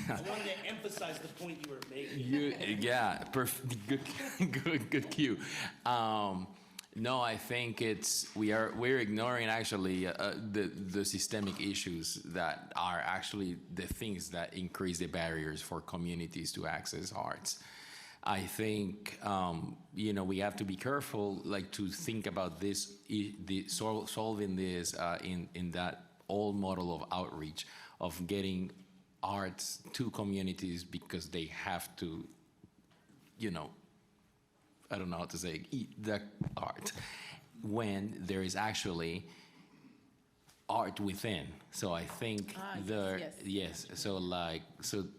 wanted to emphasize the point you were making. Good cue. No, I think we're ignoring actually the systemic issues that are actually the things that increase the barriers for communities to access arts. I think we have to be careful, like to think about this, solving this in that old model of outreach of getting arts to communities because they have to, I don't know how to say, eat the art, when there is actually art within. So I think so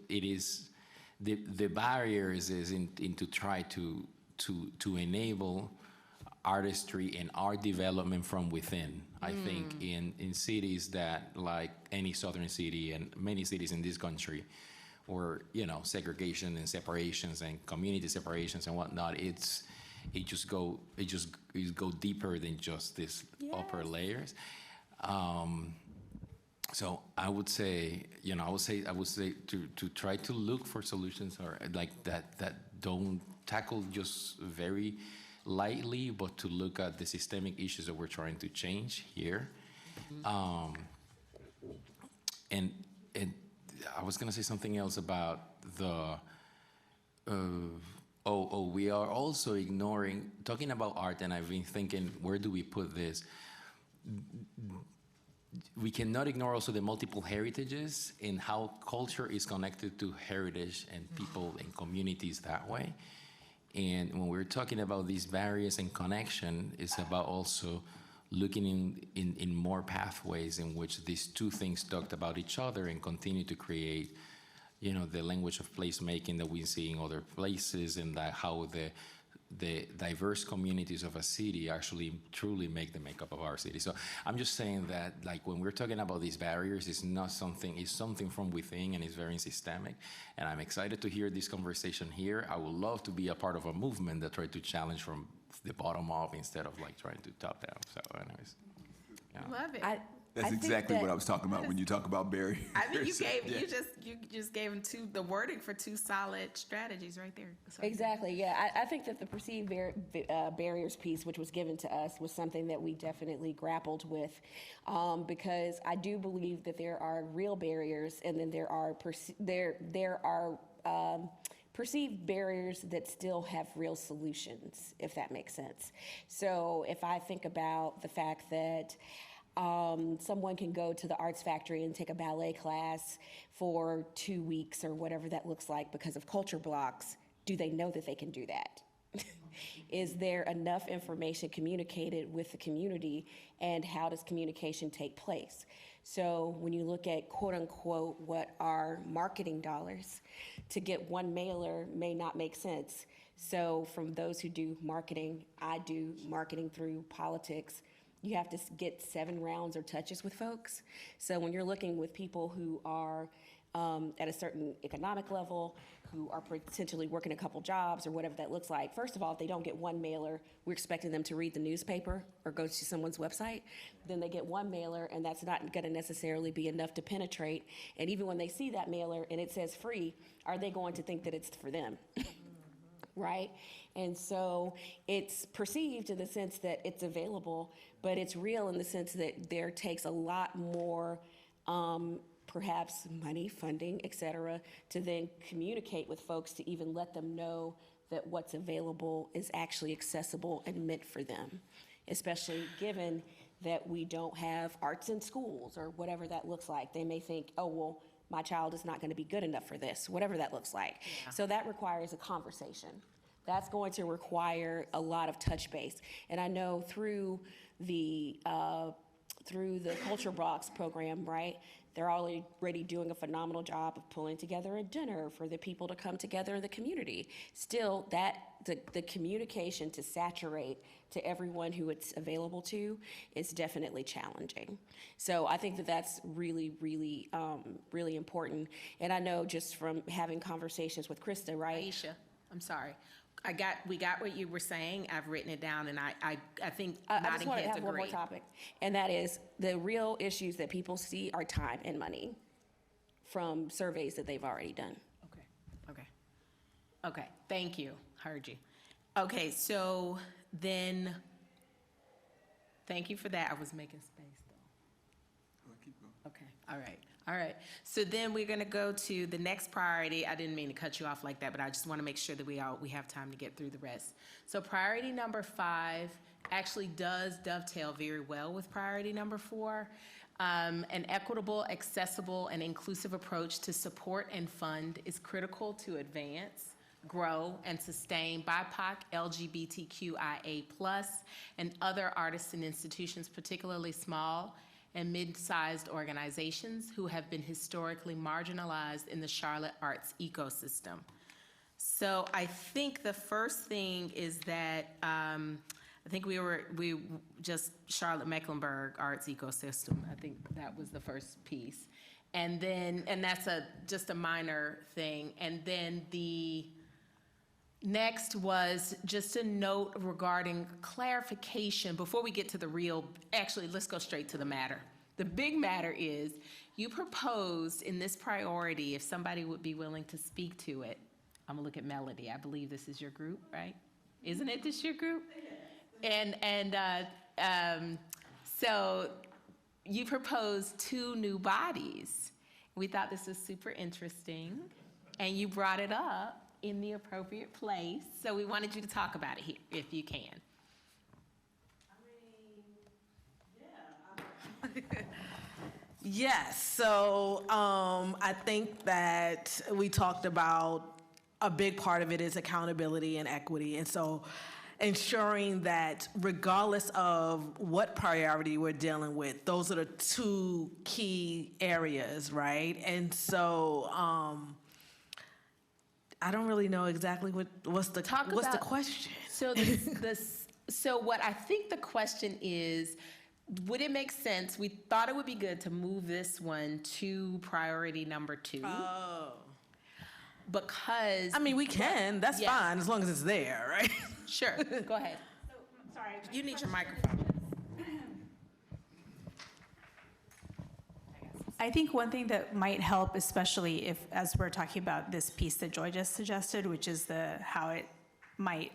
it is, the barriers is to try to enable artistry and art development from within. I think in cities that, like any southern city and many cities in this country, or segregation and separations and community separations and whatnot, it just go deeper than just this upper layers. So I would say to try to look for solutions or like that don't tackle just very lightly, but to look at the systemic issues that we're trying to change here. And I was going to say something else about we are also ignoring, talking about art, and I've been thinking, where do we put this? We cannot ignore also the multiple heritages and how culture is connected to heritage and people and communities that way. And when we're talking about these barriers and connection, it's about also looking in more pathways in which these two things talked about each other and continue to create, the language of placemaking that we see in other places, and that how the diverse communities of a city actually truly make the makeup of our city. So I'm just saying that, like, when we're talking about these barriers, it's something from within, and it's very systemic. And I'm excited to hear this conversation here. I would love to be a part of a movement that try to challenge from the bottom up instead of like trying to top down. So anyways. Yeah. Love it. That's exactly what I was talking about when you talk about barriers. I think you just gave them the wording for two solid strategies right there. Sorry. Exactly, yeah. I think that the perceived barriers piece, which was given to us, was something that we definitely grappled with, because I do believe that there are real barriers, and then there are perceived barriers that still have real solutions, if that makes sense. So if I think about the fact that someone can go to the Arts Factory and take a ballet class for 2 weeks or whatever that looks like because of culture blocks, do they know that they can do that? Is there enough information communicated with the community, and how does communication take place? So when you look at quote unquote what are marketing dollars, to get one mailer may not make sense. So from those who do marketing, I do marketing through politics, you have to get 7 rounds or touches with folks. So when you're looking with people who are at a certain economic level, who are potentially working a couple jobs or whatever that looks like, first of all, if they don't get one mailer, we're expecting them to read the newspaper or go to someone's website. Then they get one mailer, and that's not going to necessarily be enough to penetrate. And even when they see that mailer and it says free, are they going to think that it's for them? Right? And so it's perceived in the sense that it's available, but it's real in the sense that there takes a lot more perhaps money, funding, et cetera, to then communicate with folks to even let them know that what's available is actually accessible and meant for them, especially given that we don't have arts in schools or whatever that looks like. They may think, oh, well, my child is not going to be good enough for this, whatever that looks like. Yeah. So that requires a conversation. That's going to require a lot of touch base. And I know through the Culture Blocks program, right, They're already doing a phenomenal job of pulling together a dinner for the people to come together in the community. Still, the communication to saturate to everyone who it's available to is definitely challenging. So I think that that's really, really, really important. And I know just from having conversations with Krista, right? Aisha, I'm sorry. We got what you were saying. I've written it down, and I think I just nodding want to heads have one more agree. topic, and that is the real issues that people see are time and money from surveys that they've already done. Okay, thank you. Heard you. Okay, so then, thank you for that. I was making space, though. Okay, all right. So then we're gonna go to the next priority. I didn't mean to cut you off like that, but I just want to make sure that we have time to get through the rest. So priority number 5 actually does dovetail very well with priority number 4. An equitable, accessible, and inclusive approach to support and fund is critical to advance, grow, and sustain BIPOC, LGBTQIA+, and other artists and institutions, particularly small and mid-sized organizations who have been historically marginalized in the Charlotte arts ecosystem. So I think the first thing is that I think we just Charlotte Mecklenburg arts ecosystem. I think that was the first piece. And that's just a minor thing. And then the next was just a note regarding clarification before we get to the real, actually, let's go straight to the matter. The big matter is you proposed in this priority, if somebody would be willing to speak to it. I'm gonna look at Melody. I believe this is your group, right? Isn't it this your group? So you proposed 2 new bodies. We thought this was super interesting, and you brought it up in the appropriate place. So we wanted you to talk about it here, if you can. Yes, so I think that we talked about a big part of it is accountability and equity. And so ensuring that regardless of what priority we're dealing with, those are the 2 key areas, right? And so I don't really know exactly what's the question. So what I think the question is, would it make sense? We thought it would be good to move this one to priority number 2. Oh. Because. I mean, we can, that's fine, as long as it's there, right? Sure, go ahead. Sorry. You need your microphone. I think one thing that might help, especially as we're talking about this piece that Joy just suggested, which is how it might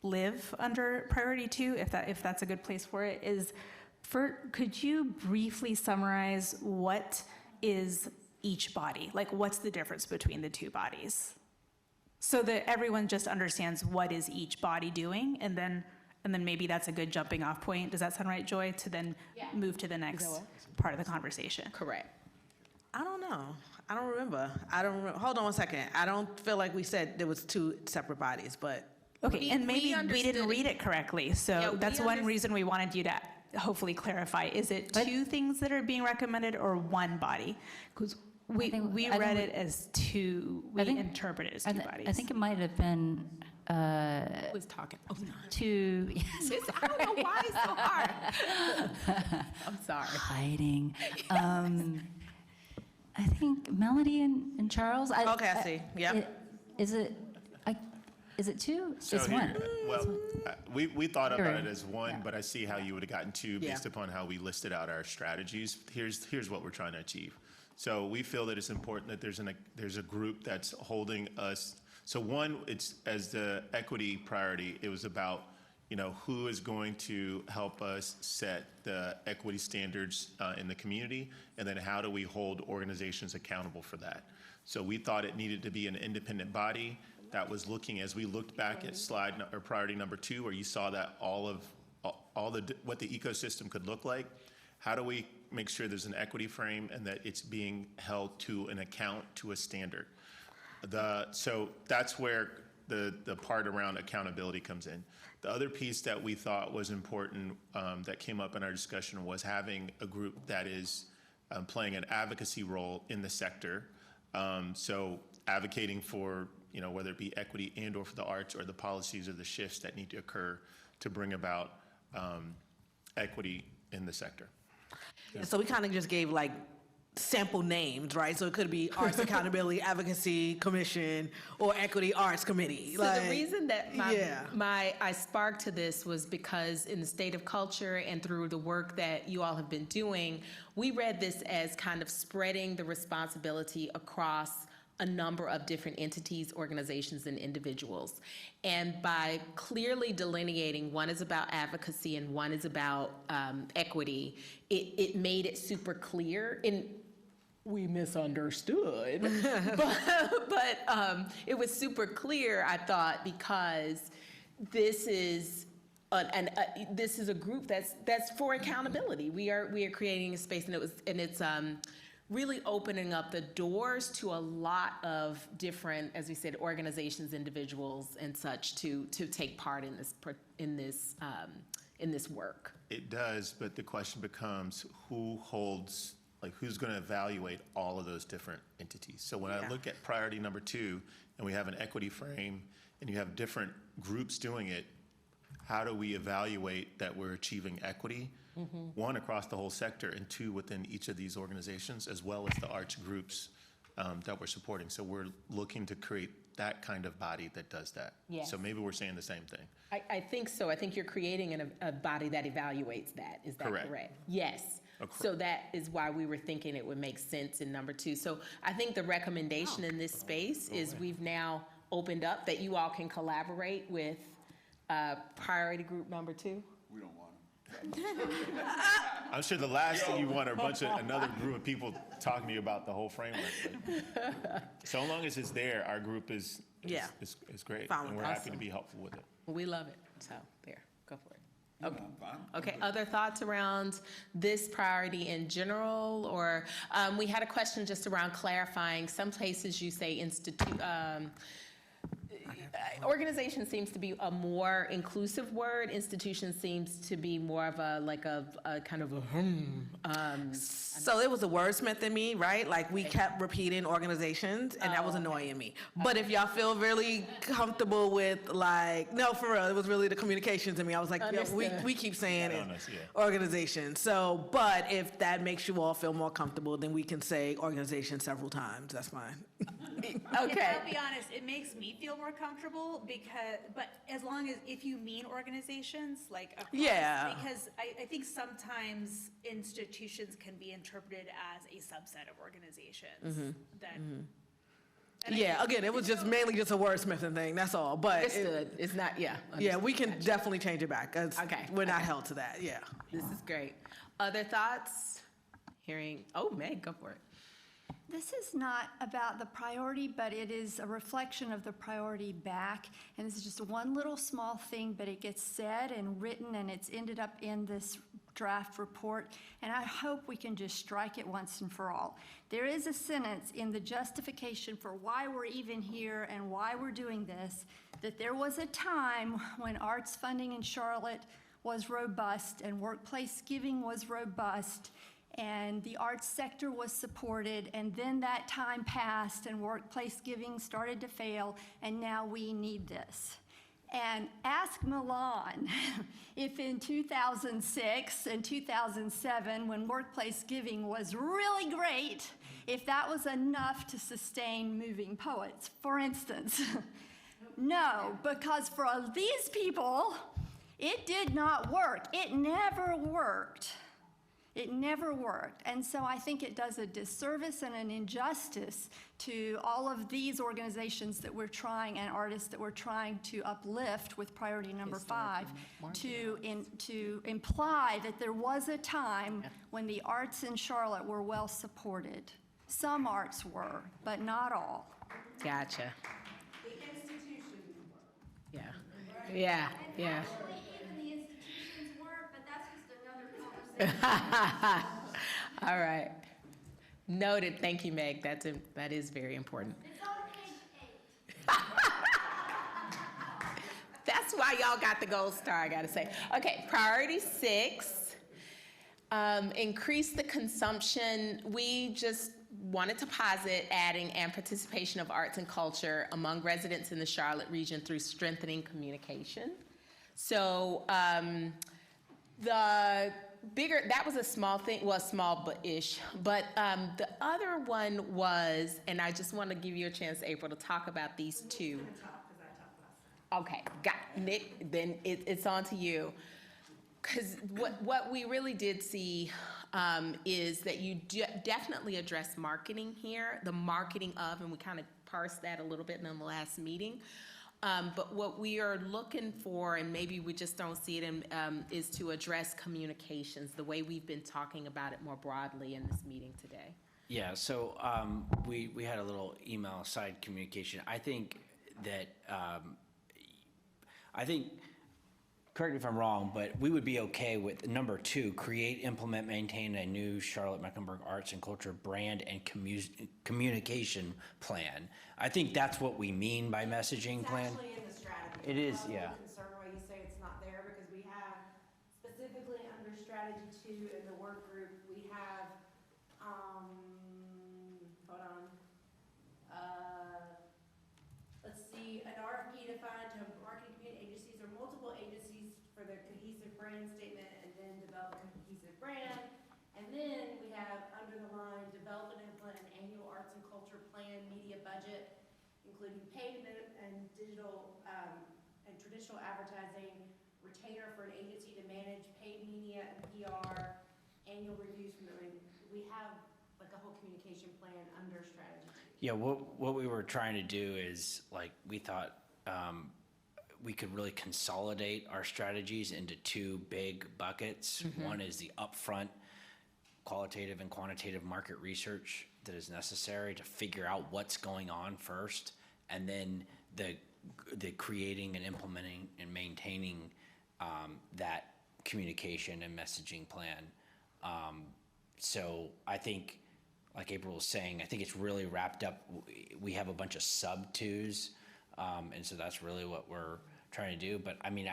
live under priority 2, if that's a good place for it, is could you briefly summarize what is each body? Like, what's the difference between the 2 bodies? So that everyone just understands what is each body doing, and then maybe that's a good jumping off point. Does that sound right, Joy? To then move to the next part of the conversation. Correct. I don't know. I don't remember. Hold on one second. I don't feel like we said there was 2 separate bodies, but. Okay, and maybe we didn't read it correctly. So that's one reason we wanted you to hopefully clarify. Is it 2 things that are being recommended or 1 body? Because we read it as 2, we interpret it as 2 bodies. I think it might have been. Who's talking? Oh, no. 2. I don't know why it's so hard. I'm sorry. Hiding. I think Melody and Charles. Okay, I see. Yeah. Is it 2? So It's here- 1. Well, we thought about You're- it as 1, but I see how you would have gotten 2 based upon how we listed out our strategies. Here's what we're trying to achieve. So we feel that it's important that there's a group that's holding us. So 1, it's as the equity priority, it was about, who is going to help us set the equity standards in the community, and then how do we hold organizations accountable for that? So we thought it needed to be an independent body that was looking, as we looked back at priority number 2, where you saw that what the ecosystem could look like. How do we make sure there's an equity frame and that it's being held to an account, to a standard? So that's where the part around accountability comes in. The other piece that we thought was important that came up in our discussion was having a group that is playing an advocacy role in the sector. So advocating for, whether it be equity and or for the arts or the policies or the shifts that need to occur to bring about equity in the sector. So we kind of just gave like sample names, right? So it could be Arts Accountability Advocacy Commission or Equity Arts Committee. So the reason that I sparked to this was because in the State of Culture and through the work that you all have been doing, we read this as kind of spreading the responsibility across a number of different entities, organizations, and individuals. And by clearly delineating one is about advocacy and one is about equity, it made it super clear. We misunderstood, but it was super clear, I thought, because this is this is a group that's for accountability. We are creating a space, and it's really opening up the doors to a lot of different, as we said, organizations, individuals, and such to take part in this work. It does, but the question becomes who's going to evaluate all of those different entities? So when I look at priority number 2, and we have an equity frame, and you have different groups doing it, how do we evaluate that we're achieving equity? One, across the whole sector, and 2, within each of these organizations, as well as the arts groups that we're supporting. So we're looking to create that kind of body that does that. Yes. So maybe we're saying the same thing. I think so. I think you're creating a body that evaluates that. Is that correct? Yes. So that is why we were thinking it would make sense in number 2. So I think the recommendation in this space is we've now opened up that you all can collaborate with priority group number 2. We don't want I'm sure the last thing you want are another group of people talking to you about the whole framework. But so long as it's there, our group is great, and we're happy to be helpful with it. We love it. So there, go for it. Okay. Other thoughts around this priority in general, or we had a question just around clarifying. Some places you say organization seems to be a more inclusive word. Institution seems to be more of a kind of a So it was a wordsmith in me, right? Like we kept repeating organizations, and that was annoying me. But if y'all feel really comfortable with no, for real, it was really the communications in me. I was like, we keep saying organization. So, but if that makes you all feel more comfortable, then we can say organization several times. That's fine. Okay. I'll be honest, it makes me feel more comfortable but as long as, if you mean organizations, across, because I think sometimes institutions can be interpreted as a subset of organizations again, it was just mainly just a wordsmithing thing, that's all, but. It's not, we can definitely change it back. We're not held to that, This is great. Other thoughts? Meg, go for it. This is not about the priority, but it is a reflection of the priority back. And this is just one little small thing, but it gets said and written, and it's ended up in this draft report. And I hope we can just strike it once and for all. There is a sentence in the justification for why we're even here and why we're doing this, that there was a time when arts funding in Charlotte was robust and workplace giving was robust, and the arts sector was supported, and then that time passed and workplace giving started to fail, and now we need this. And ask Milan if in 2006 and 2007, when workplace giving was really great, if that was enough to sustain Moving Poets, for instance. No, because for these people, it did not work. It never worked. It never worked. And so I think it does a disservice and an injustice to all of these organizations that we're trying, and artists that we're trying to uplift with priority number 5, to imply that there was a time when the arts in Charlotte were well supported. Some arts were, but not all. Gotcha. The institutions were. Yeah. All right. Noted. Thank you, Meg. That is very important. It's on page 8. That's why y'all got the gold star, I gotta say. Okay, priority 6. Increase the consumption. We just wanted to posit adding and participation of arts and culture among residents in the Charlotte region through strengthening communication. So the bigger, that was a small thing, well, small but ish. But the other one was, and I just want to give you a chance, April, to talk about these two. Okay, got Nick, then it's on to you. Because what we really did see is that you definitely address marketing here, the marketing of, and we kind of parsed that a little bit in the last meeting. But what we are looking for, and maybe we just don't see it, is to address communications, the way we've been talking about it more broadly in this meeting today. Yeah, so we had a little email side communication. I think that, correct me if I'm wrong, but we would be okay with number 2, create, implement, maintain a new Charlotte-Mecklenburg arts and culture brand and communication plan. I think that's what we mean by messaging plan. It's actually in the strategy. It is, I'm yeah. a little concerned why you say it's not there, because we have specifically under strategy 2 in the work group, we have, hold on. Let's see, an RFP defined to marketing community agencies or multiple agencies for their cohesive brand statement, and then develop a cohesive brand. And then we have under the line, develop and implement an annual arts and culture plan media budget, including paid and digital and traditional advertising, retainer for an agency to manage paid media and PR, annual reviews from the, we have like a whole communication plan under strategy. Yeah, what we were trying to do is, like, we thought we could really consolidate our strategies into 2 big buckets. One is the upfront qualitative and quantitative market research that is necessary to figure out what's going on first, and then the creating and implementing and maintaining that communication and messaging plan. So I think, like April was saying, I think it's really wrapped up. We have a bunch of sub-2s, and so that's really what we're trying to do. But I mean,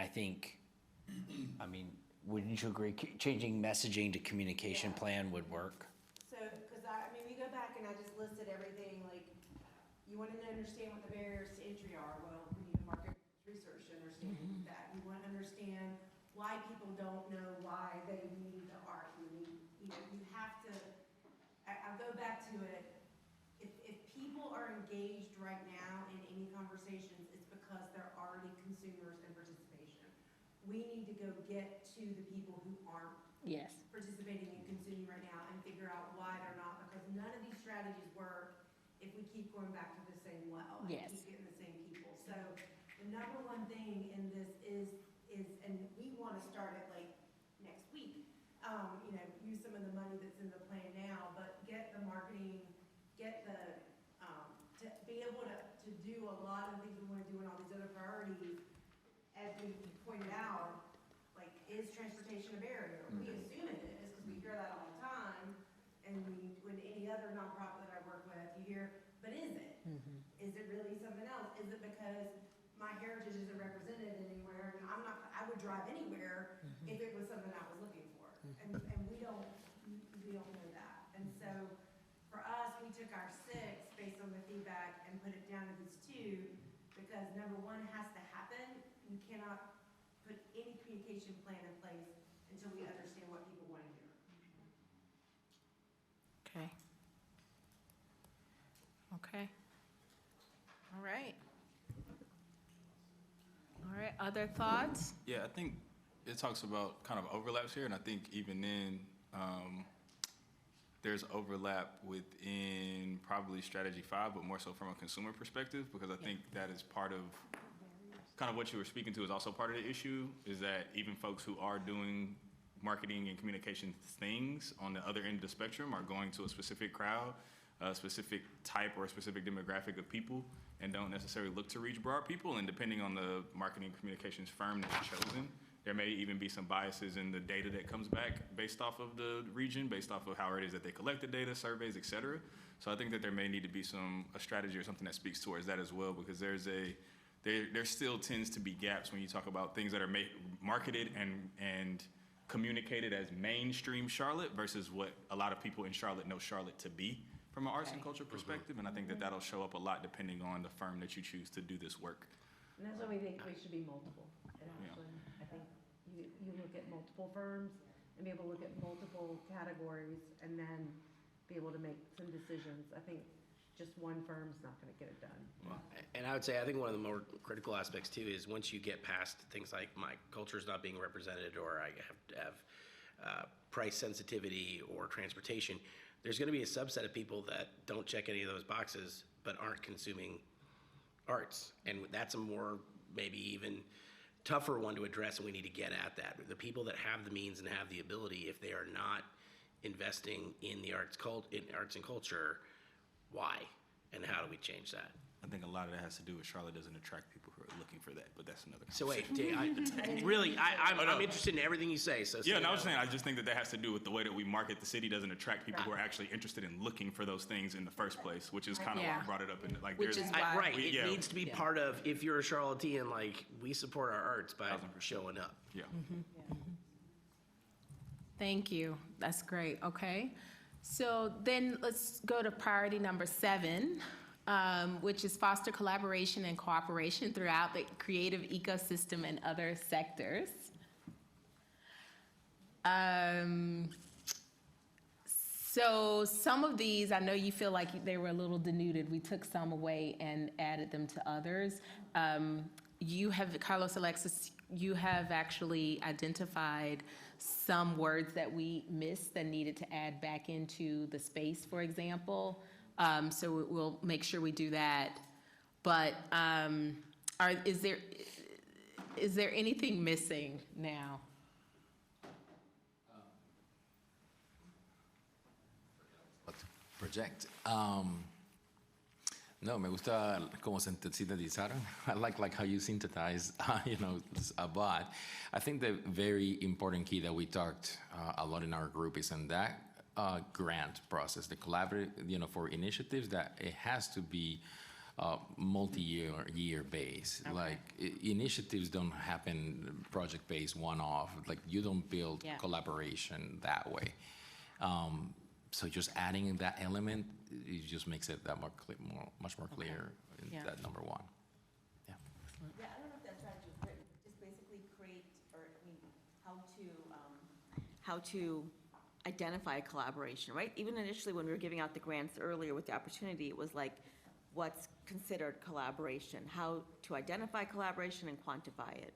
wouldn't you agree changing messaging to communication plan would work? So, because we go back and I just listed everything, like, you wanted to understand what the barriers to entry are. Well, we need market research to understand that. We want to understand why people don't know why they need the art. You have to, I'll go back to it. If people are engaged right now in any conversations, it's because they're already consumers and participation. We need to go get to the people who aren't participating and consuming right now and figure out why they're not, because none of these strategies work if we keep going back to the same well and keep getting the same people. So the number one thing in this is, and we want to start it like next week, use some of the money that's in the plan now, but get the marketing, get the, to be able to do a lot of things we want to do and all these other priorities, as we pointed out, like, is transportation a barrier? We assume it is, because we hear that all the time, and when any other nonprofit that I work with, you hear, but is it? Is it really something else? Is it because my heritage isn't represented anywhere, and I would drive anywhere if it was something I was looking for. And we don't know that. And so for us, we took our 6 based on the feedback and put it down to these 2, because number 1 has to happen. You cannot put any communication plan in place until we understand what people want to hear. Okay. Okay. All right. All right, other thoughts? Yeah, I think it talks about kind of overlaps here, and I think even then, there's overlap within probably strategy 5, but more so from a consumer perspective, because I think that is part of kind of what you were speaking to is also part of the issue, is that even folks who are doing marketing and communication things on the other end of the spectrum are going to a specific crowd, a specific type or a specific demographic of people, and don't necessarily look to reach broad people. And depending on the marketing communications firm that's chosen, there may even be some biases in the data that comes back based off of the region, based off of how it is that they collect the data, surveys, et cetera. So I think that there may need to be a strategy or something that speaks towards that as well, because there still tends to be gaps when you talk about things that are marketed and communicated as mainstream Charlotte versus what a lot of people in Charlotte know Charlotte to be from an arts and culture perspective. And I think that that'll show up a lot depending on the firm that you choose to do this work. And that's why we think we should be multiple. And actually, I think you look at multiple firms and be able to look at multiple categories and then be able to make some decisions. I think just one firm's not gonna get it done. And I would say, I think one of the more critical aspects too is once you get past things like my culture is not being represented, or I have to have price sensitivity or transportation, there's gonna be a subset of people that don't check any of those boxes but aren't consuming arts. And that's a more, maybe even tougher one to address, and we need to get at that. The people that have the means and have the ability, if they are not investing in the arts and culture, why? And how do we change that? I think a lot of that has to do with Charlotte doesn't attract people who are looking for that, but that's another So wait, conversation. I'm interested in everything you say, so. Yeah, no, I was saying, I just think that has to do with the way that we market the city doesn't attract people who are actually interested in looking for those things in the first place, which is kind of why I brought it up. In, like, Which there's, is why. Right, it needs to be part of, if you're a Charlottean, like, we support our arts by showing up. Yeah. Thank you. That's great. Okay. So then let's go to priority number 7, which is foster collaboration and cooperation throughout the creative ecosystem and other sectors. So some of these, I know you feel like they were a little denuded. We took some away and added them to others. You have, Carlos Alexis, you have actually identified some words that we missed that needed to add back into the space, for example. So we'll make sure we do that. But is there anything missing now? Project. No, me gusta cómo sintetizaron. I like how you synthesize, but I think the very important key that we talked a lot in our group is in that grant process, the collaborative, for initiatives, that it has to be multi-year base. Okay. Like initiatives don't happen project-based, one-off. Like you don't build collaboration that way. So just adding that element, it just makes it that much more clear in that number 1. Yeah. Yeah, I don't know if that strategy was written, just basically create, how to identify collaboration, right? Even initially when we were giving out the grants earlier with the opportunity, it was like, what's considered collaboration, how to identify collaboration and quantify it.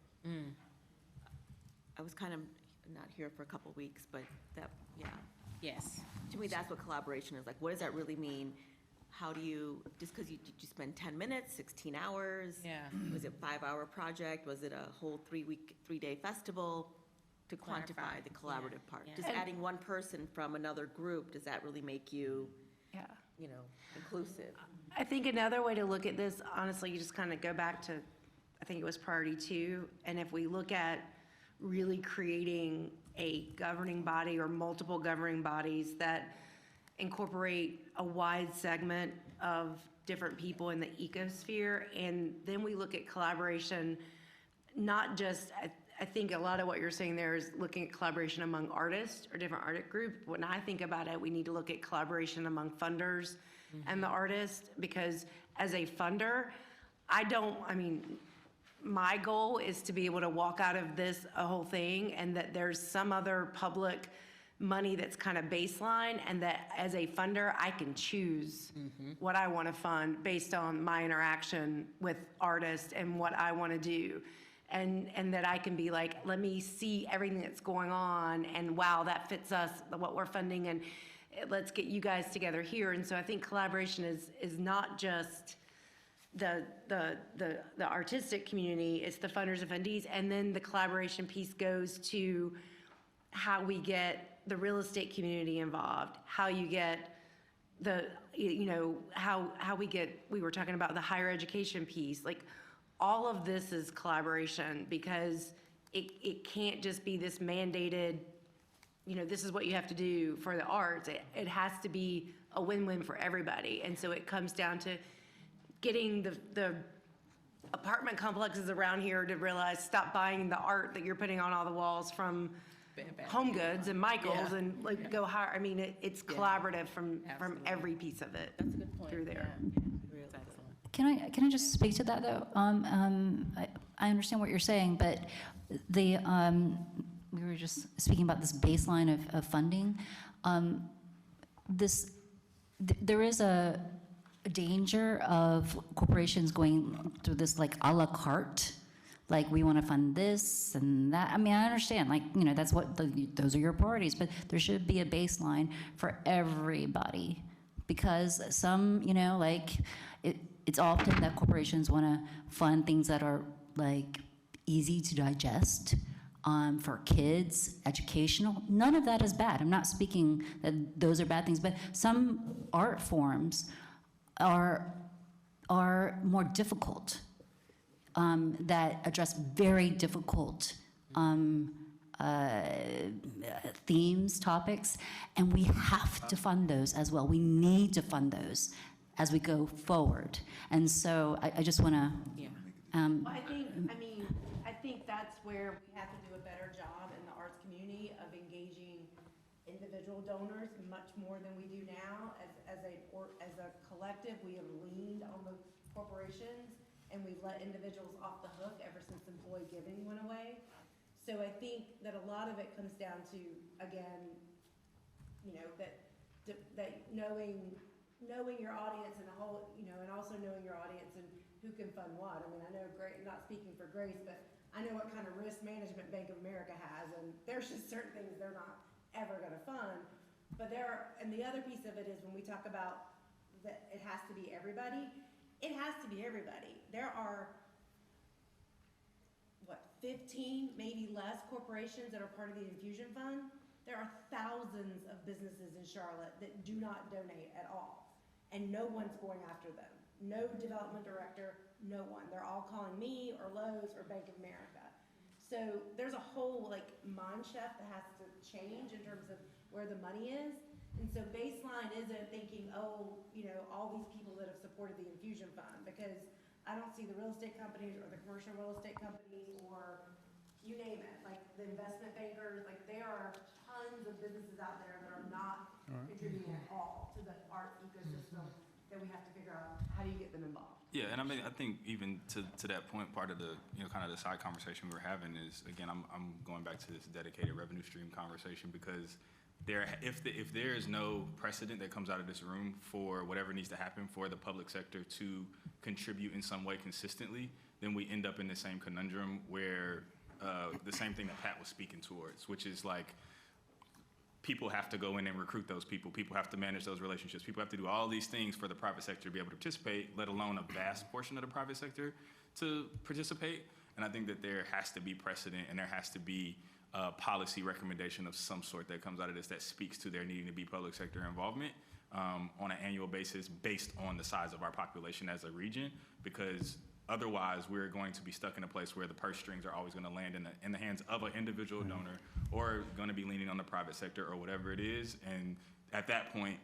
I was kind of not here for a couple weeks, but that, Yes. To me, that's what collaboration is. Like, what does that really mean? How do you, just because you spend 10 minutes, 16 hours? Yeah. Was it a 5-hour project? Was it a whole 3-day festival? To quantify the collaborative part. Yeah. Just adding one person from another group, does that really make you, inclusive? I think another way to look at this, honestly, you just kind of go back to, I think it was priority 2, and if we look at really creating a governing body or multiple governing bodies that incorporate a wide segment of different people in the ecosphere, and then we look at collaboration, not just, I think a lot of what you're saying there is looking at collaboration among artists or different art groups. When I think about it, we need to look at collaboration among funders and the artists, because as a funder, my goal is to be able to walk out of this whole thing and that there's some other public money that's kind of baseline, and that as a funder, I can choose what I want to fund based on my interaction with artists and what I want to do. And that I can be like, let me see everything that's going on, and wow, that fits us, what we're funding, and let's get you guys together here. And so I think collaboration is not just the artistic community, it's the funders and fundees, and then the collaboration piece goes to how we get the real estate community involved, how you get how we get, we were talking about the higher education piece, like all of this is collaboration, because it can't just be this mandated, this is what you have to do for the arts. It has to be a win-win for everybody. And so it comes down to getting the apartment complexes around here to realize, stop buying the art that you're putting on all the walls from Home Goods and Michaels Yeah. and like go higher. I mean, it's collaborative from every piece of it through there. Can I just speak to that, though? I understand what you're saying, but we were just speaking about this baseline of funding. There is a danger of corporations going through this like a la carte, like we want to fund this and that. I mean, I understand, like, you know, that's what, those are your priorities, but there should be a baseline for everybody. Because some, you know, like, it's often that corporations want to fund things that are like easy to digest, for kids, educational. None of that is bad. I'm not speaking that those are bad things, but some art forms are more difficult, that address very difficult themes, topics, and we have to fund those as well. We need to fund those as we go forward. And so I just want to. Well, I think that's where we have to do a better job in the arts community of engaging individual donors much more than we do now. As a collective, we have leaned on the corporations and we've let individuals off the hook ever since employee giving went away. So I think that a lot of it comes down to, again, you know, that knowing your audience and the whole, you know, and also knowing your audience and who can fund what. I mean, I know, not speaking for Grace, but I know what kind of risk management Bank of America has, and there's just certain things they're not ever gonna fund. But and the other piece of it is when we talk about that it has to be everybody, it has to be everybody. There are, 15, maybe less corporations that are part of the Infusion Fund. There are thousands of businesses in Charlotte that do not donate at all, and no one's going after them. No development director, no one. They're all calling me or Lowe's or Bank of America. So there's a whole mind shift that has to change in terms of where the money is. And so baseline isn't thinking, oh, you know, all these people that have supported the Infusion Fund, because I don't see the real estate companies or the commercial real estate companies or you name it, like the investment bankers, like there are tons of businesses out there that are not contributing at all to the art ecosystem that we have to figure out how do you get them involved. Yeah, and I mean, I think even to that point, part of the, you know, kind of the side conversation we're having is, again, I'm going back to this dedicated revenue stream conversation, because if there is no precedent that comes out of this room for whatever needs to happen for the public sector to contribute in some way consistently, then we end up in the same conundrum where the same thing that Pat was speaking towards, which is like, people have to go in and recruit those people. People have to manage those relationships. People have to do all these things for the private sector to be able to participate, let alone a vast portion of the private sector to participate. And I think that there has to be precedent and there has to be a policy recommendation of some sort that comes out of this that speaks to there needing to be public sector involvement on an annual basis based on the size of our population as a region, because otherwise, we're going to be stuck in a place where the purse strings are always going to land in the hands of an individual donor, or going to be leaning on the private sector or whatever it is. And at that point,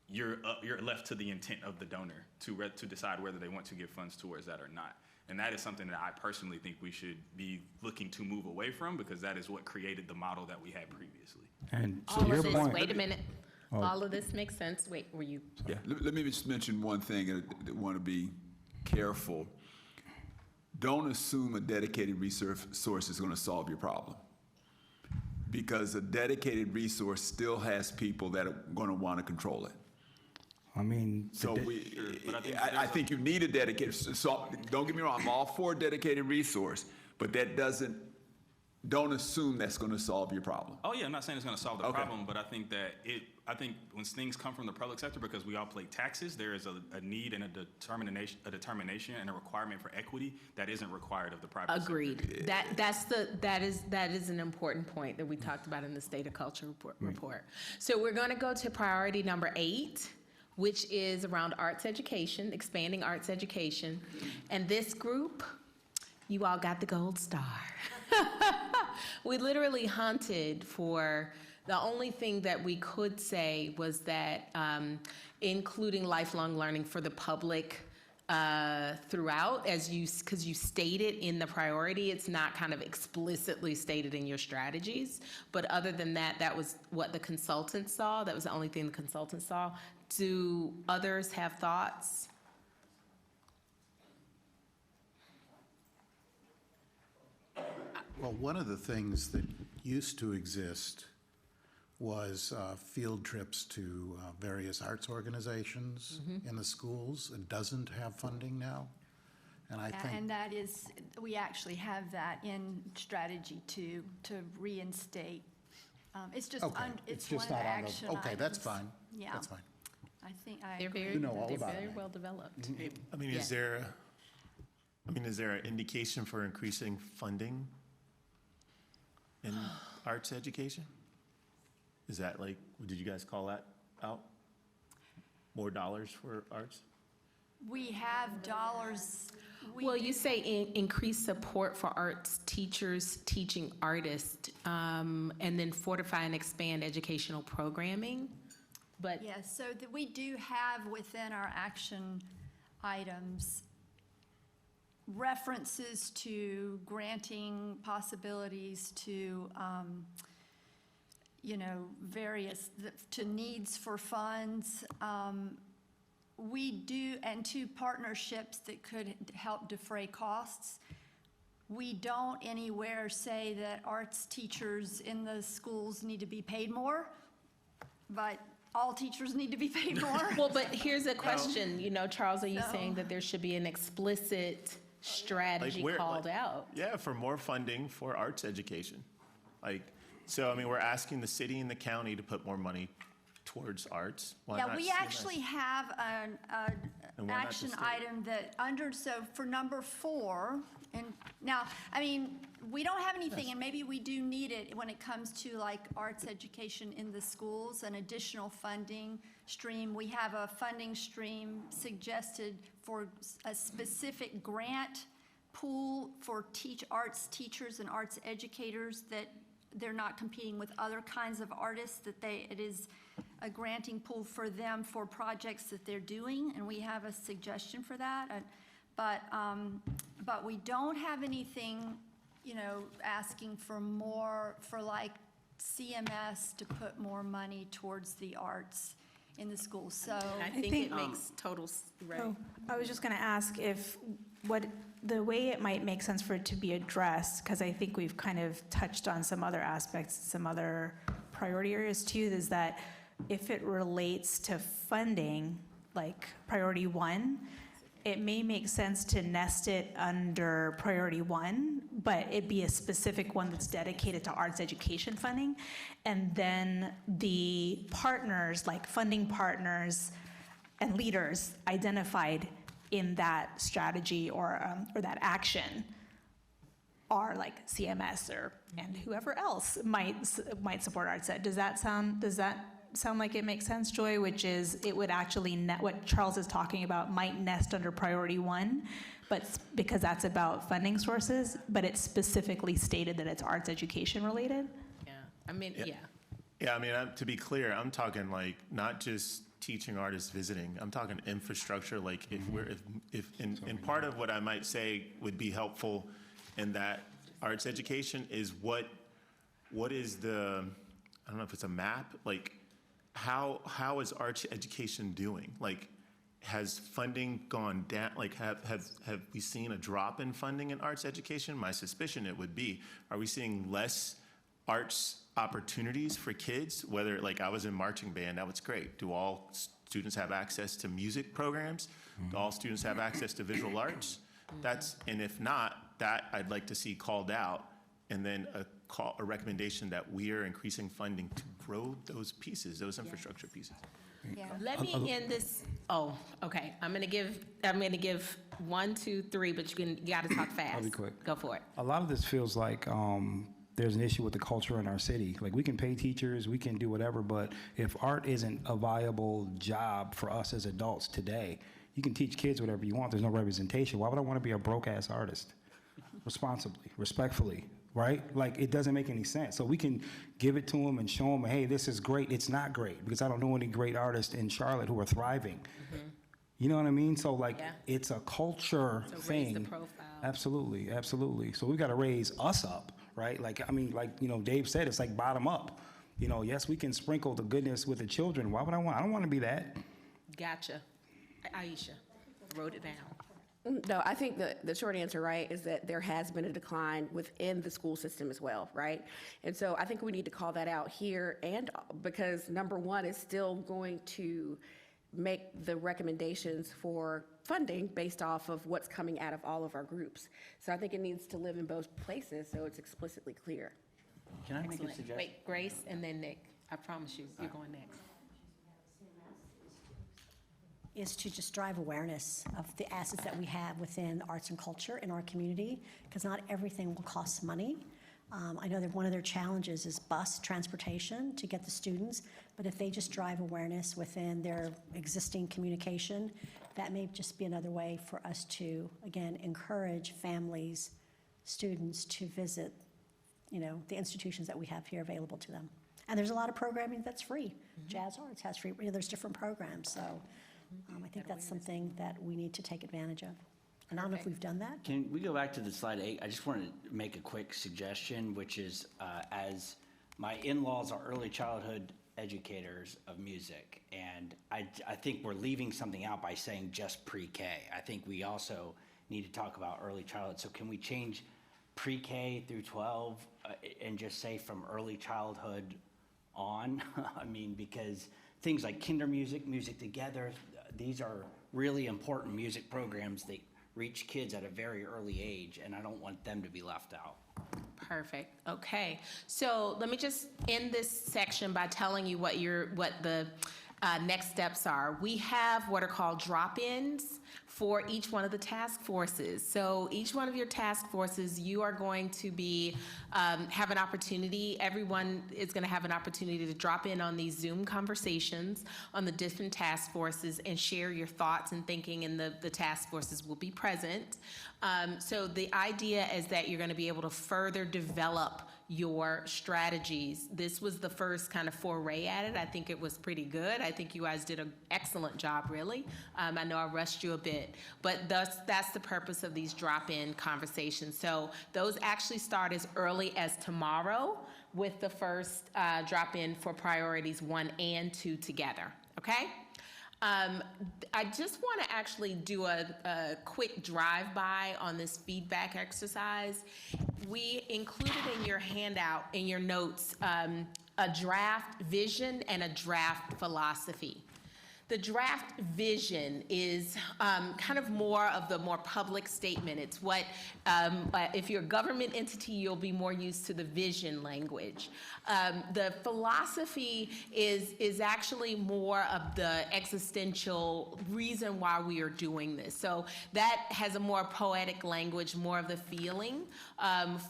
you're left to the intent of the donor to decide whether they want to give funds towards that or not. And that is something that I personally think we should be looking to move away from, because that is what created the model that we had previously. And to All your of this, point, wait a minute. All of this makes sense. Wait, were you? Yeah, let me just mention one thing, and I want to be careful. Don't assume a dedicated resource is going to solve your problem, because a dedicated resource still has people that are going to want to control it. I mean, So I think you need a dedicated, so don't get me wrong, I'm all for a dedicated resource, but that don't assume that's going to solve your problem. Oh yeah, I'm not saying it's going to solve the problem, but I think that when things come from the public sector, because we all pay taxes, there is a need and a determination and a requirement for equity that isn't required of the private sector. Agreed. That is an important point that we talked about in the State of Culture report. So we're going to go to priority number 8, which is around arts education, expanding arts education. And this group, you all got the gold star. We literally hunted for, the only thing that we could say was that including lifelong learning for the public throughout because you state it in the priority. It's not kind of explicitly stated in your strategies. But other than that, that was what the consultants saw. That was the only thing the consultants saw. Do others have thoughts? Well, one of the things that used to exist was field trips to various arts organizations in the schools. It doesn't have funding now. And I think, And that is, we actually have that in strategy to reinstate. It's just, okay, it's just one of the not on action the, okay, that's items. fine. Yeah. That's fine. I think I They're agree. very, You know all they're about very it. well developed. I mean, is Yeah. there, is there an indication for increasing funding in arts education? Is that like, did you guys call that out? More dollars for arts? We have dollars. Well, you say increase support for arts teachers, teaching artists, and then fortify and expand educational programming. But Yes, so that we do have within our action items references to granting possibilities to, various, to needs for funds. We do, and to partnerships that could help defray costs. We don't anywhere say that arts teachers in the schools need to be paid more, but all teachers need to be paid more. Well, but here's a question, Charles, are you So- saying that there should be an explicit strategy called out? Yeah, for more funding for arts education. We're asking the city and the county to put more money towards arts. Why Yeah, not we CMS? actually have an And why not the action state? item that so for number 4, and now, we don't have anything, and maybe we do need it when it comes to like arts education in the schools, an additional funding stream. We have a funding stream suggested for a specific grant pool for arts teachers and arts educators, that they're not competing with other kinds of artists, it is a granting pool for them for projects that they're doing, and we have a suggestion for that. But we don't have anything, asking for more, for like CMS to put more money towards the arts in the schools, so. I think it makes total, right? Oh, I was just going to ask if the way it might make sense for it to be addressed, because I think we've kind of touched on some other aspects, some other priority areas too, is that if it relates to funding, like priority 1, it may make sense to nest it under priority 1, but it be a specific one that's dedicated to arts education funding. And then the partners, like funding partners and leaders identified in that strategy or that action are like CMS and whoever else might support arts ed. Does that sound like it makes sense, Joy? Which is, it would actually what Charles is talking about might nest under priority 1, but because that's about funding sources, but it's specifically stated that it's arts education related. Yeah, Yeah, to be clear, I'm talking like not just teaching artists visiting. I'm talking infrastructure. Like and part of what I might say would be helpful in that arts education is what is the, I don't know if it's a map, like how is arts education doing? Like, has funding gone down? Like, have we seen a drop in funding in arts education? My suspicion it would be, are we seeing less arts opportunities for kids? Whether, like, I was in marching band, that was great. Do all students have access to music programs? Do all students have access to visual arts? And if not, that I'd like to see called out, and then a recommendation that we are increasing funding to grow those pieces, those infrastructure pieces. Yeah. Let me end this. Oh, okay. I'm gonna give 1, 2, 3, but you gotta talk fast. I'll be quick. Go for it. A lot of this feels like there's an issue with the culture in our city. Like, we can pay teachers, we can do whatever, but if art isn't a viable job for us as adults today, you can teach kids whatever you want. There's no representation. Why would I want to be a broke-ass artist? Responsibly, respectfully, right? Like, it doesn't make any sense. So we can give it to them and show them, hey, this is great. It's not great, because I don't know any great artists in Charlotte who are thriving. You know what I mean? So like, Yeah. it's a culture So raise thing. the profile. Absolutely, absolutely. So we got to raise us up, right? Like, I mean, like, you know, Dave said, it's like bottom up. You know, yes, we can sprinkle the goodness with the children. Why would I don't want to be that. Gotcha. Aisha, wrote it down. No, I think the short answer, right, is that there has been a decline within the school system as well, right? And so I think we need to call that out here, and because number one is still going to make the recommendations for funding based off of what's coming out of all of our groups. So I think it needs to live in both places so it's explicitly clear. Can I make a Excellent. suggestion? Wait, Grace and then Nick. I promise you, you're going next. Is to just drive awareness of the assets that we have within arts and culture in our community, because not everything will cost money. I know that one of their challenges is bus transportation to get the students, but if they just drive awareness within their existing communication, that may just be another way for us to, again, encourage families, students to visit, you know, the institutions that we have here available to them. And there's a lot of programming that's free. Jazz Arts has free, you know, there's different programs, so I think that's something that we need to take advantage of. And I don't know if we've done that. Can we go back to the slide 8? I just wanted to make a quick suggestion, which is as my in-laws are early childhood educators of music, and I think we're leaving something out by saying just pre-K. I think we also need to talk about early childhood. So can we change pre-K through 12 and just say from early childhood on? I mean, because things like Kinder Music, Music Together, these are really important music programs that reach kids at a very early age, and I don't want them to be left out. Perfect. Okay. So let me just end this section by telling you what the next steps are. We have what are called drop-ins for each one of the task forces. So each one of your task forces, you are going to be have an opportunity. Everyone is going to have an opportunity to drop in on these Zoom conversations on the different task forces and share your thoughts and thinking, and the task forces will be present. So the idea is that you're going to be able to further develop your strategies. This was the first kind of foray at it. I think it was pretty good. I think you guys did an excellent job, really. I know I rushed you a bit, but that's the purpose of these drop-in conversations. So those actually start as early as tomorrow with the first drop-in for priorities 1 and 2 together, okay? I just want to actually do a quick drive-by on this feedback exercise. We included in your handout, in your notes, a draft vision and a draft philosophy. The draft vision is kind of more of the more public statement. It's what, if you're a government entity, you'll be more used to the vision language. The philosophy is actually more of the existential reason why we are doing this. So that has a more poetic language, more of the feeling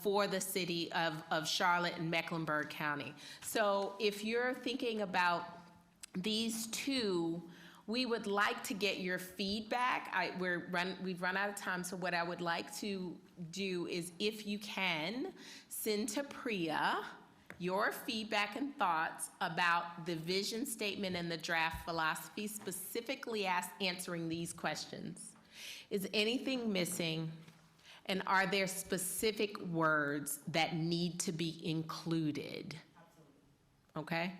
for the city of Charlotte and Mecklenburg County. So if you're thinking about these two, we would like to get your feedback. We've run out of time, so what I would like to do is, if you can, send to Priya your feedback and thoughts about the vision statement and the draft philosophy, specifically answering these questions. Is anything missing? And are there specific words that need to be included? Okay?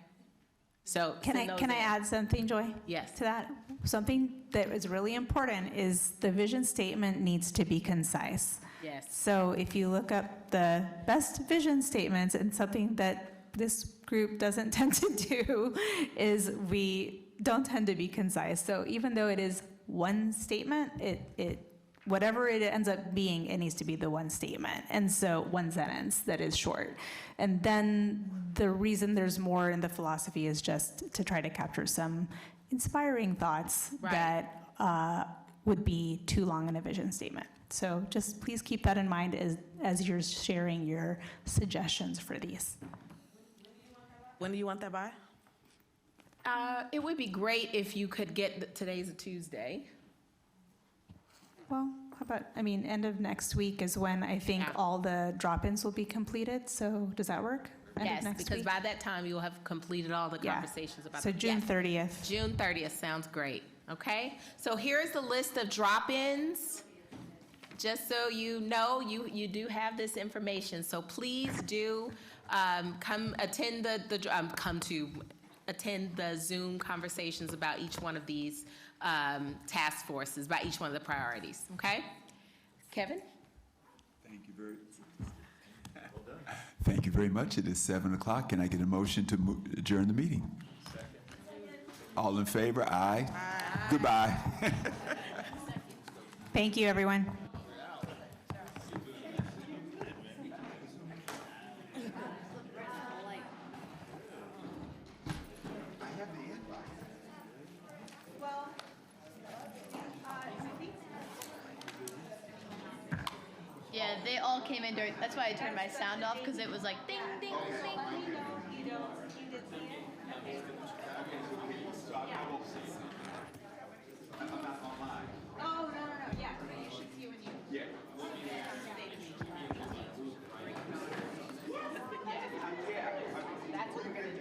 So Can I add something, Joy? Yes. To that? Something that is really important is the vision statement needs to be concise. Yes. So if you look up the best vision statements, and something that this group doesn't tend to do is we don't tend to be concise. So even though it is one statement, whatever it ends up being, it needs to be the one statement. And so one sentence that is short. And then the reason there's more in the philosophy is just to try to capture some inspiring thoughts that would be too long in a vision statement. So just please keep that in mind as you're sharing your suggestions for these. When do you want that by? It would be great if you could get, today's a Tuesday. Well, how about, end of next week is when I think all the drop-ins will be completed. So does that work? End of Yes, next because week? by that time, you'll have completed all the conversations about. So June 30th. June 30th sounds great. Okay, so here's the list of drop-ins. Just so you know, you do have this information, so please do come attend attend the Zoom conversations about each one of these task forces, about each one of the priorities, okay? Kevin? Thank you very much. It is 7 o'clock. Can I get a motion to adjourn the meeting? All in favor? Aye. Goodbye. Thank you, everyone. Yeah, they all came in during, that's why I turned my sound off, because it was like ding, ding, ding. Oh, no, yeah, you should see when you. Yeah. That's what we're gonna do.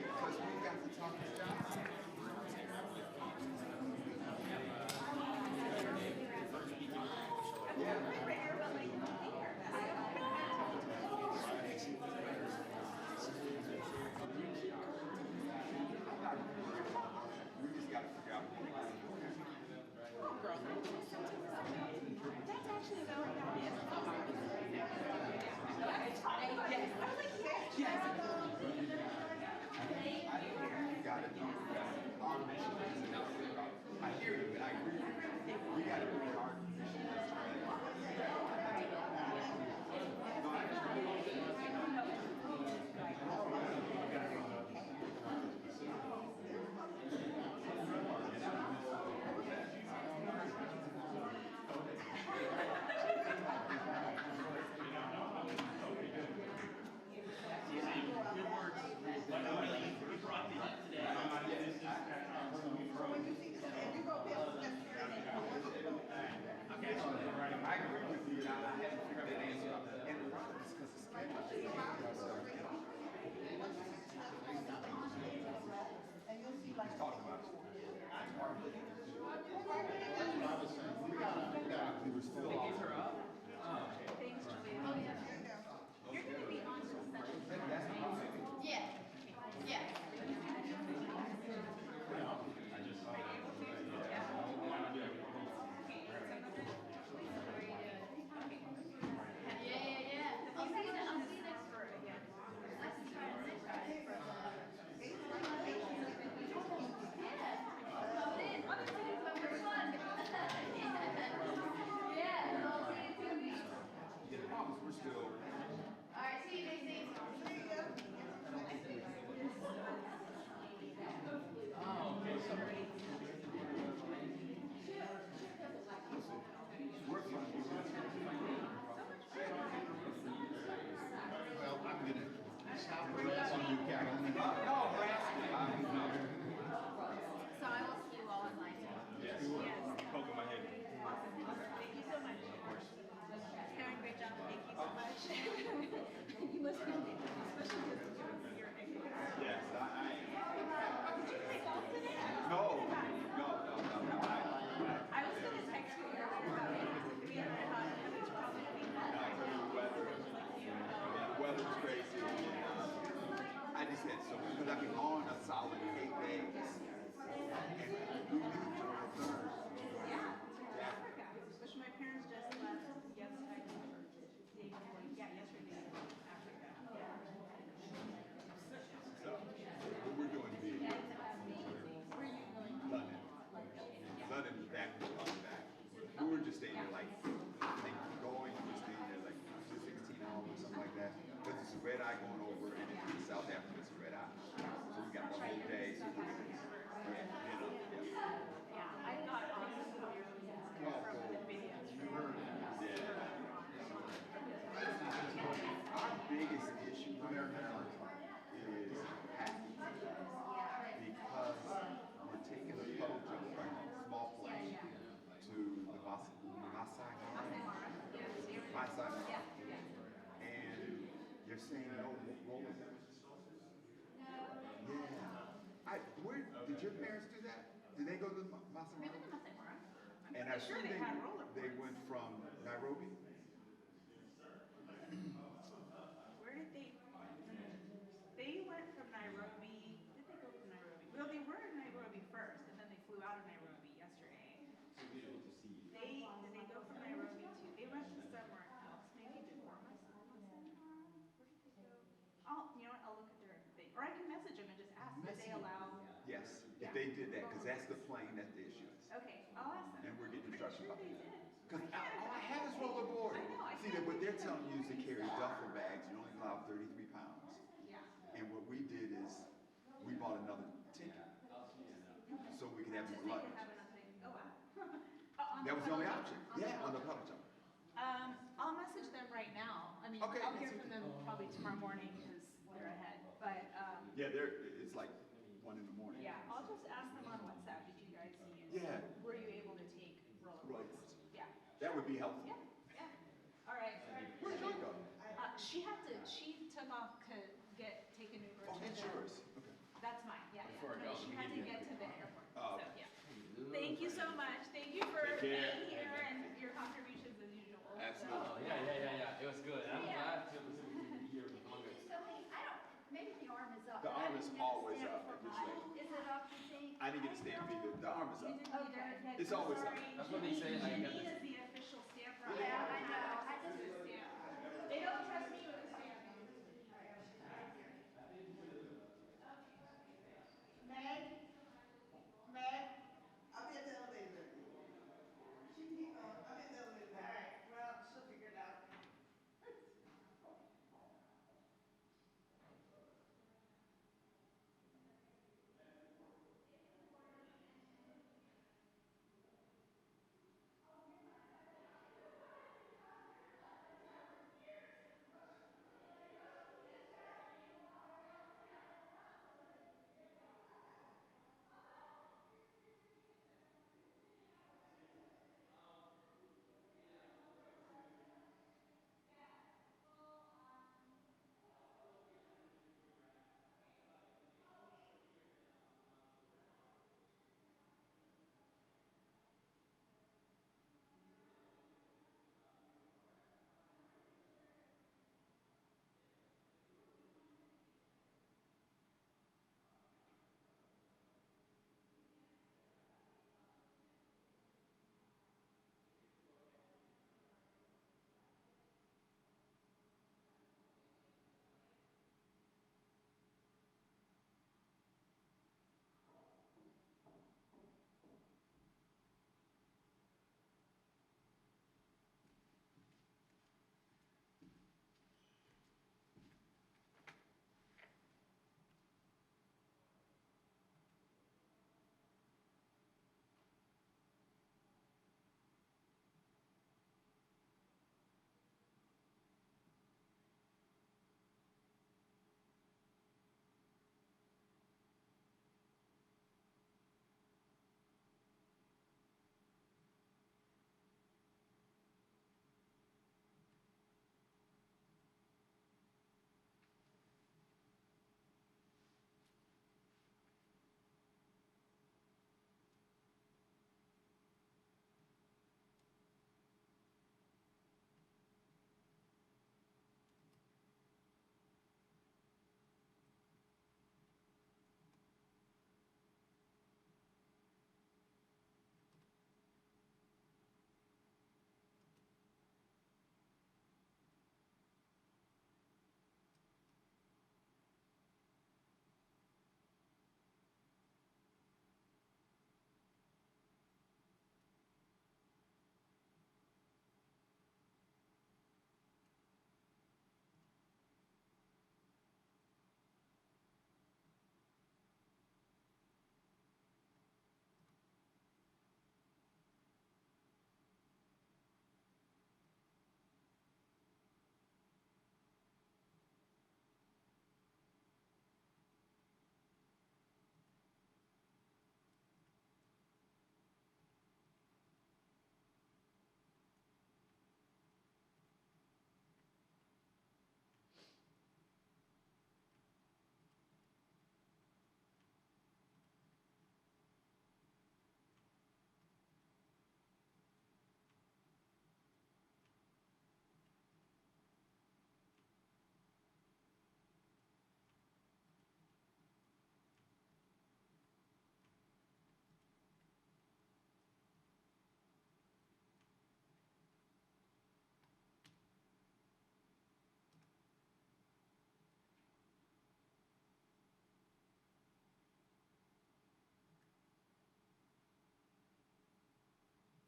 Did your parents do that? Did they go to Masai They've Mara? been to Masai Mara. I'm And I pretty sure think they had roller they went from Nairobi? Where did they? They went from Nairobi. Did they go from Nairobi? Well, they were in Nairobi first, and then they flew out of Nairobi yesterday. They did they go from Nairobi to? They went to somewhere else, maybe before my son was in. Where did they go? You know what? I'll look at their thing, or I can message them and just ask if they allow. Yes, Yeah. if they did that, because that's the plane that the issue is. Okay, I'll ask them. And we're getting I'm pretty instructions sure about they that. did. Because all I have is rollerboard. I know, I See, can't what they're believe telling you is to it. carry duffel bags, you only allow 33 pounds. Yeah. And what we did is, we bought another ticket, so we could have So more they could luggage. have enough things. Oh, wow. That was the only option. Yeah, on the public jump. I'll message them right now. I mean, Okay. I'll hear from them probably tomorrow morning because they're ahead. But, Yeah, it's like 1 in the morning. yeah, I'll just ask them on WhatsApp, did you guys use? Yeah. Were you able to take rollerblades? Yeah. That would be helpful. Yeah, yeah. All right. Where'd Joy go? She took off to take an Uber. Oh, to that's the- yours. Okay. That's mine, yeah, Before I yeah. go, She let me had to give you get a to the airport, Oh, so, okay. yeah. Thank you so much. Thank you for Take care. being here and your contributions as usual. Absolutely. Oh, yeah. It was good. I'm Yeah. glad to be here with Congress. So I don't, maybe the arm is up. The but I arm is didn't get a always stamp up for at this mine. rate. Is it up, you think? I didn't get a stamp either. The arm is up. Okay. It's always up. That's what they say. I got Janine this. is the official stamp. Yeah, I know.